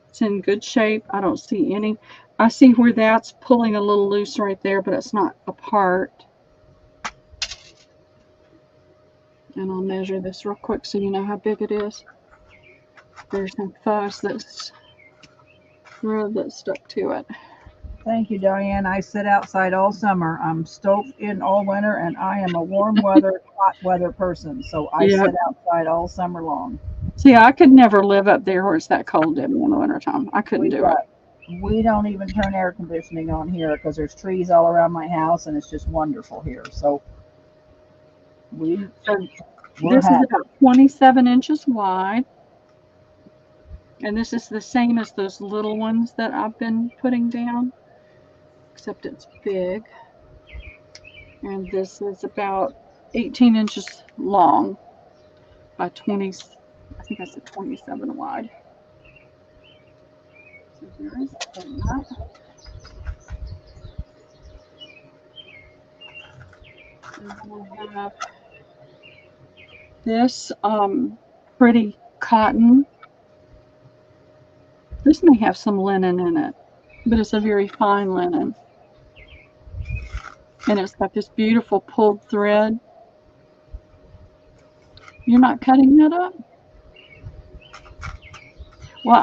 It's in good shape. I don't see any. I see where that's pulling a little loose right there, but it's not apart. And I'll measure this real quick so you know how big it is. There's some fuss that's stuck to it. Thank you, Diane. I sit outside all summer. I'm stoked in all winter, and I am a warm weather, hot weather person. So I sit outside all summer long. See, I could never live up there where it's that cold, Debbie, in the wintertime. I couldn't do it. We don't even turn air conditioning on here because there's trees all around my house, and it's just wonderful here. So this is about 27 inches wide. And this is the same as those little ones that I've been putting down, except it's big. And this is about 18 inches long by 20, I think I said 27 wide. So there is that. And we'll have this pretty cotton. This may have some linen in it, but it's a very fine linen. And it's got this beautiful pulled thread. You're not cutting that up? Well,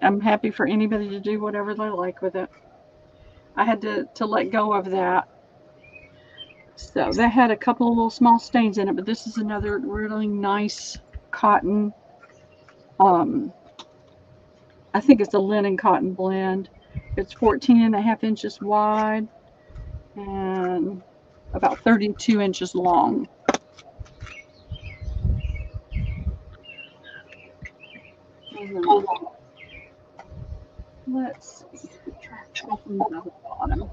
I'm happy for anybody to do whatever they like with it. I had to let go of that. So that had a couple of little small stains in it, but this is another really nice cotton. I think it's a linen cotton blend. It's 14.5 inches wide and about 32 inches long. Let's see. From the bottom.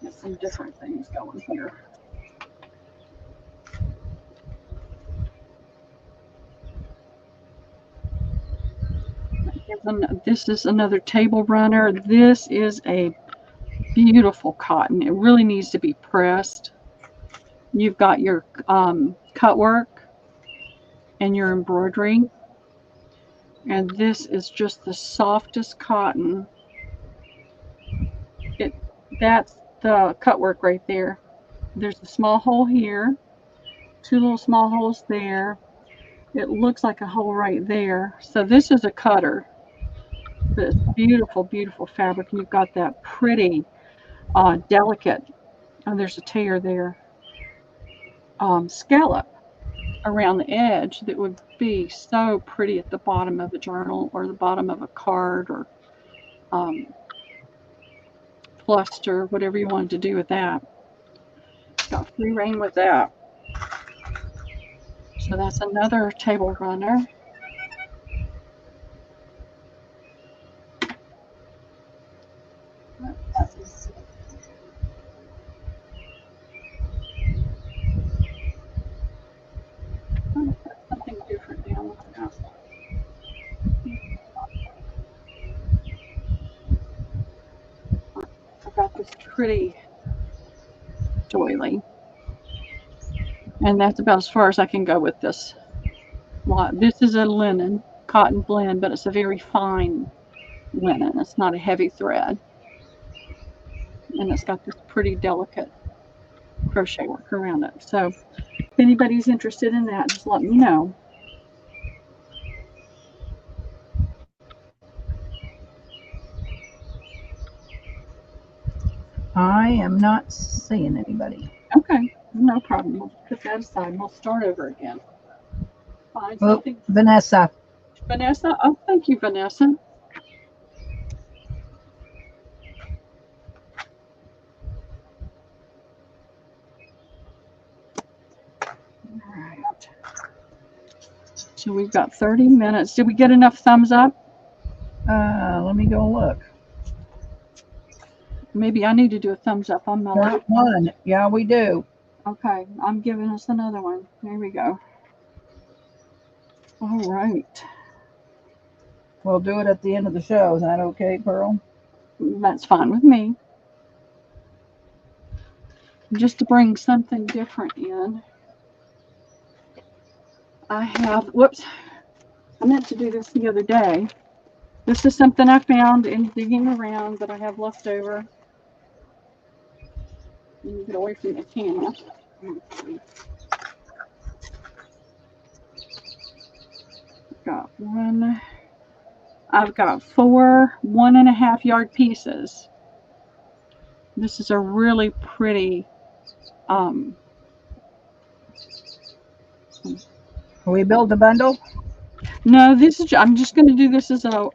Get some different things going here. This is another table runner. This is a beautiful cotton. It really needs to be pressed. You've got your cut work and your embroidery. And this is just the softest cotton. That's the cut work right there. There's a small hole here, 2 little small holes there. It looks like a hole right there. So this is a cutter. This beautiful, beautiful fabric. And you've got that pretty, delicate, and there's a tear there, scallop around the edge that would be so pretty at the bottom of a journal or the bottom of a card or cluster, whatever you wanted to do with that. Got free reign with that. So that's another table runner. Something different down with that. I've got this pretty doily. And that's about as far as I can go with this lot. This is a linen cotton blend, but it's a very fine linen. It's not a heavy thread. And it's got this pretty delicate crochet work around it. So if anybody's interested in that, just let me know. I am not seeing anybody. Okay, no problem. We'll put that aside and we'll start over again. Find something. Vanessa. Vanessa? Oh, thank you, Vanessa. All right. So we've got 30 minutes. Did we get enough thumbs up? Let me go look. Maybe I need to do a thumbs up on my laptop. One. Yeah, we do. Okay, I'm giving us another one. There we go. All right. We'll do it at the end of the show. Is that okay, Pearl? That's fine with me. Just to bring something different in, I have, whoops, I meant to do this the other day. This is something I found in digging around that I have left over. Let me get away from the camera. Got one. I've got 4 1.5 yard pieces. This is a really pretty. We build a bundle? No, this is. I'm just going to do this as a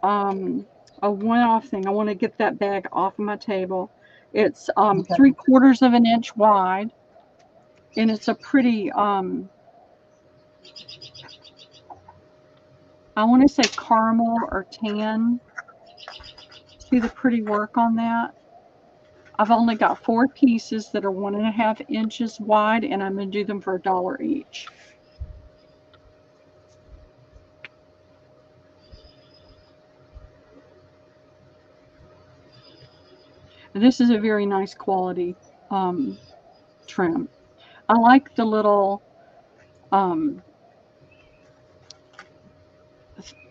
one-off thing. I want to get that bag off of my table. It's Okay. 3/4 of an inch wide, and it's a pretty. I want to say caramel or tan. See the pretty work on that? I've only got 4 pieces that are 1.5 inches wide, and I'm going to do them for $1 each. This is a very nice quality trim. I like the little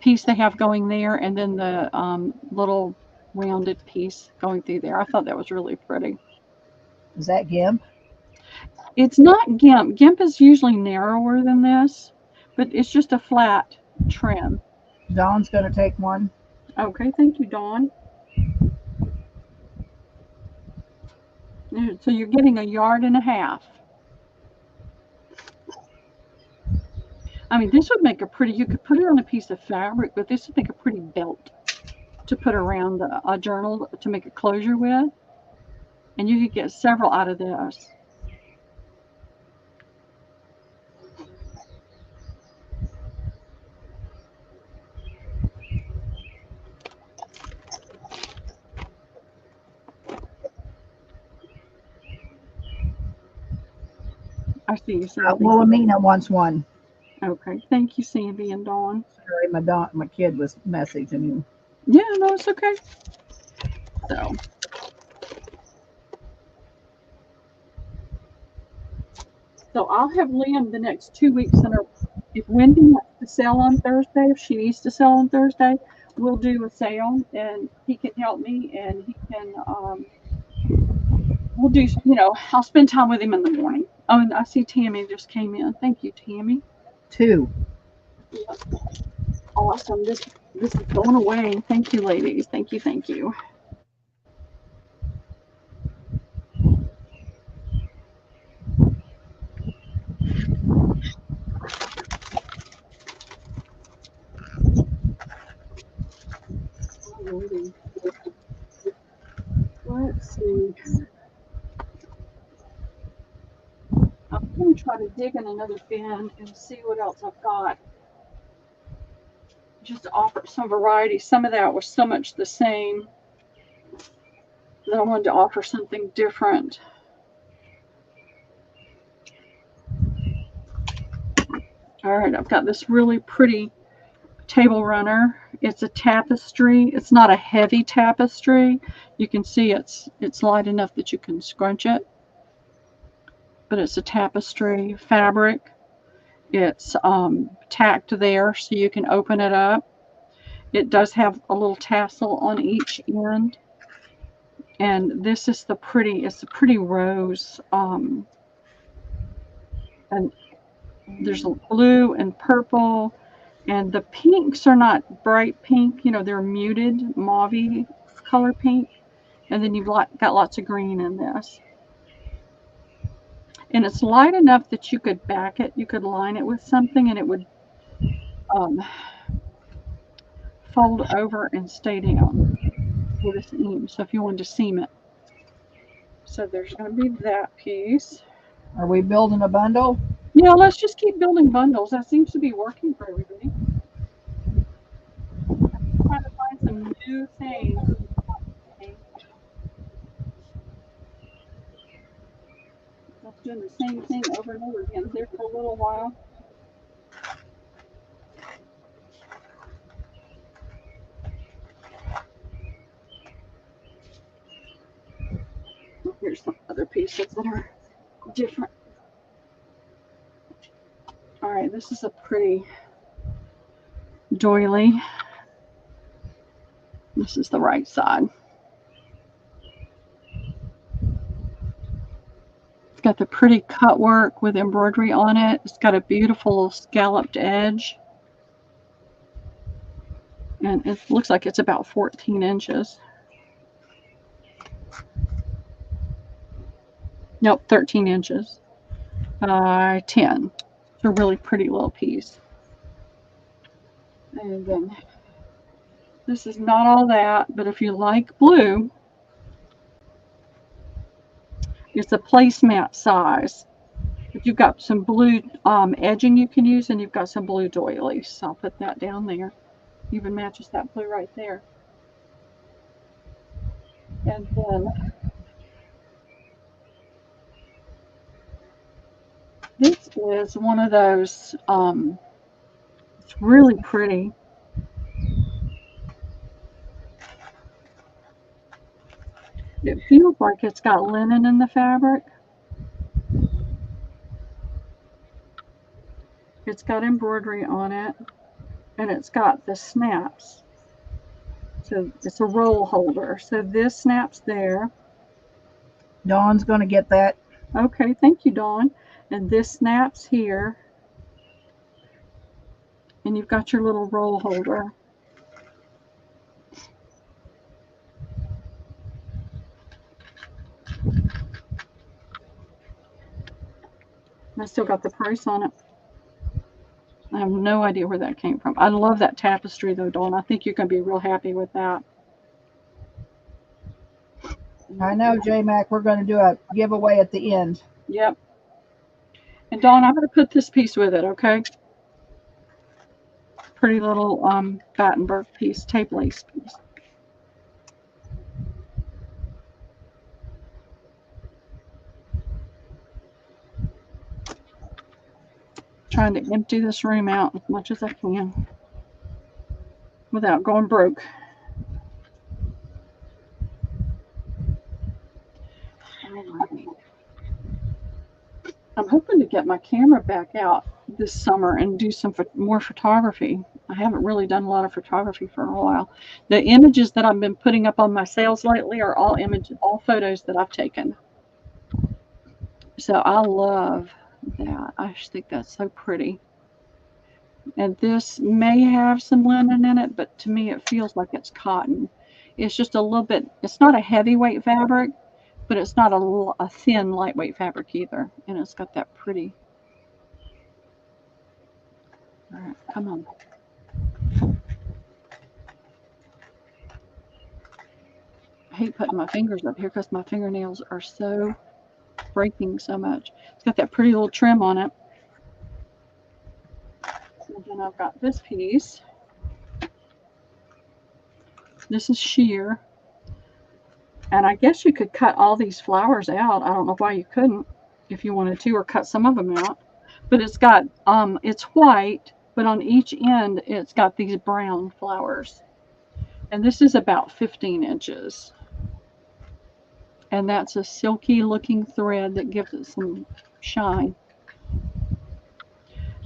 piece they have going there, and then the little rounded piece going through there. I thought that was really pretty. Is that GIMP? It's not GIMP. GIMP is usually narrower than this, but it's just a flat trim. Dawn's going to take one. Okay, thank you, Dawn. So you're getting 1.5 yards. I mean, this would make a pretty, you could put it on a piece of fabric, but this would make a pretty belt. to put around a journal to make a closure with. And you could get several out of this. I see you, Sandy. Wilhelmina wants one. Okay, thank you, Sandy and Dawn. Sorry, my kid was messaging you. Yeah, no, it's okay. So I'll have Liam the next 2 weeks in a. If Wendy wants to sell on Thursday, if she needs to sell on Thursday, we'll do a sale, and he can help me, and he can. We'll do. I'll spend time with him in the morning. Oh, and I see Tammy just came in. Thank you, Tammy. 2. Yeah. Awesome. This is going away. Thank you, ladies. Thank you. Thank you. Let's see. I'm going to try to dig in another bin and see what else I've got. Just to offer some variety. Some of that was so much the same that I wanted to offer something different. All right, I've got this really pretty table runner. It's a tapestry. It's not a heavy tapestry. You can see it's light enough that you can scrunch it. But it's a tapestry fabric. It's tacked there so you can open it up. It does have a little tassel on each end. And this is it's a pretty rose. And there's blue and purple. And the pinks are not bright pink. They're muted mauve color pink. And then you've got lots of green in this. And it's light enough that you could back it. You could line it with something and it would fold over and stay down with a seam. So if you wanted to seam it. So there's going to be that piece. Are we building a bundle? Yeah, let's just keep building bundles. That seems to be working for everybody. I'm trying to find some new things. That's doing the same thing over and over again there for a little while. Here's some other pieces that are different. All right, this is a pretty doily. This is the right side. It's got the pretty cut work with embroidery on it. It's got a beautiful scalloped edge. And it looks like it's about 14 inches. Nope, 13 inches by 10. It's a really pretty little piece. And then this is not all that, but if you like blue, it's a placemat size. If you've got some blue edging you can use, and you've got some blue doilies. So I'll put that down there. Even matches that blue right there. And then this is one of those, it's really pretty. It feels like it's got linen in the fabric. It's got embroidery on it, and it's got the snaps. So it's a roll holder. So this snaps there. Dawn's going to get that. Okay, thank you, Dawn. And this snaps here. And you've got your little roll holder. I still got the price on it. I have no idea where that came from. I love that tapestry though, Dawn. I think you're going to be real happy with that. I know, J-Mac, we're going to do a giveaway at the end. Yep. And Dawn, I'm going to put this piece with it, okay? Pretty little Battenberg piece, tape lace piece. Trying to empty this room out as much as I can without going broke. I'm hoping to get my camera back out this summer and do some more photography. I haven't really done a lot of photography for a while. The images that I've been putting up on my sales lately are all photos that I've taken. So I love that. I just think that's so pretty. And this may have some linen in it, but to me it feels like it's cotton. It's just a little bit, it's not a heavyweight fabric, but it's not a thin, lightweight fabric either. And it's got that pretty. All right, come on. I hate putting my fingers up here because my fingernails are so breaking so much. It's got that pretty little trim on it. And then I've got this piece. This is sheer. And I guess you could cut all these flowers out. I don't know why you couldn't if you wanted to, or cut some of them out. But it's got, it's white, but on each end it's got these brown flowers. And this is about 15 inches. And that's a silky looking thread that gives it some shine.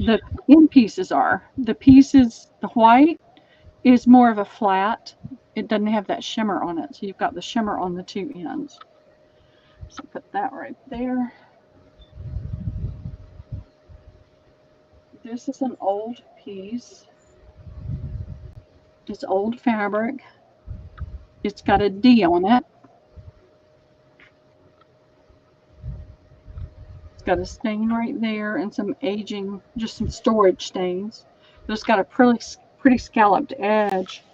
The end pieces are, the white is more of a flat. It doesn't have that shimmer on it. So you've got the shimmer on the two ends. So put that right there. This is an old piece. It's old fabric. It's got a D on it. It's got a stain right there and some aging, just some storage stains. But it's got a pretty scalloped edge.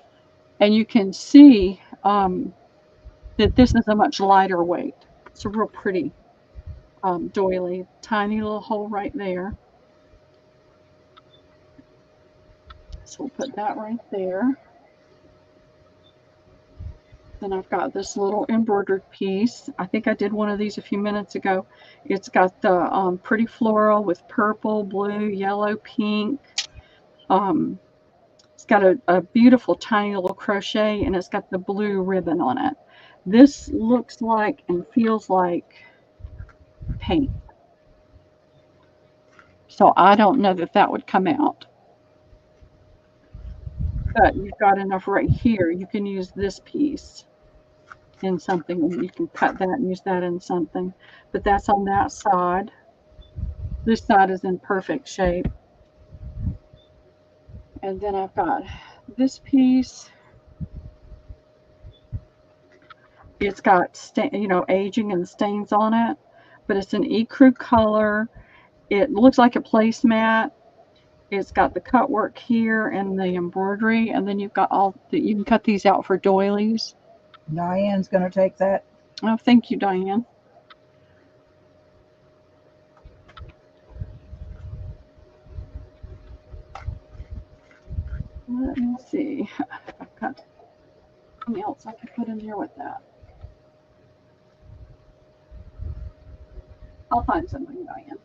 And you can see that this is a much lighter weight. It's a real pretty doily. Tiny little hole right there. So we'll put that right there. Then I've got this little embroidered piece. I think I did one of these a few minutes ago. It's got the pretty floral with purple, blue, yellow, pink. It's got a beautiful tiny little crochet, and it's got the blue ribbon on it. This looks like and feels like paint. So I don't know that that would come out. But you've got enough right here. You can use this piece in something, and you can cut that and use that in something. But that's on that side. This side is in perfect shape. And then I've got this piece. It's got aging and stains on it, but it's an ecru color. It looks like a placemat. It's got the cut work here and the embroidery, and then you've got you can cut these out for doilies. Diane's going to take that. Oh, thank you, Diane. Let me see. I've got something else I could put in here with that. I'll find something, Diane.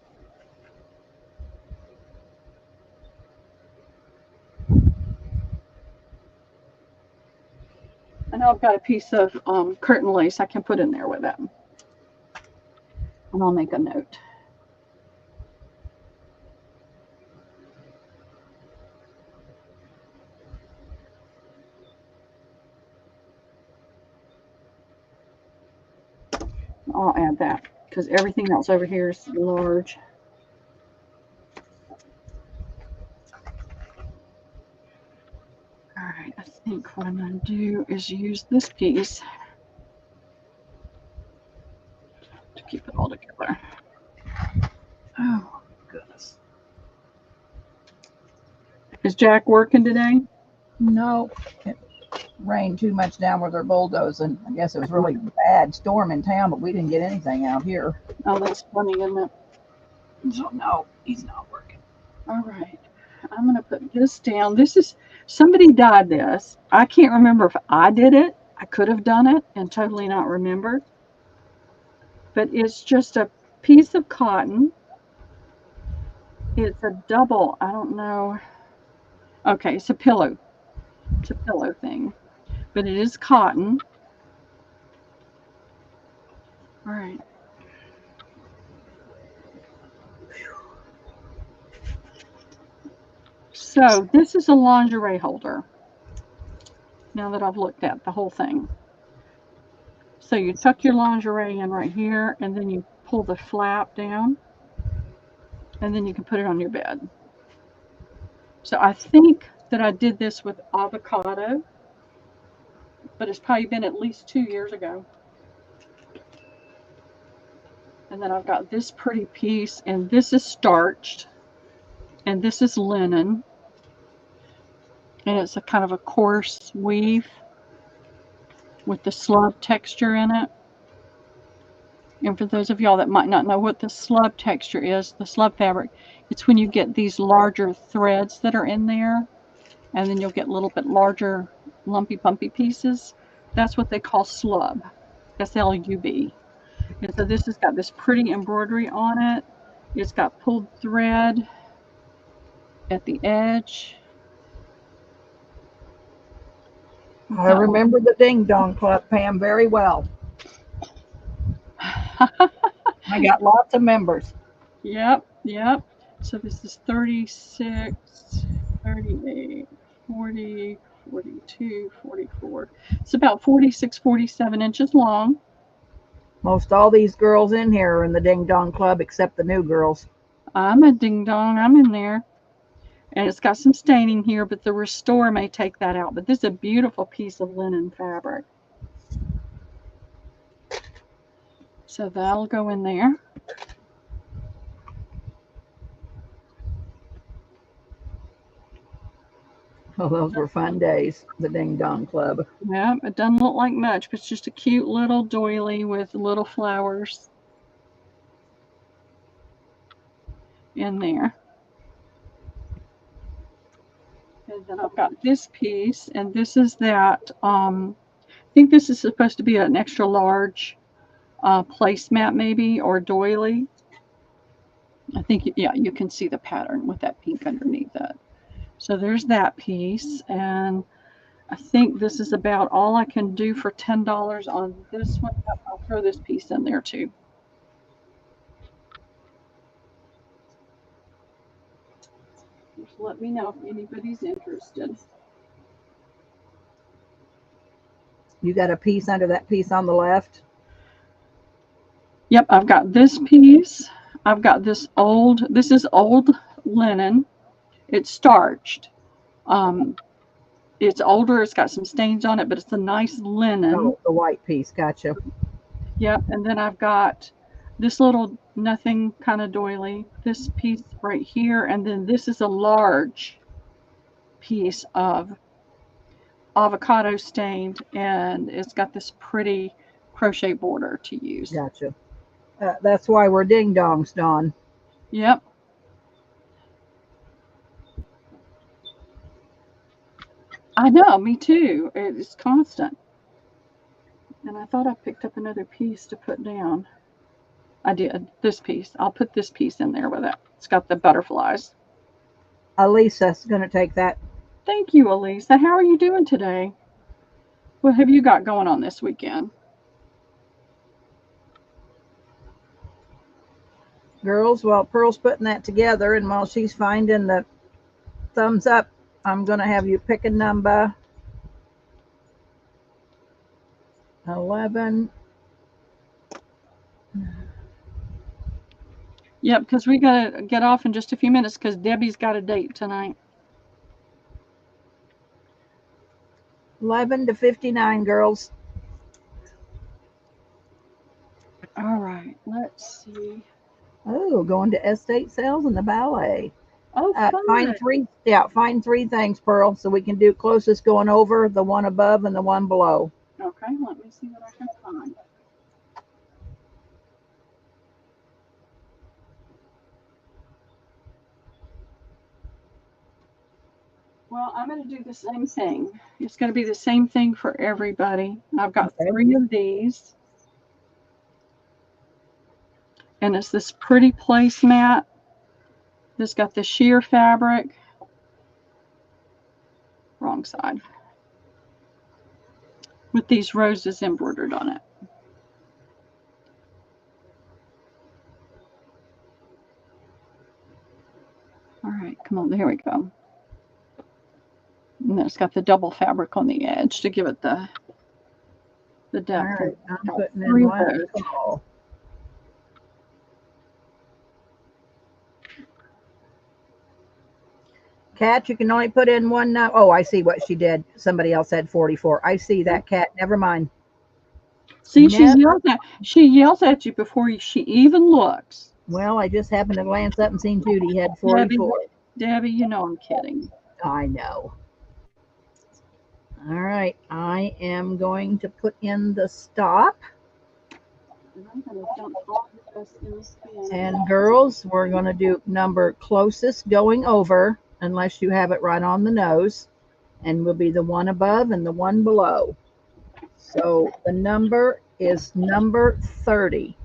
I know I've got a piece of curtain lace I can put in there with that. And I'll make a note. I'll add that because everything else over here is large. All right, I think what I'm going to do is use this piece to keep it all together. Oh, goodness. Is Jack working today? No. rained too much down where they're bulldozing. I guess it was really bad storm in town, but we didn't get anything out here. Oh, that's funny, isn't it? So no, he's not working. All right. I'm going to put this down. This is, somebody dyed this. I can't remember if I did it. I could have done it and totally not remembered. But it's just a piece of cotton. It's a double, I don't know. Okay, it's a pillow. It's a pillow thing. But it is cotton. All right. So this is a lingerie holder. Now that I've looked at the whole thing. So you tuck your lingerie in right here, and then you pull the flap down, and then you can put it on your bed. So I think that I did this with avocado, but it's probably been at least 2 years ago. And then I've got this pretty piece, and this is starched, and this is linen, and it's a kind of a coarse weave with the slub texture in it. And for those of y'all that might not know what the slub texture is, the slub fabric, it's when you get these larger threads that are in there, and then you'll get a little bit larger lumpy bumpy pieces. That's what they call slub, S-L-U-B. And so this has got this pretty embroidery on it. It's got pulled thread at the edge. I remember the Ding Dong Club, Pam, very well. I got lots of members. Yep. So this is 36, 38, 40, 42, 44. It's about 46, 47 inches long. Most all these girls in here are in the Ding Dong Club except the new girls. I'm a ding dong. I'm in there. And it's got some staining here, but the restore may take that out. But this is a beautiful piece of linen fabric. So that'll go in there. Oh, those were fun days, the Ding Dong Club. Yeah, it doesn't look like much, but it's just a cute little doily with little flowers in there. And then I've got this piece, and this is that, I think this is supposed to be an extra large placemat maybe, or doily. I think, yeah, you can see the pattern with that pink underneath it. So there's that piece, and I think this is about all I can do for $10 on this one. I'll throw this piece in there too. Just let me know if anybody's interested. You got a piece under that piece on the left? Yep, I've got this piece. I've got this is old linen. It's starched. It's older, it's got some stains on it, but it's a nice linen. Oh, the white piece, gotcha. Yep, and then I've got this little nothing kind of doily, this piece right here, and then this is a large piece of avocado stained, and it's got this pretty crochet border to use. Gotcha. That's why we're ding dongs, Dawn. Yep. I know, me too. It's constant. And I thought I picked up another piece to put down. I did. This piece. I'll put this piece in there with it. It's got the butterflies. Elisa's going to take that. Thank you, Elisa. How are you doing today? What have you got going on this weekend? Girls, while Pearl's putting that together and while she's finding the thumbs up, I'm going to have you pick a number. 11. Yep, because we got to get off in just a few minutes because Debbie's got a date tonight. 11 to 59, girls. All right, let's see. Oh, going to estate sales and the ballet. Oh, fun. Find three things, Pearl, so we can do closest going over, the one above, and the one below. Okay, let me see what I can find. Well, I'm going to do the same thing. It's going to be the same thing for everybody. I've got 3 of these. And it's this pretty placemat. This got the sheer fabric. Wrong side. With these roses embroidered on it. All right, come on, here we go. And then it's got the double fabric on the edge to give it the depth. All right, I'm putting in one. Cat, you can only put in one now. Oh, I see what she did. Somebody else had 44. I see that, Cat. Never mind. See, she yells at you before she even looks. Well, I just happened to glance up and seen Judy had 44. Debbie, you know I'm kidding. I know. All right, I am going to put in the stop. And I'm going to dump all this in the span. And girls, we're going to do number closest going over, unless you have it right on the nose, and will be the one above and the one below. So the number is number 30.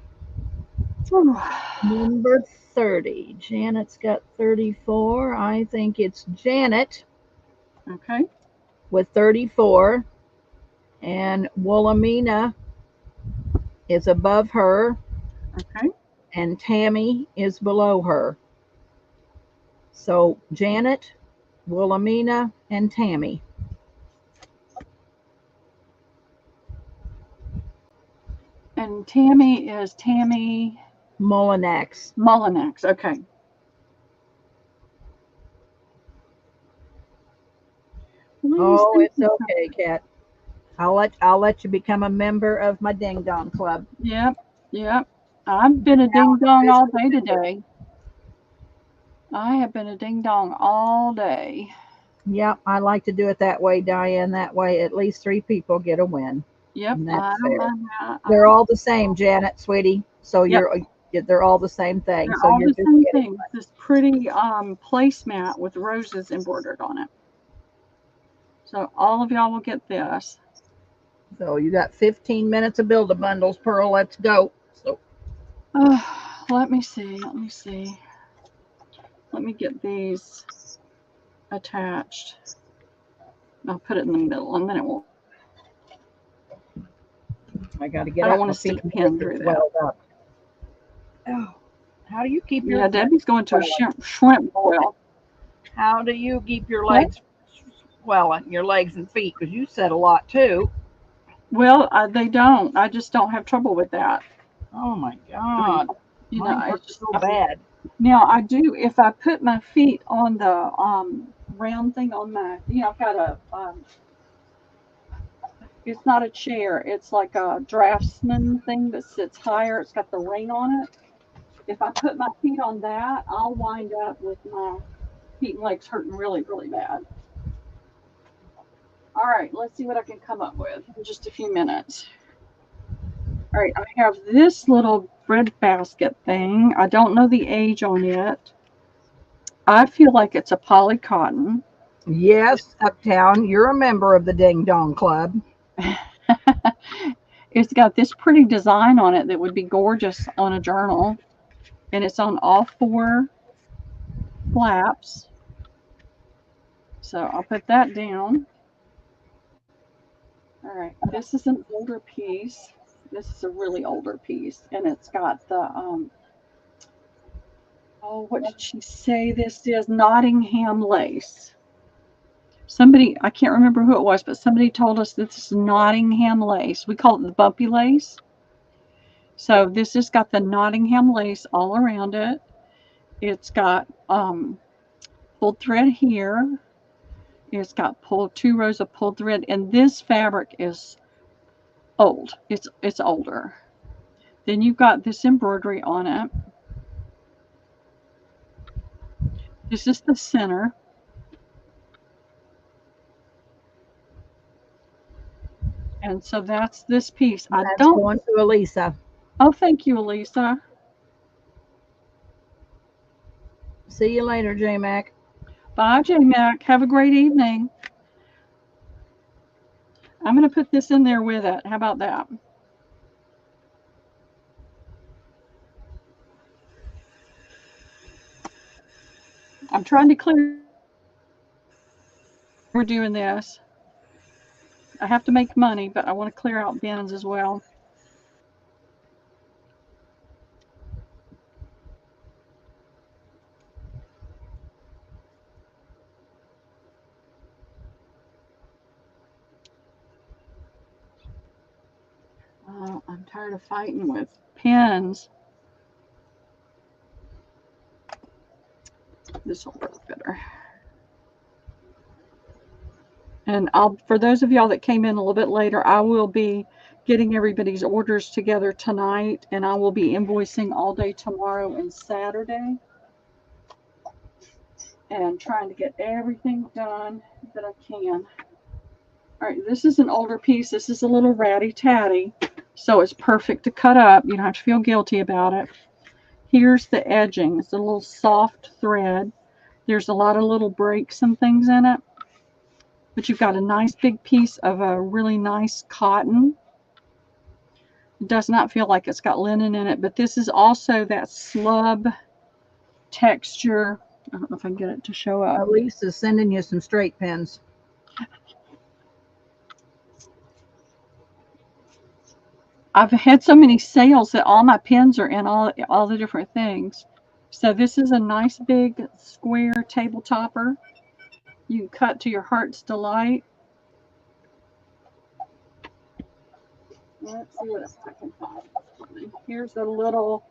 Number 30. Janet's got 34. I think it's Janet. Okay. With 34. And Wilhelmina is above her. Okay. And Tammy is below her. So Janet, Wilhelmina, and Tammy. And Tammy is Tammy Mullinax. Mullinax. Okay. Oh, it's okay, Kat. I'll let you become a member of my Ding Dong Club. Yep. I've been a ding dong all day today. I have been a ding dong all day. Yep, I like to do it that way, Diane. That way, at least 3 people get a win. Yep, that's fair. They're all the same, Janet, sweetie. So they're all the same thing. They're all the same thing. This pretty placemat with roses embroidered on it. So all of y'all will get this. So you got 15 minutes of Build-A-Bundles, Pearl. Let's go. So, let me see. Let me get these attached. I'll put it in the middle, and then it will. I got to get. I don't want to stick a pin through that. Oh, how do you keep your? Yeah, Debbie's going to a shrimp boil. How do you keep your legs swelling, your legs and feet? Because you said a lot too. Well, they don't. I just don't have trouble with that. Oh my God! You know, it's just so bad. Now I do. If I put my feet on the round thing on my, I've got a. It's not a chair. It's like a draftsman thing that sits higher. It's got the ring on it. If I put my feet on that, I'll wind up with my feet and legs hurting really, really bad. All right, let's see what I can come up with in just a few minutes. All right, I have this little bread basket thing. I don't know the age on it. I feel like it's a poly cotton. Yes, Uptown, you're a member of the Ding Dong Club. It's got this pretty design on it that would be gorgeous on a journal. And it's on all 4 flaps. So I'll put that down. All right, this is an older piece. This is a really older piece. And it's got the, what did she say this is? Nottingham lace. Somebody, I can't remember who it was, but somebody told us this is Nottingham lace. We call it the bumpy lace. So this has got the Nottingham lace all around it. It's got pulled thread here. It's got 2 rows of pulled thread, and this fabric is old. It's older. Then you've got this embroidery on it. This is the center. And so that's this piece. That's going to Elisa. Oh, thank you, Elisa. See you later, J-Mac. Bye, J-Mac. Have a great evening. I'm going to put this in there with it. How about that? I'm trying to clear. We're doing this. I have to make money, but I want to clear out bins as well. I'm tired of fighting with pens. This will work better. And for those of y'all that came in a little bit later, I will be getting everybody's orders together tonight, and I will be invoicing all day tomorrow and Saturday, and trying to get everything done that I can. All right, this is an older piece. This is a little ratty-tatty, so it's perfect to cut up. You don't have to feel guilty about it. Here's the edging. It's a little soft thread. There's a lot of little breaks and things in it. But you've got a nice big piece of a really nice cotton. It does not feel like it's got linen in it, but this is also that slub texture. I don't know if I can get it to show up. Lisa's sending you some straight pins. I've had so many sales that all my pins are in all the different things. So this is a nice big square table topper. You can cut to your heart's delight. Let's see what else I can find. Here's a little,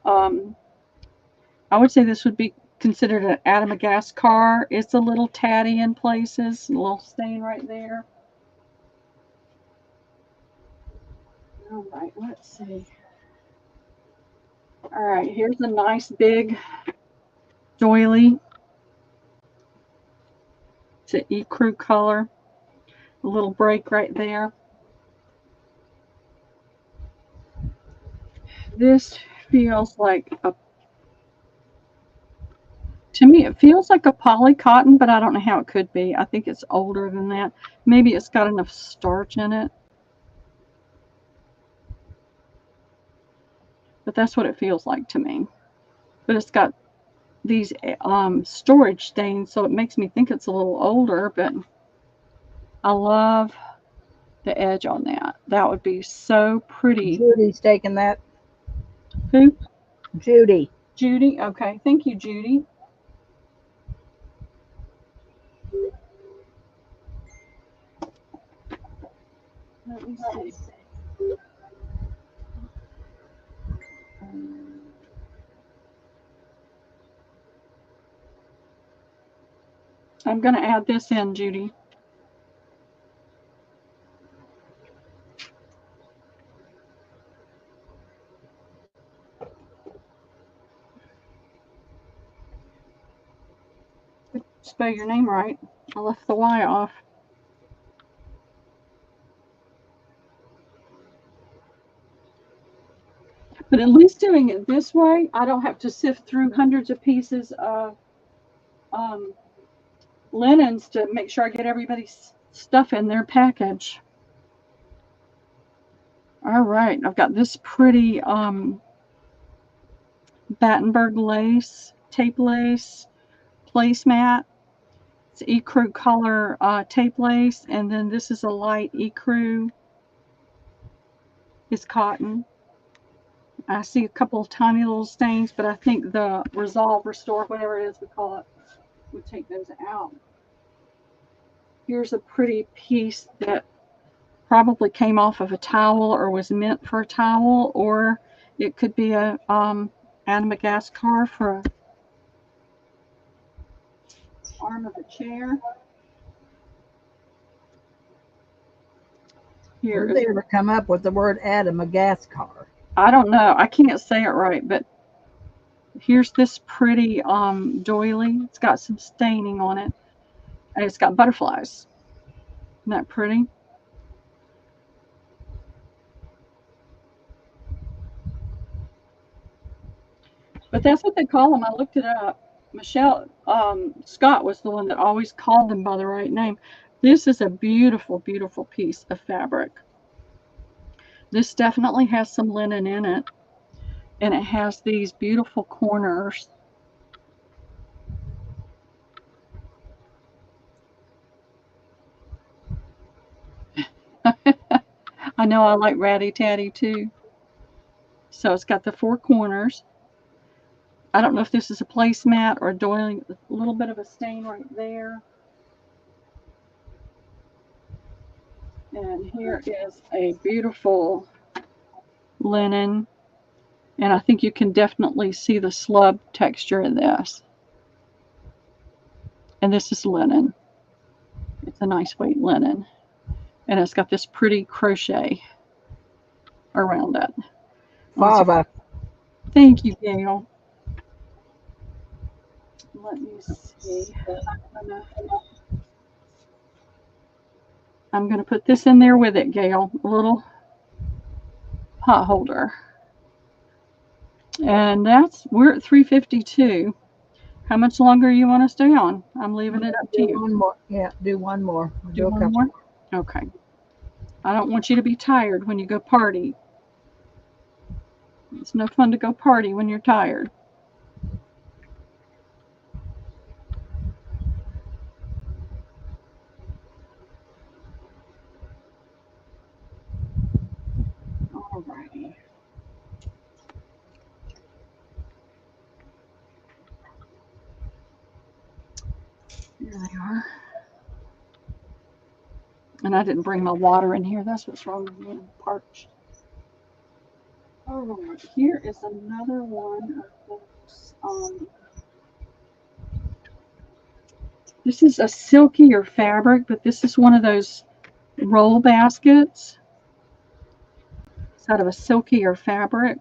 I would say this would be considered an Madagascar. It's a little tatty in places, a little stain right there. All right, let's see. All right, here's a nice big doily. It's an ecru color. A little break right there. This feels like to me it feels like a poly cotton, but I don't know how it could be. I think it's older than that. Maybe it's got enough starch in it. But that's what it feels like to me. But it's got these storage stains, so it makes me think it's a little older, but I love the edge on that. That would be so pretty. Judy's taking that. Who? Judy. Judy? Okay. Thank you, Judy. Let me see. I'm going to add this in, Judy. Spell your name right. I left the Y off. But at least doing it this way, I don't have to sift through hundreds of pieces of linens to make sure I get everybody's stuff in their package. All right, I've got this pretty Battenberg lace, tape lace, placemat. It's ecru color tape lace, and then this is a light ecru. It's cotton. I see a couple of tiny little stains, but I think the Resolve, Restore, whatever it is we call it, would take those out. Here's a pretty piece that probably came off of a towel or was meant for a towel, or it could be a Madagascar for a arm of a chair. Here, did they ever come up with the word Madagascar? I don't know. I can't say it right, but Here's this pretty doily. It's got some staining on it, and it's got butterflies. Isn't that pretty? But that's what they call them. I looked it up. Michelle Scott was the one that always called them by the right name. This is a beautiful, beautiful piece of fabric. This definitely has some linen in it, and it has these beautiful corners. I know I like Ratty Tatty too. So it's got the 4 corners. I don't know if this is a placemat or a doily. A little bit of a stain right there. And here is a beautiful linen. And I think you can definitely see the slub texture in this. And this is linen. It's a nice weight linen. And it's got this pretty crochet around it. Fava. Thank you, Gail. Let me see. I'm going to put this in there with it, Gail. A little pot holder. And we're at 3:52. How much longer you want to stay on? I'm leaving it up to you. One more. Yeah, do one more. Do one more? Okay. I don't want you to be tired when you go party. It's no fun to go party when you're tired. Alrighty. Here they are. And I didn't bring my water in here. That's what's wrong with me. I'm parched. Alright, here is another one of those. This is a silkier fabric, but this is one of those roll baskets. It's out of a silkier fabric.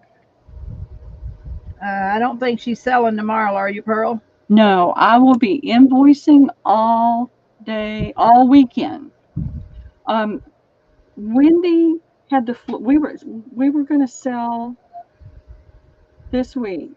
I don't think she's selling tomorrow, are you, Pearl? No, I will be invoicing all day, all weekend. Wendy had the flu. We were going to sell this week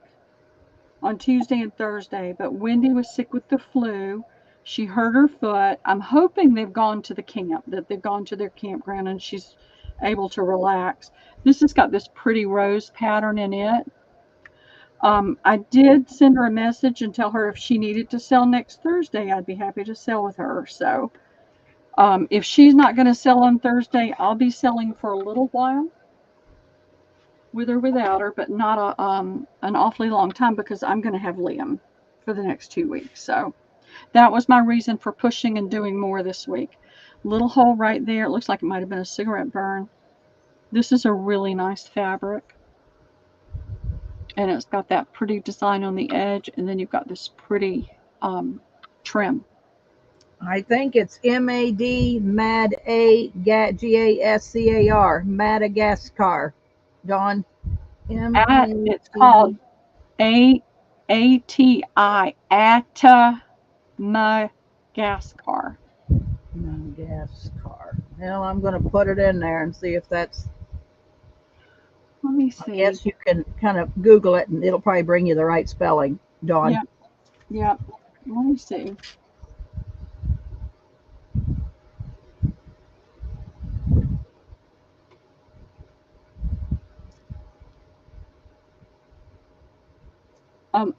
on Tuesday and Thursday, but Wendy was sick with the flu. She hurt her foot. I'm hoping they've gone to the camp, that they've gone to their campground and she's able to relax. This has got this pretty rose pattern in it. I did send her a message and tell her if she needed to sell next Thursday, I'd be happy to sell with her. So if she's not going to sell on Thursday, I'll be selling for a little while, with or without her, but not an awfully long time because I'm going to have Liam for the next 2 weeks. So that was my reason for pushing and doing more this week. Little hole right there. It looks like it might have been a cigarette burn. This is a really nice fabric. And it's got that pretty design on the edge. And then you've got this pretty trim. I think it's M-A-D, G-A-S-C-A-R, Madagascar. Dawn. It's called A-T-I, Madagascar. Madagascar. Well, I'm going to put it in there and see if that's... Let me see. I guess you can kind of Google it and it'll probably bring you the right spelling, Dawn. Yep. Yep. Let me see.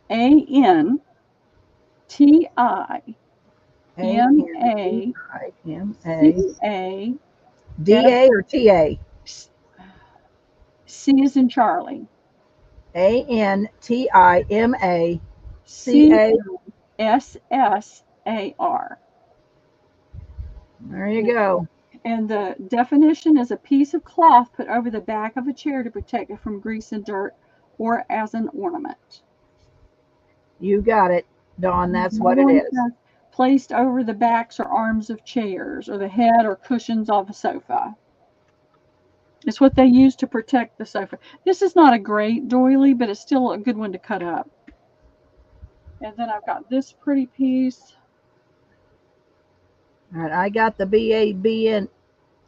A-N-T-I-M-A-C-A. D-A or T-A? C is in Charlie. A-N-T-I-M-A-C-A-S-S-A-R. There you go. And the definition is a piece of cloth put over the back of a chair to protect it from grease and dirt or as an ornament. You got it, Dawn. That's what it is. Placed over the backs or arms of chairs or the head or cushions of a sofa. It's what they use to protect the sofa. This is not a great doily, but it's still a good one to cut up. And then I've got this pretty piece. All right, I got the BABN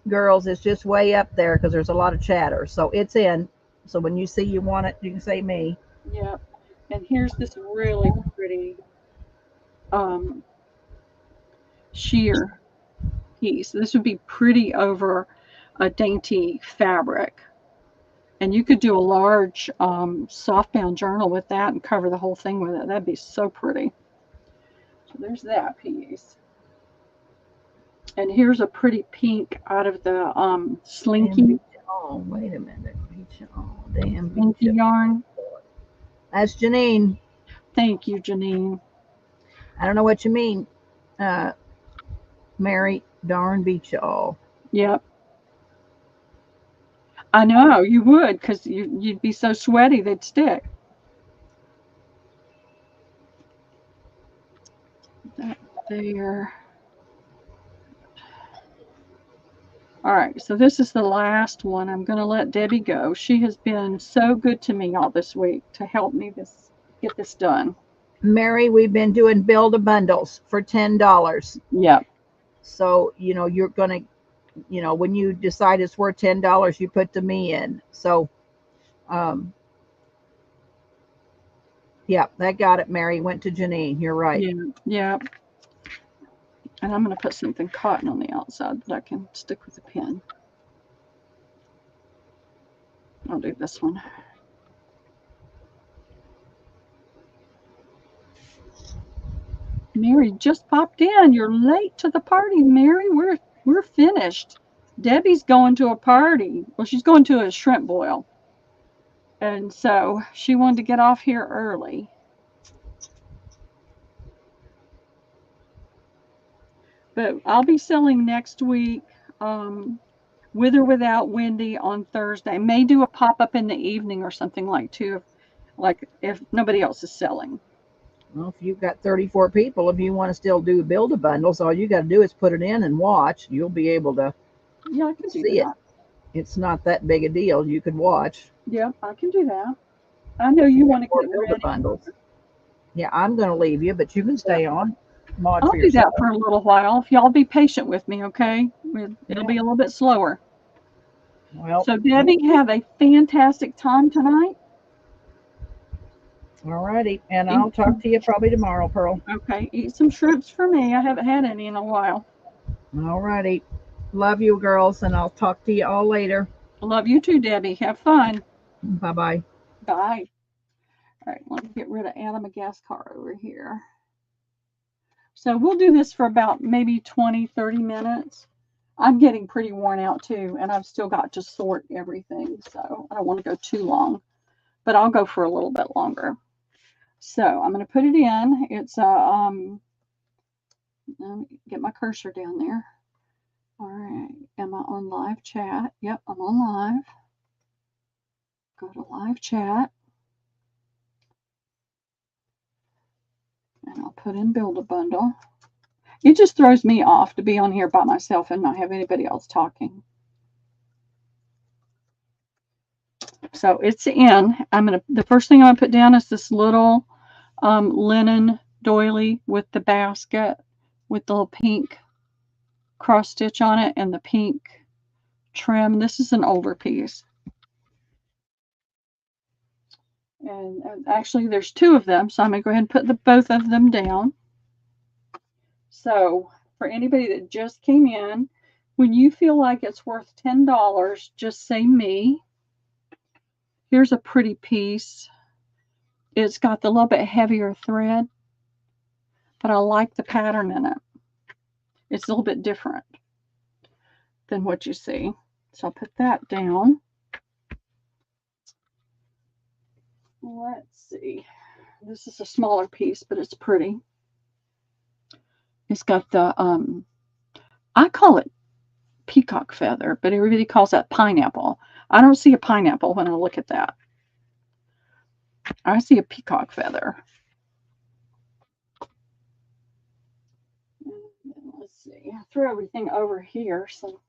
girls. It's just way up there because there's a lot of chatter. So it's in. So when you see you want it, you can say me. Yep. And here's this really pretty sheer piece. This would be pretty over a dainty fabric. And you could do a large softbound journal with that and cover the whole thing with it. That'd be so pretty. So there's that piece. And here's a pretty pink out of the Slinky. Oh, wait a minute. Oh, damn. Slinky yarn. That's Janine. Thank you, Janine. I don't know what you mean. Mary, darn beat you all. Yep. I know you would, because you'd be so sweaty they'd stick. That there. All right, so this is the last one. I'm going to let Debbie go. She has been so good to me all this week to help me get this done. Mary, we've been doing build-a-bundles for $10. Yep. So, you're going to, when you decide it's worth $10, you put the me in. So, yeah, that got it, Mary. Went to Janine. You're right. Yeah. And I'm going to put something cotton on the outside that I can stick with a pin. I'll do this one. Mary just popped in. You're late to the party, Mary. We're finished. Debbie's going to a party. Well, she's going to a shrimp boil. And so she wanted to get off here early. But I'll be selling next week, with or without Wendy on Thursday. May do a pop-up in the evening or something if nobody else is selling. Well, if you've got 34 people, if you want to still do build-a-bundles, all you got to do is put it in and watch. You'll be able to I can see it. It's not that big a deal. You could watch. Yeah, I can do that. I know you want to get ready. Bundles. Yeah, I'm going to leave you, but you can stay on. I'll do that for a little while. If y'all be patient with me, okay? It'll be a little bit slower. Well, so Debbie, have a fantastic time tonight. All righty, and I'll talk to you probably tomorrow, Pearl. Okay, eat some shrimps for me. I haven't had any in a while. All righty. Love you, girls, and I'll talk to you all later. Love you too, Debbie. Have fun. Bye-bye. Bye. All right, let me get rid of Madagascar over here. So we'll do this for about maybe 20, 30 minutes. I'm getting pretty worn out too, and I've still got to sort everything, so I don't want to go too long, but I'll go for a little bit longer. So I'm going to put it in. It's let me get my cursor down there. All right, am I on live chat? Yep, I'm on live. Go to live chat. And I'll put in build a bundle. It just throws me off to be on here by myself and not have anybody else talking. So it's in. The first thing I'm gonna put down is this little linen doily with the basket with the little pink cross stitch on it and the pink trim. This is an older piece. And actually there's two of them, so I'm gonna go ahead and put both of them down. So for anybody that just came in, when you feel like it's worth $10, just say me. Here's a pretty piece. It's got the little bit heavier thread, but I like the pattern in it. It's a little bit different than what you see. So I'll put that down. Let's see. This is a smaller piece, but it's pretty. It's got the, I call it peacock feather, but everybody calls that pineapple. I don't see a pineapple when I look at that. I see a peacock feather. Let's see. I threw everything over here. So,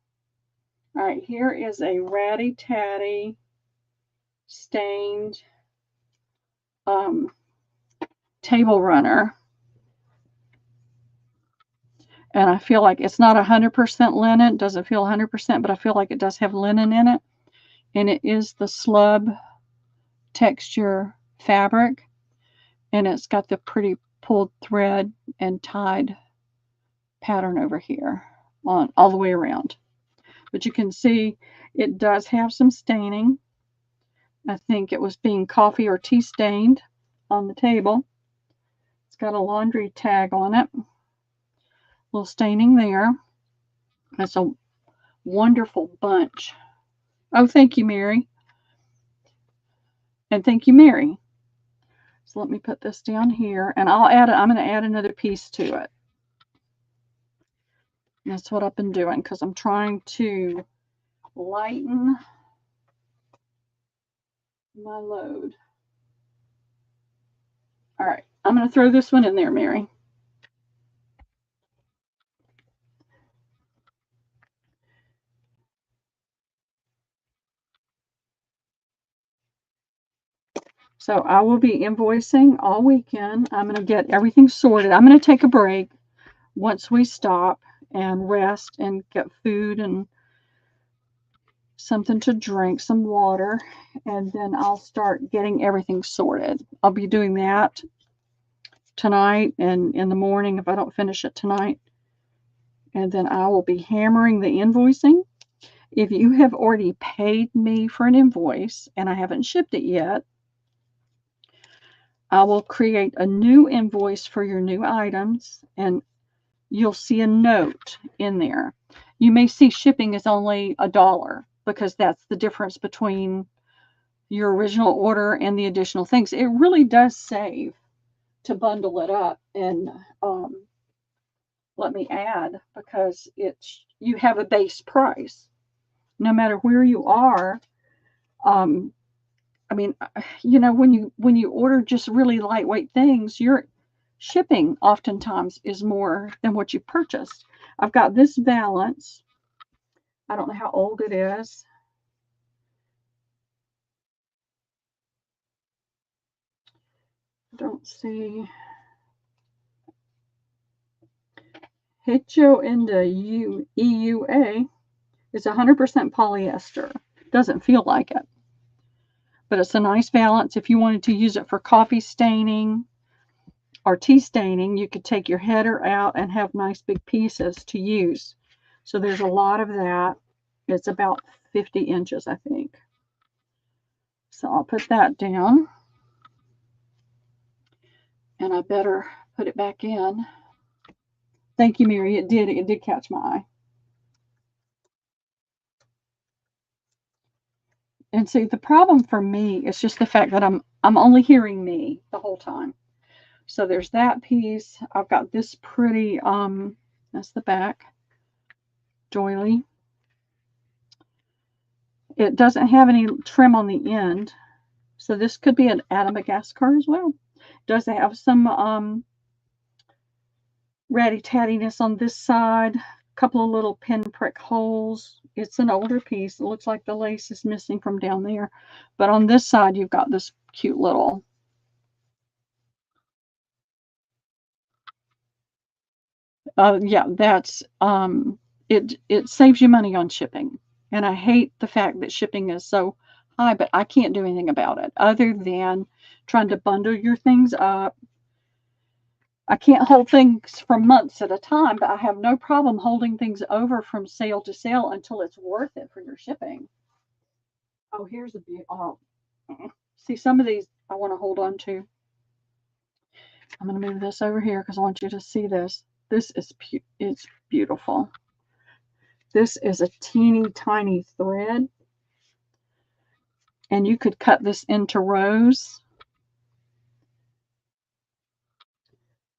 all right, here is a ratty tatty stained table runner. And I feel like it's not 100% linen. It doesn't feel 100%, but I feel like it does have linen in it. And it is the slub texture fabric. And it's got the pretty pulled thread and tied pattern over here on all the way around. But you can see it does have some staining. I think it was being coffee or tea stained on the table. It's got a laundry tag on it. A little staining there. That's a wonderful bunch. Oh, thank you, Mary. And thank you, Mary. So let me put this down here, and I'm going to add another piece to it. And that's what I've been doing because I'm trying to lighten my load. All right, I'm going to throw this one in there, Mary. So I will be invoicing all weekend. I'm going to get everything sorted. I'm going to take a break once we stop and rest and get food and something to drink, some water, and then I'll start getting everything sorted. I'll be doing that tonight and in the morning if I don't finish it tonight. And then I will be hammering the invoicing. If you have already paid me for an invoice and I haven't shipped it yet, I will create a new invoice for your new items, and you'll see a note in there. You may see shipping is only $1 because that's the difference between your original order and the additional things. It really does save to bundle it up. And let me add, because you have a base price no matter where you are. I mean, you know, when you order just really lightweight things, your shipping oftentimes is more than what you purchased. I've got this valance. I don't know how old it is. Don't see. Hecho into EUA is 100% polyester. Doesn't feel like it. But it's a nice valance. If you wanted to use it for coffee staining or tea staining, you could take your header out and have nice big pieces to use. So there's a lot of that. It's about 50 inches, I think. So I'll put that down. And I better put it back in. Thank you, Mary. It did catch my eye. And see, the problem for me is just the fact that I'm only hearing me the whole time. So there's that piece. I've got this pretty, that's the back doily. It doesn't have any trim on the end. So this could be an Madagascar as well. It does have some ratty-tattiness on this side. A couple of little pinprick holes. It's an older piece. It looks like the lace is missing from down there. But on this side, you've got this cute little yeah, that's it saves you money on shipping. And I hate the fact that shipping is so high, but I can't do anything about it other than trying to bundle your things up. I can't hold things for months at a time, but I have no problem holding things over from sale to sale until it's worth it for your shipping. Oh, here's a beautiful. Oh, see, some of these I want to hold on to. I'm going to move this over here because I want you to see this. This is it's beautiful. This is a teeny tiny thread. And you could cut this into rows.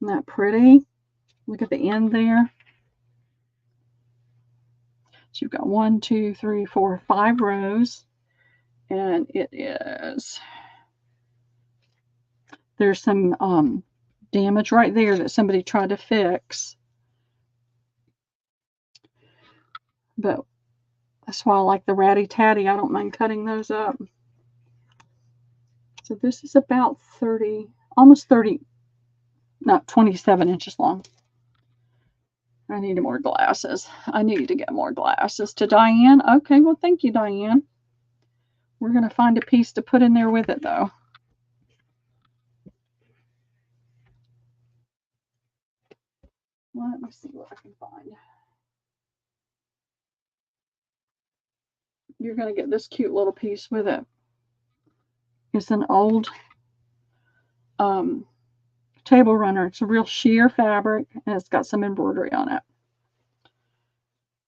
Isn't that pretty? Look at the end there. So you've got 1, 2, 3, 4, 5 rows. And it is, there's some damage right there that somebody tried to fix. But that's why I like the ratty tatty. I don't mind cutting those up. So this is about 30, almost 30 not 27 inches long. I need more glasses. I need to get more glasses. To Diane. Okay, well, thank you, Diane. We're going to find a piece to put in there with it, though. Let me see what I can find. You're going to get this cute little piece with it. It's an old table runner. It's a real sheer fabric, and it's got some embroidery on it.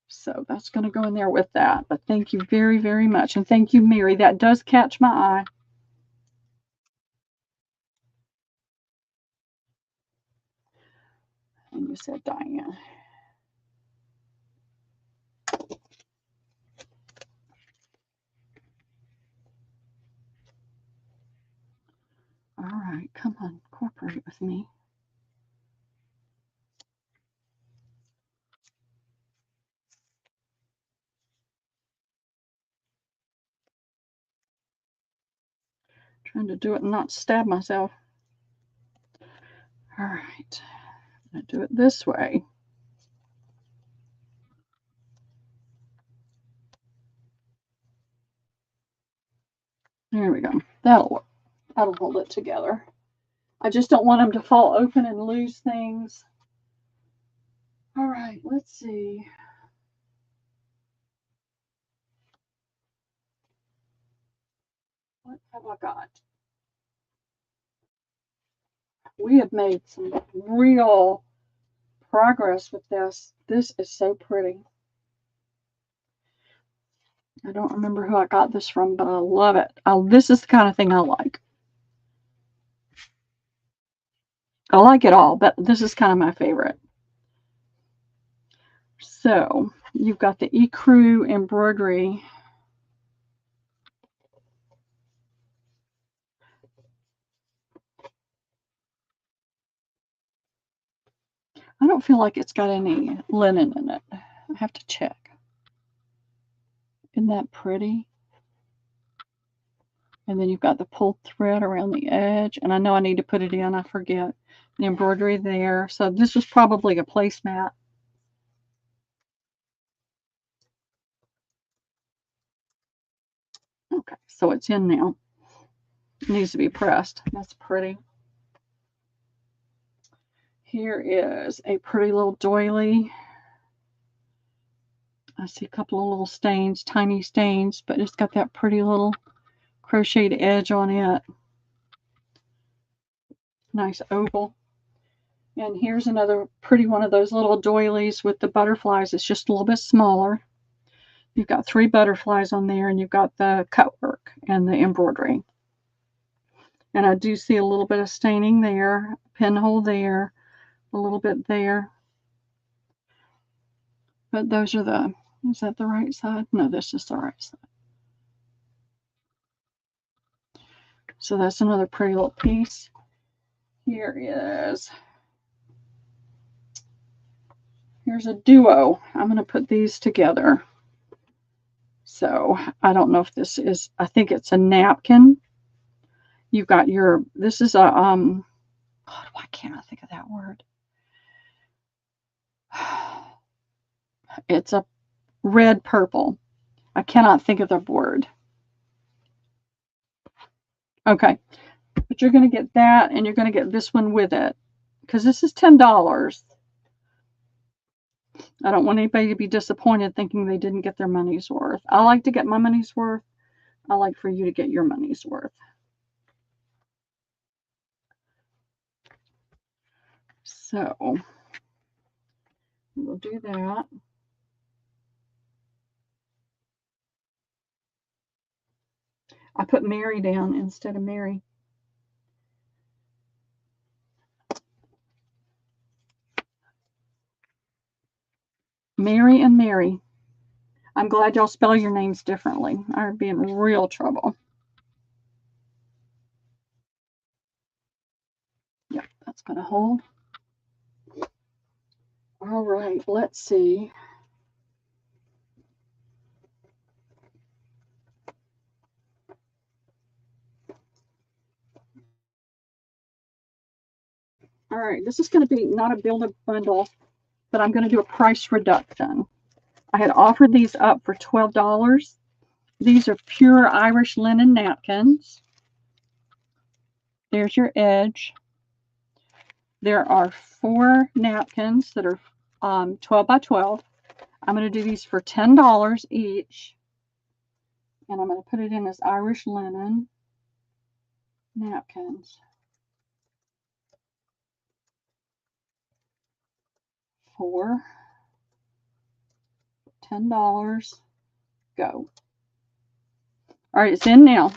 So that's going to go in there with that. But thank you very, very much. And thank you, Mary. That does catch my eye. And you said Diane. All right, come on, cooperate with me. Trying to do it and not stab myself. All right, I'm going to do it this way. There we go. That'll work. That'll hold it together. I just don't want them to fall open and lose things. All right, let's see. What have I got? We have made some real progress with this. This is so pretty. I don't remember who I got this from, but I love it. This is the kind of thing I like. I like it all, but this is kind of my favorite. So you've got the ecru embroidery. I don't feel like it's got any linen in it. I have to check. Isn't that pretty? And then you've got the pulled thread around the edge. And I know I need to put it in. I forget. The embroidery there. So this was probably a placemat. Okay, so it's in now. It needs to be pressed. That's pretty. Here is a pretty little doily. I see a couple of little stains, tiny stains, but it's got that pretty little crocheted edge on it. Nice oval. And here's another pretty one of those little doilies with the butterflies. It's just a little bit smaller. You've got 3 butterflies on there, and you've got the cut work and the embroidery. And I do see a little bit of staining there, pinhole there, a little bit there. But those are the, is that the right side? No, this is the right side. So that's another pretty little piece. Here is, here's a duo. I'm going to put these together. So I don't know if this is, I think it's a napkin. You've got your, this is a, God, why can't I think of that word? It's a red purple. I cannot think of the word. Okay, but you're going to get that, and you're going to get this one with it, because this is $10. I don't want anybody to be disappointed thinking they didn't get their money's worth. I like to get my money's worth. I like for you to get your money's worth. So we'll do that. I put Mary down instead of Mary. Mary and Mary. I'm glad y'all spell your names differently. I'd be in real trouble. Yep, that's going to hold. All right, let's see. All right, this is going to be not a build a bundle, but I'm going to do a price reduction. I had offered these up for $12. These are pure Irish linen napkins. There's your edge. There are 4 napkins that are 12 by 12. I'm going to do these for $10 each. And I'm going to put it in as Irish linen napkins. 4, $10, go. All right, it's in now.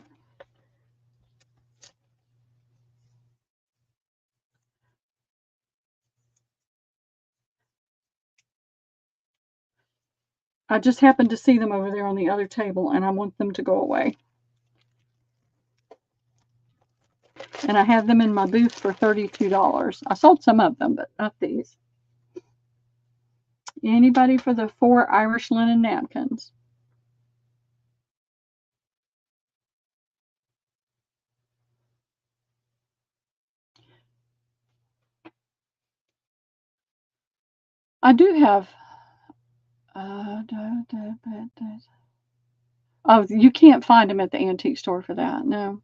I just happened to see them over there on the other table, and I want them to go away. And I have them in my booth for $32. I sold some of them, but not these. Anybody for the 4 Irish linen napkins? I do have. Oh, you can't find them at the antique store for that. No.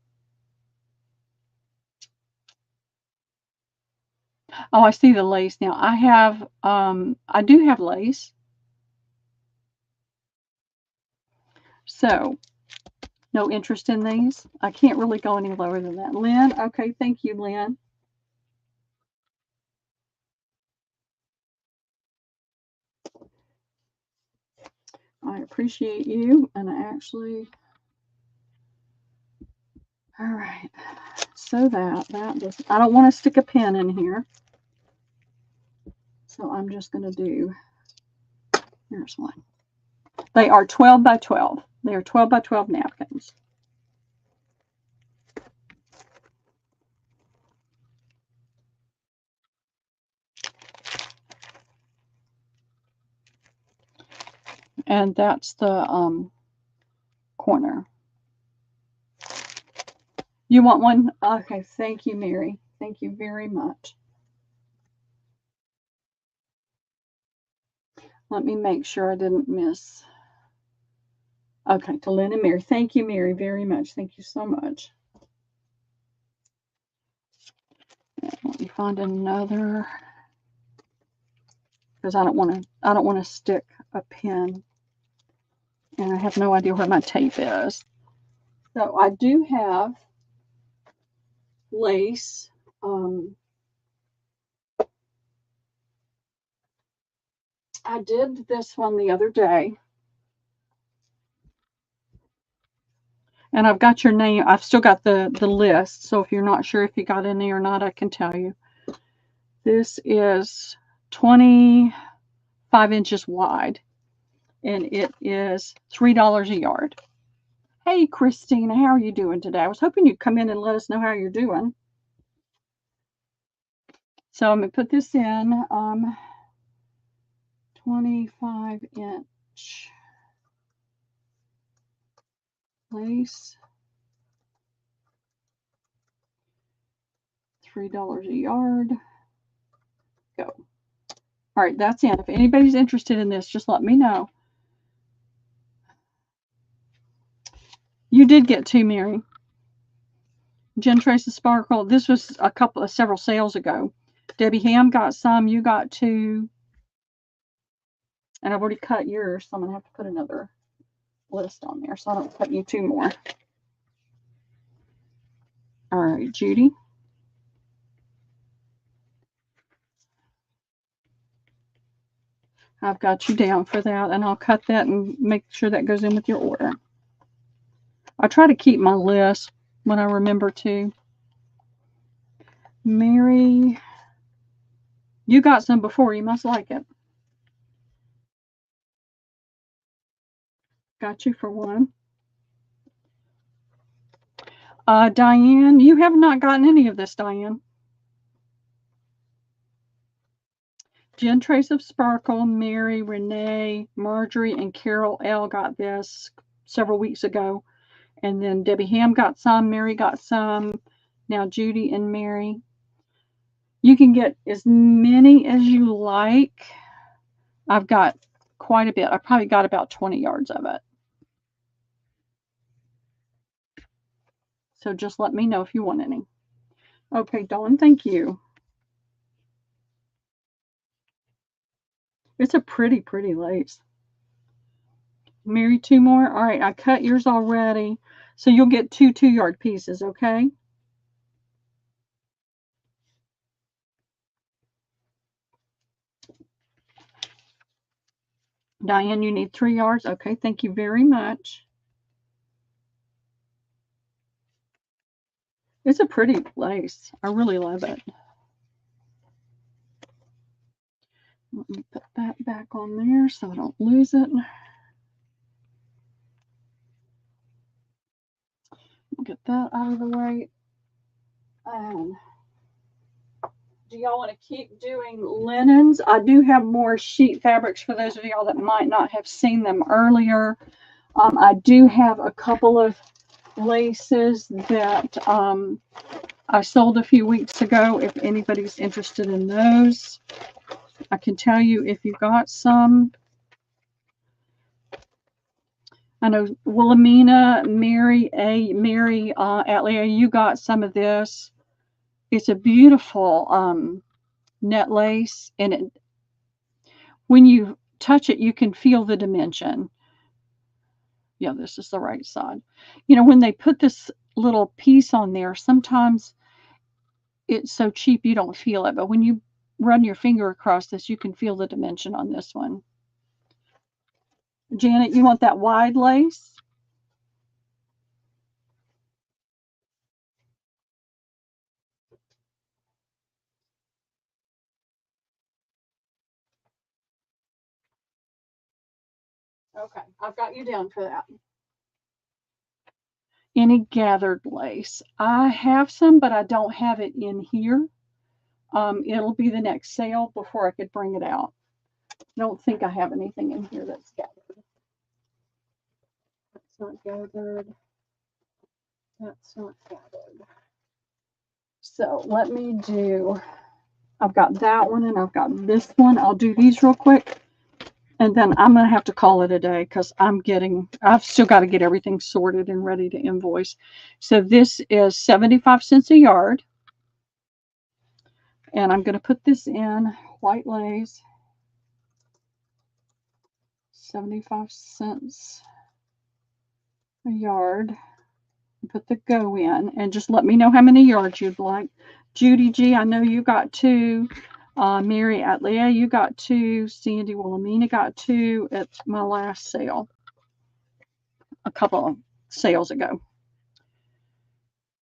Oh, I see the lace now. I have. I do have lace. So, no interest in these. I can't really go any lower than that. Lynn, okay, thank you, Lynn. I appreciate you, and I actually. All right, so that just, I don't want to stick a pin in here. So I'm just going to do, here's one. They are 12 by 12. They are 12 by 12 napkins. And that's the corner. You want one? Okay, thank you, Mary. Thank you very much. Let me make sure I didn't miss. Okay, to Lynn and Mary. Thank you, Mary, very much. Thank you so much. Let me find another, because I don't want to stick a pin, and I have no idea where my tape is. So I do have lace. I did this one the other day. And I've got your name. I've still got the list. So if you're not sure if you got any or not, I can tell you. This is 25 inches wide. And it is $3 a yard. Hey, Christina, how are you doing today? I was hoping you'd come in and let us know how you're doing. So I'm going to put this in 25-inch lace. $3 a yard. Go. All right, that's in. If anybody's interested in this, just let me know. You did get 2, Mary. Jen Trace's Sparkle. This was several sales ago. Debbie Ham got some. You got 2. And I've already cut yours, so I'm going to have to put another list on there so I don't cut you 2 more. All right, Judy. I've got you down for that, and I'll cut that and make sure that goes in with your order. I try to keep my list when I remember to. Mary, you got some before. You must like it. Got you for 1. Diane, you have not gotten any of this, Diane. Jen Trace of Sparkle, Mary, Renee, Marjorie, and Carol L. got this several weeks ago. And then Debbie Ham got some, Mary got some. Now Judy and Mary. You can get as many as you like. I've got quite a bit. I probably got about 20 yards of it. So just let me know if you want any. Okay, Dawn, thank you. It's a pretty, pretty lace. Mary, 2 more? All right, I cut yours already. So you'll get 2 2-yard pieces, okay? Diane, you need 3 yards? Okay, thank you very much. It's a pretty lace. I really love it. Let me put that back on there so I don't lose it. Get that out of the way. Do y'all want to keep doing linens? I do have more sheet fabrics for those of y'all that might not have seen them earlier. I do have a couple of laces that I sold a few weeks ago. If anybody's interested in those, I can tell you if you got some. I know Wilhelmina, Mary Atlia, you got some of this. It's a beautiful net lace, and when you touch it, you can feel the dimension. Yeah, this is the right side. You know, when they put this little piece on there, sometimes it's so cheap you don't feel it, but when you run your finger across this, you can feel the dimension on this one. Janet, you want that wide lace? Okay, I've got you down for that. Any gathered lace? I have some, but I don't have it in here. It'll be the next sale before I could bring it out. I don't think I have anything in here that's gathered. That's not gathered. That's not gathered. So let me do, I've got that one and I've got this one. I'll do these real quick. And then I'm going to have to call it a day because I've still got to get everything sorted and ready to invoice. So this is 75 cents a yard. And I'm going to put this in white lace. 75 cents a yard. Put the go in and just let me know how many yards you'd like. Judy G, I know you got 2. Mary Atlia, you got 2. Sandy Wilhelmina got 2 at my last sale a couple of sales ago.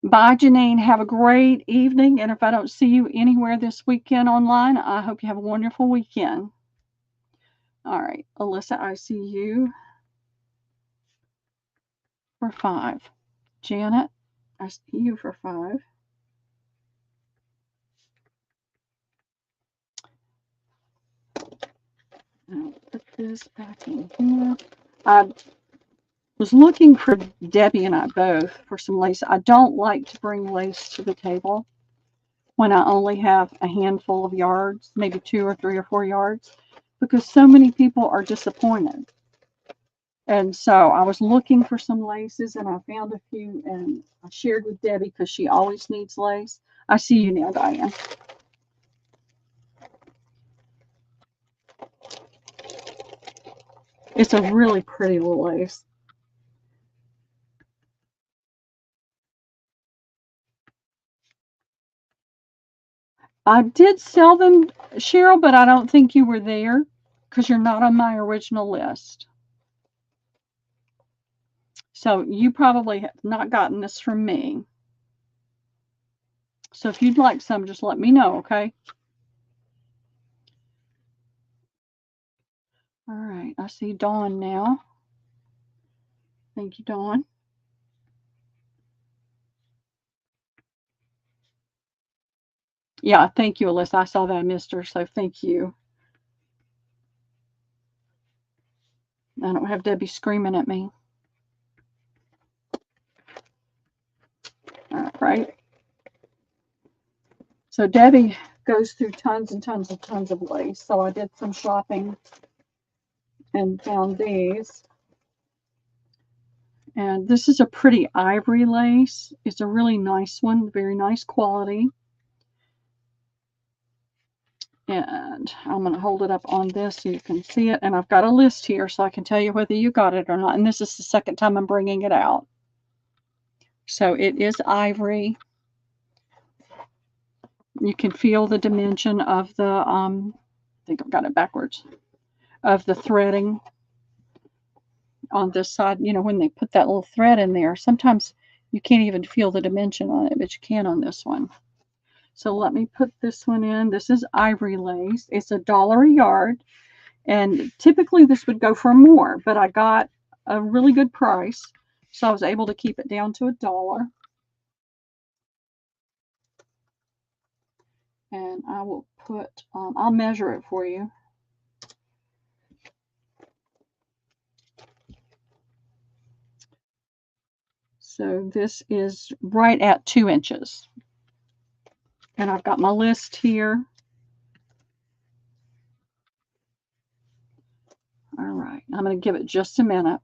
Bye, Janine. Have a great evening. And if I don't see you anywhere this weekend online, I hope you have a wonderful weekend. All right, Alyssa, I see you for 5. Janet, I see you for 5. I'll put this back in here. I was looking for Debbie and I both for some lace. I don't like to bring lace to the table when I only have a handful of yards, maybe 2 or 3 or 4 yards, because so many people are disappointed. And so I was looking for some laces and I found a few and I shared with Debbie because she always needs lace. I see you now, Diane. It's a really pretty little lace. I did sell them, Cheryl, but I don't think you were there because you're not on my original list. So you probably have not gotten this from me. So if you'd like some, just let me know, okay? All right, I see Dawn now. Thank you, Dawn. Yeah, thank you, Alyssa. I saw that I missed her, so thank you. I don't have Debbie screaming at me. All right. So Debbie goes through tons and tons and tons of lace. So I did some shopping and found these. And this is a pretty ivory lace. It's a really nice one, very nice quality. And I'm going to hold it up on this so you can see it. And I've got a list here so I can tell you whether you got it or not. And this is the second time I'm bringing it out. So it is ivory. You can feel the dimension of the, I think I've got it backwards, of the threading on this side. You know, when they put that little thread in there, sometimes you can't even feel the dimension on it, but you can on this one. So let me put this one in. This is ivory lace. It's $1 a yard. And typically this would go for more, but I got a really good price. So I was able to keep it down to $1. And I will put, I'll measure it for you. So this is right at 2 inches. And I've got my list here. All right, I'm going to give it just a minute.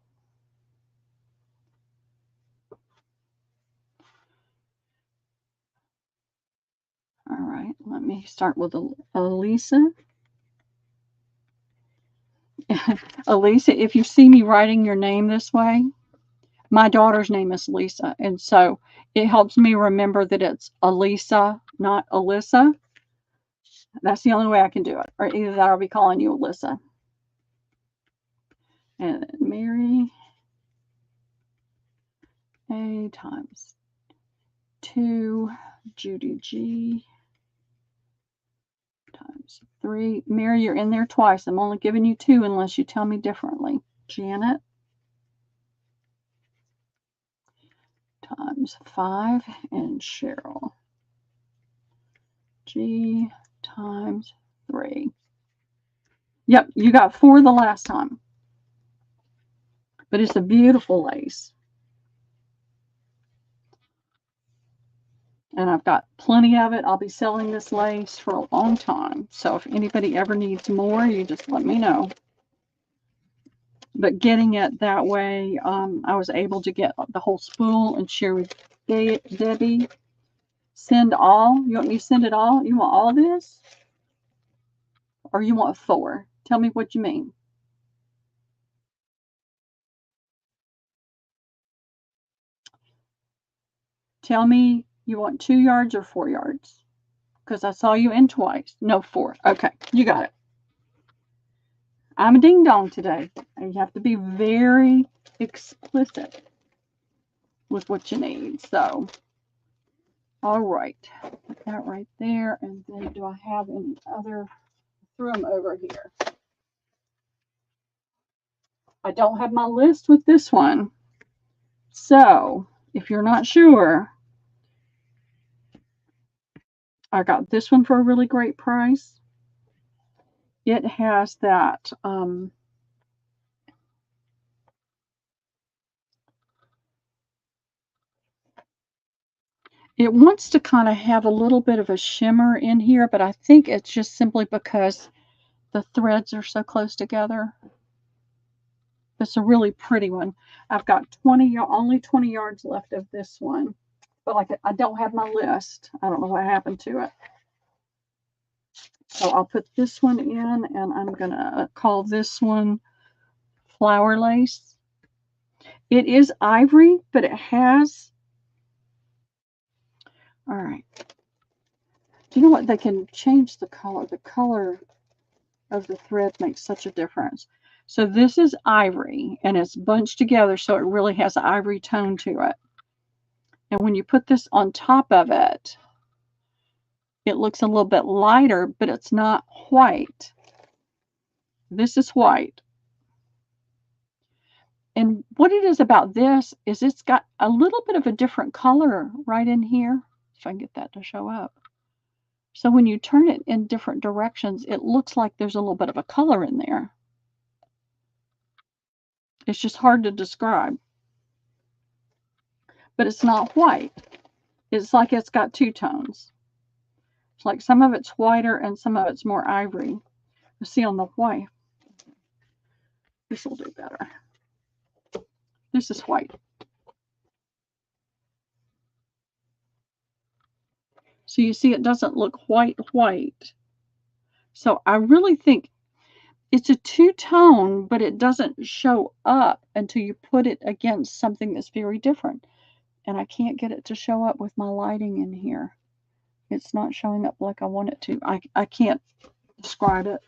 All right, let me start with Elisa. Elisa, if you see me writing your name this way, my daughter's name is Lisa, and so it helps me remember that it's Elisa, not Alyssa. That's the only way I can do it, or either that or I'll be calling you Alyssa. And Mary A times 2, Judy G times 3. Mary, you're in there twice. I'm only giving you 2 unless you tell me differently. Janet times 5, and Cheryl G times 3. Yep, you got 4 the last time. But it's a beautiful lace. And I've got plenty of it. I'll be selling this lace for a long time. So if anybody ever needs more, you just let me know. But getting it that way, I was able to get the whole spool and share with Debbie. Send all? You want me to send it all? You want all this? Or you want 4? Tell me what you mean. Tell me you want 2 yards or 4 yards. Because I saw you in twice. No, 4. Okay, you got it. I'm a ding dong today. And you have to be very explicit with what you need. So, all right. Put that right there. And then do I have any other? Threw them over here. I don't have my list with this one. So, if you're not sure, I got this one for a really great price. It has that it wants to kind of have a little bit of a shimmer in here, but I think it's just simply because the threads are so close together. It's a really pretty one. I've got only 20 yards left of this one, but like I don't have my list. I don't know what happened to it. So I'll put this one in, and I'm gonna call this one Flower Lace. It is ivory, but it has, all right. Do you know what? They can change the color. The color of the thread makes such a difference. So this is ivory, and it's bunched together, so it really has an ivory tone to it. And when you put this on top of it, it looks a little bit lighter, but it's not white. This is white. And what it is about this is it's got a little bit of a different color right in here. If I can get that to show up. So when you turn it in different directions, it looks like there's a little bit of a color in there. It's just hard to describe. But it's not white. It's like it's got 2 tones. like some of it's whiter and some of it's more ivory. You see on the white. This will do better. This is white. So you see it doesn't look white. So I really think it's a two-tone, but it doesn't show up until you put it against something that's very different. And I can't get it to show up with my lighting in here. It's not showing up like I want it to. I can't describe it.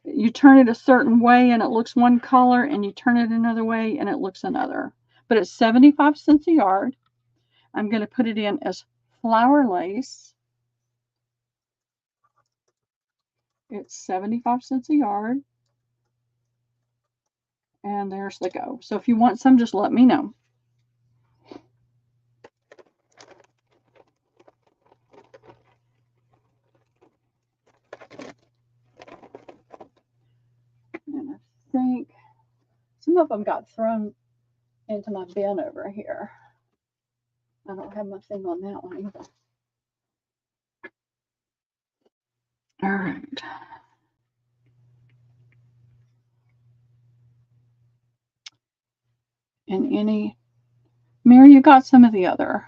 You turn it a certain way and it looks one color, and you turn it another way and it looks another. But it's 75 cents a yard. I'm going to put it in as flower lace. It's 75 cents a yard. And there's the go. So if you want some, just let me know. And I think some of them got thrown into my bin over here. I don't have my thing on that one either. All right. And Mary, you got some of the other.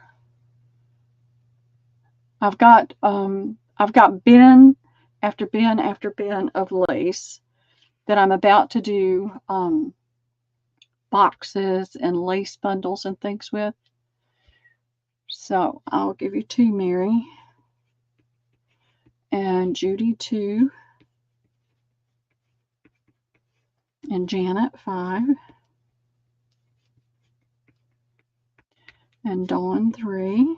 I've got bin after bin after bin of lace that I'm about to do boxes and lace bundles and things with. So I'll give you 2, Mary, and Judy 2, and Janet 5, and Dawn 3.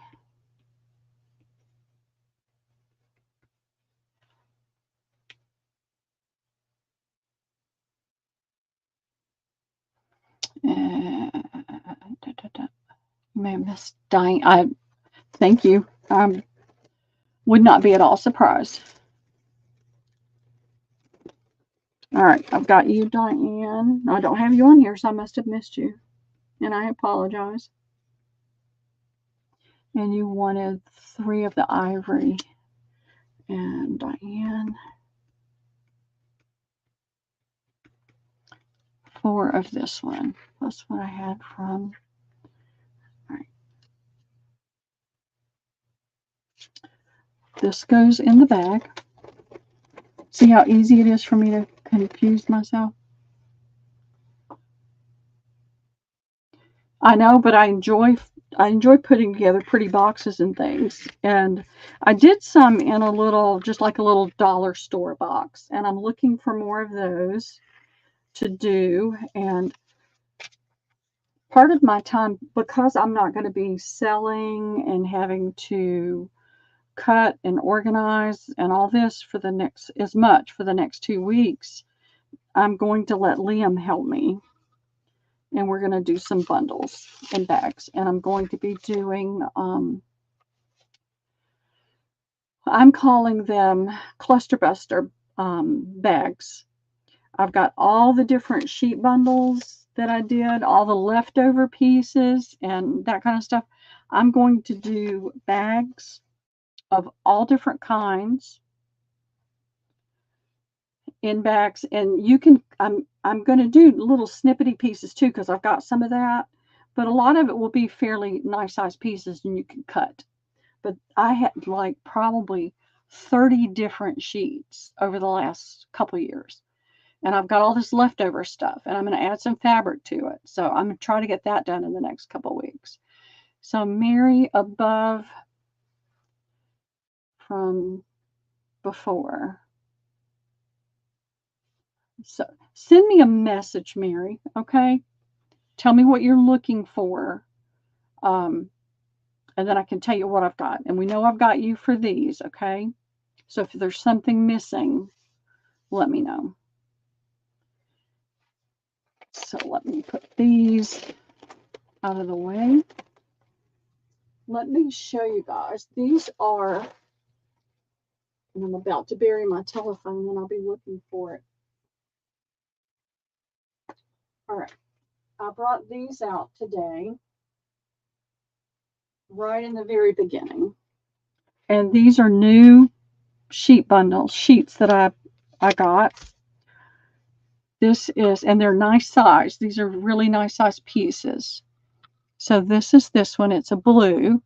And you may have missed Diane. Thank you. Would not be at all surprised. All right, I've got you, Diane. I don't have you on here, so I must have missed you, and I apologize. And you wanted 3 of the ivory, and Diane 4 of this one. That's what I had from. All right. This goes in the bag. See how easy it is for me to confuse myself? I know, but I enjoy putting together pretty boxes and things. And I did some in a little, just like a little dollar store box. And I'm looking for more of those to do. And part of my time, because I'm not going to be selling and having to cut and organize and all this for the next, as much for the next 2 weeks, I'm going to let Liam help me. And we're going to do some bundles and bags. And I'm going to be doing, I'm calling them cluster buster bags. I've got all the different sheet bundles that I did, all the leftover pieces and that kind of stuff. I'm going to do bags of all different kinds in bags, and you can, I'm going to do little snippety pieces too, because I've got some of that, but a lot of it will be fairly nice size pieces and you can cut. But I had like probably 30 different sheets over the last couple of years, and I've got all this leftover stuff, and I'm going to add some fabric to it. So I'm going to try to get that done in the next couple of weeks. So Mary above from before. So send me a message, Mary, okay? Tell me what you're looking for. And then I can tell you what I've got. And we know I've got you for these, okay? So if there's something missing, let me know. So let me put these out of the way. Let me show you guys. These are, and I'm about to bury my telephone and I'll be looking for it. All right. I brought these out today, right in the very beginning. And these are new sheet bundles, sheets that I got. This is, and they're nice size. These are really nice size pieces. So this is this one. It's a blue,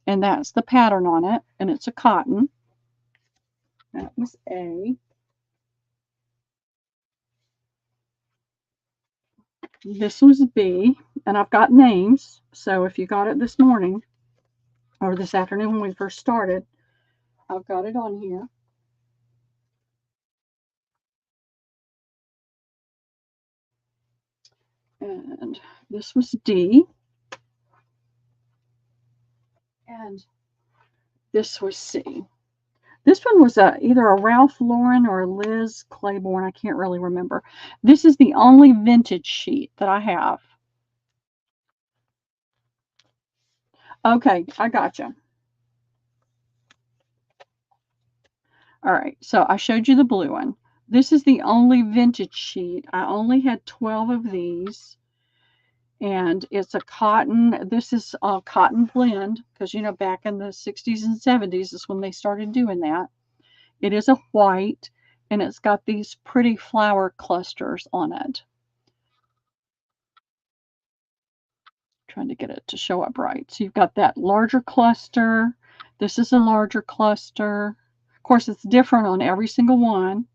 and that's the pattern on it, and it's a cotton. That was A. This was B, and I've got names. So if you got it this morning or this afternoon when we first started, I've got it on here. And this was D. And this was C. This one was either a Ralph Lauren or a Liz Claiborne. I can't really remember. This is the only vintage sheet that I have. Okay, I gotcha. All right, so I showed you the blue one. This is the only vintage sheet. I only had 12 of these. And it's a cotton. This is a cotton blend because, you know, back in the 60s and 70s is when they started doing that. It is a white, and it's got these pretty flower clusters on it. Trying to get it to show up right. So you've got that larger cluster. This is a larger cluster. Of course, it's different on every single one.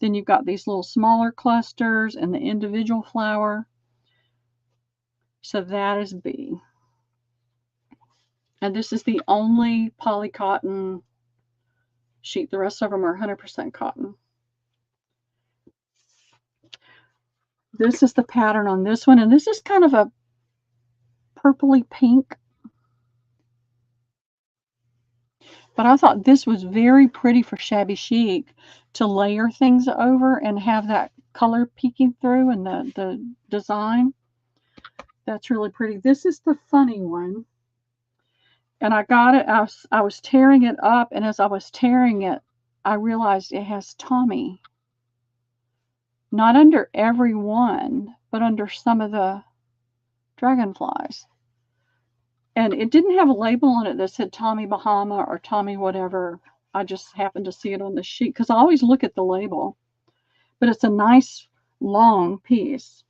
Then you've got these little smaller clusters and the individual flower. So that is B. And this is the only poly cotton sheet. The rest of them are 100% cotton. This is the pattern on this one, and this is kind of a purpley pink. But I thought this was very pretty for shabby chic to layer things over and have that color peeking through and the design. That's really pretty. This is the funny one. And I got it, I was tearing it up, and as I was tearing it, I realized it has Tommy. Not under every one, but under some of the dragonflies. And it didn't have a label on it that said Tommy Bahama or Tommy whatever. I just happened to see it on the sheet because I always look at the label. But it's a nice long piece.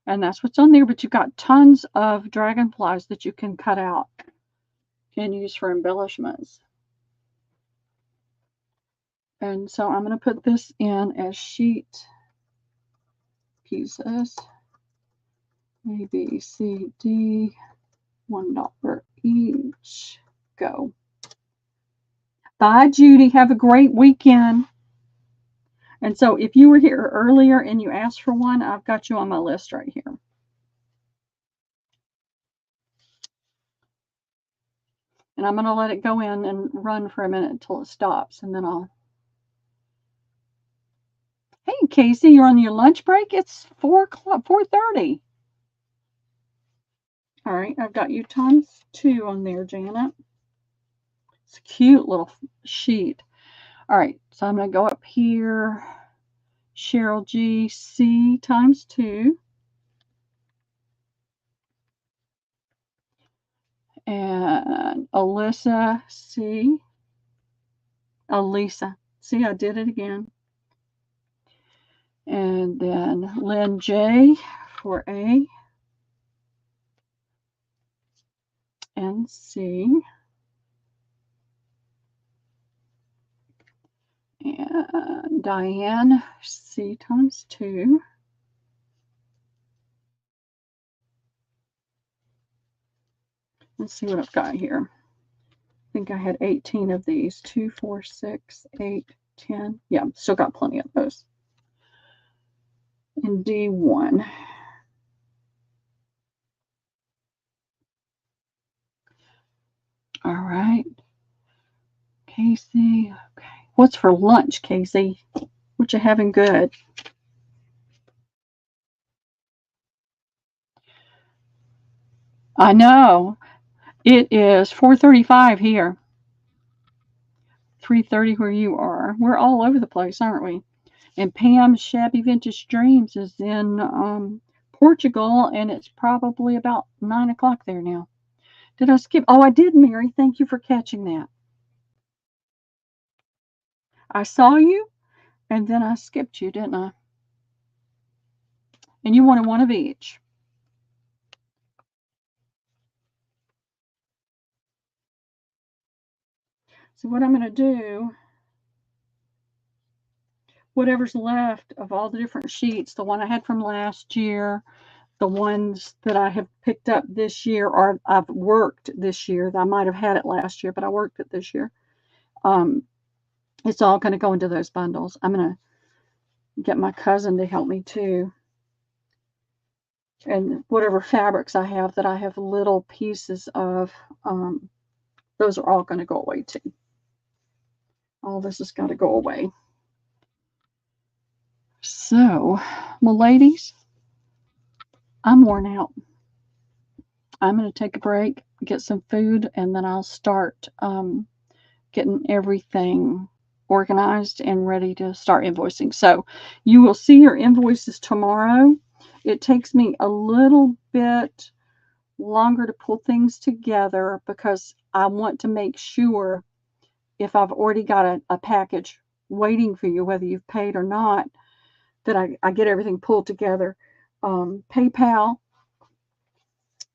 And that's what's on there. But you've got tons of dragonflies that you can cut out and use for embellishments. And so I'm going to put this in as sheet pieces. A, B, C, D, $1 each. Go. Bye, Judy. Have a great weekend. And so if you were here earlier and you asked for one, I've got you on my list right here. And I'm going to let it go in and run for a minute until it stops, and then I'll... Hey, Casey, you're on your lunch break? It's 4:30. All right, I've got you ×2 on there, Janet. It's a cute little sheet. All right, so I'm going to go up here. Cheryl G, C ×2. And Alyssa C. Elisa. See, I did it again. And then Lynn J for A. And C. And Diane C ×2. Let's see what I've got here. I think I had 18 of these. 2, 4, 6, 8, 10. Yeah, still got plenty of those. And D1. All right. Casey. Okay. What's for lunch, Casey? What you having good? I know. It is 4:35 here. 3:30 where you are. We're all over the place, aren't we? And Pam's Shabby Vintage Dreams is in Portugal, and it's probably about 9 o'clock there now. Did I skip? Oh, I did, Mary. Thank you for catching that. I saw you, and then I skipped you, didn't I? And you wanted one of each. So what I'm going to do, whatever's left of all the different sheets, the one I had from last year, the ones that I have picked up this year, or I've worked this year, I might have had it last year, but I worked it this year. It's all going to go into those bundles. I'm going to get my cousin to help me too. And whatever fabrics I have that I have little pieces of, those are all going to go away too. All this has got to go away. So, well, ladies, I'm worn out. I'm going to take a break, get some food, and then I'll start getting everything organized and ready to start invoicing. So you will see your invoices tomorrow. It takes me a little bit longer to pull things together because I want to make sure if I've already got a package waiting for you, whether you've paid or not, that I get everything pulled together. PayPal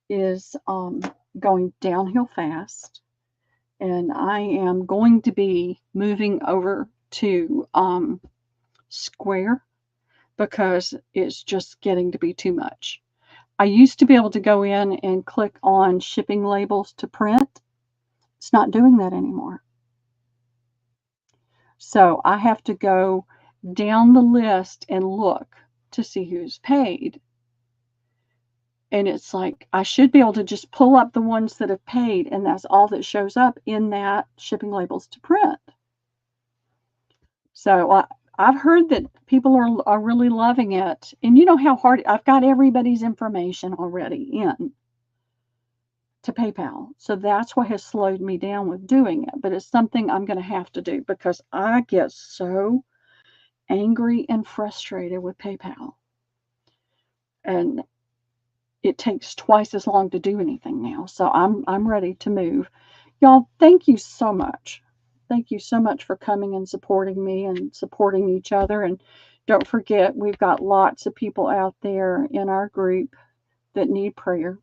is going downhill fast, and I am going to be moving over to Square because it's just getting to be too much. I used to be able to go in and click on shipping labels to print. It's not doing that anymore. So I have to go down the list and look to see who's paid. And it's like, I should be able to just pull up the ones that have paid, and that's all that shows up in that shipping labels to print. So I've heard that people are really loving it. And you know how hard, I've got everybody's information already in to PayPal. So that's what has slowed me down with doing it. But it's something I'm going to have to do because I get so angry and frustrated with PayPal. And it takes twice as long to do anything now. So I'm ready to move. Y'all, thank you so much. Thank you so much for coming and supporting me and supporting each other. And don't forget, we've got lots of people out there in our group that need prayer.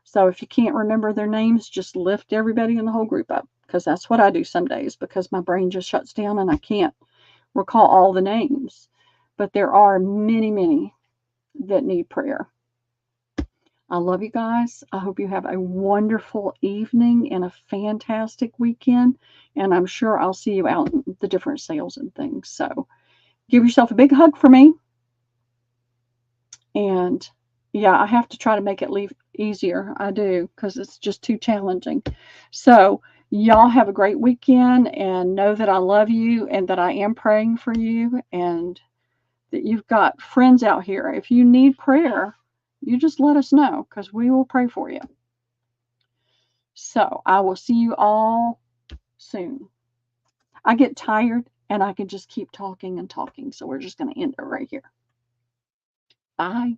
So if you can't remember their names, just lift everybody in the whole group up, because that's what I do some days because my brain just shuts down and I can't recall all the names. But there are many, many that need prayer. I love you guys. I hope you have a wonderful evening and a fantastic weekend. And I'm sure I'll see you out in the different sales and things. So give yourself a big hug for me. And yeah, I have to try to make it leave easier. I do, because it's just too challenging. So y'all have a great weekend, and know that I love you and that I am praying for you, and that you've got friends out here. If you need prayer, you just let us know, because we will pray for you. So I will see you all soon. I get tired and I can just keep talking and talking. So we're just going to end it right here. Bye.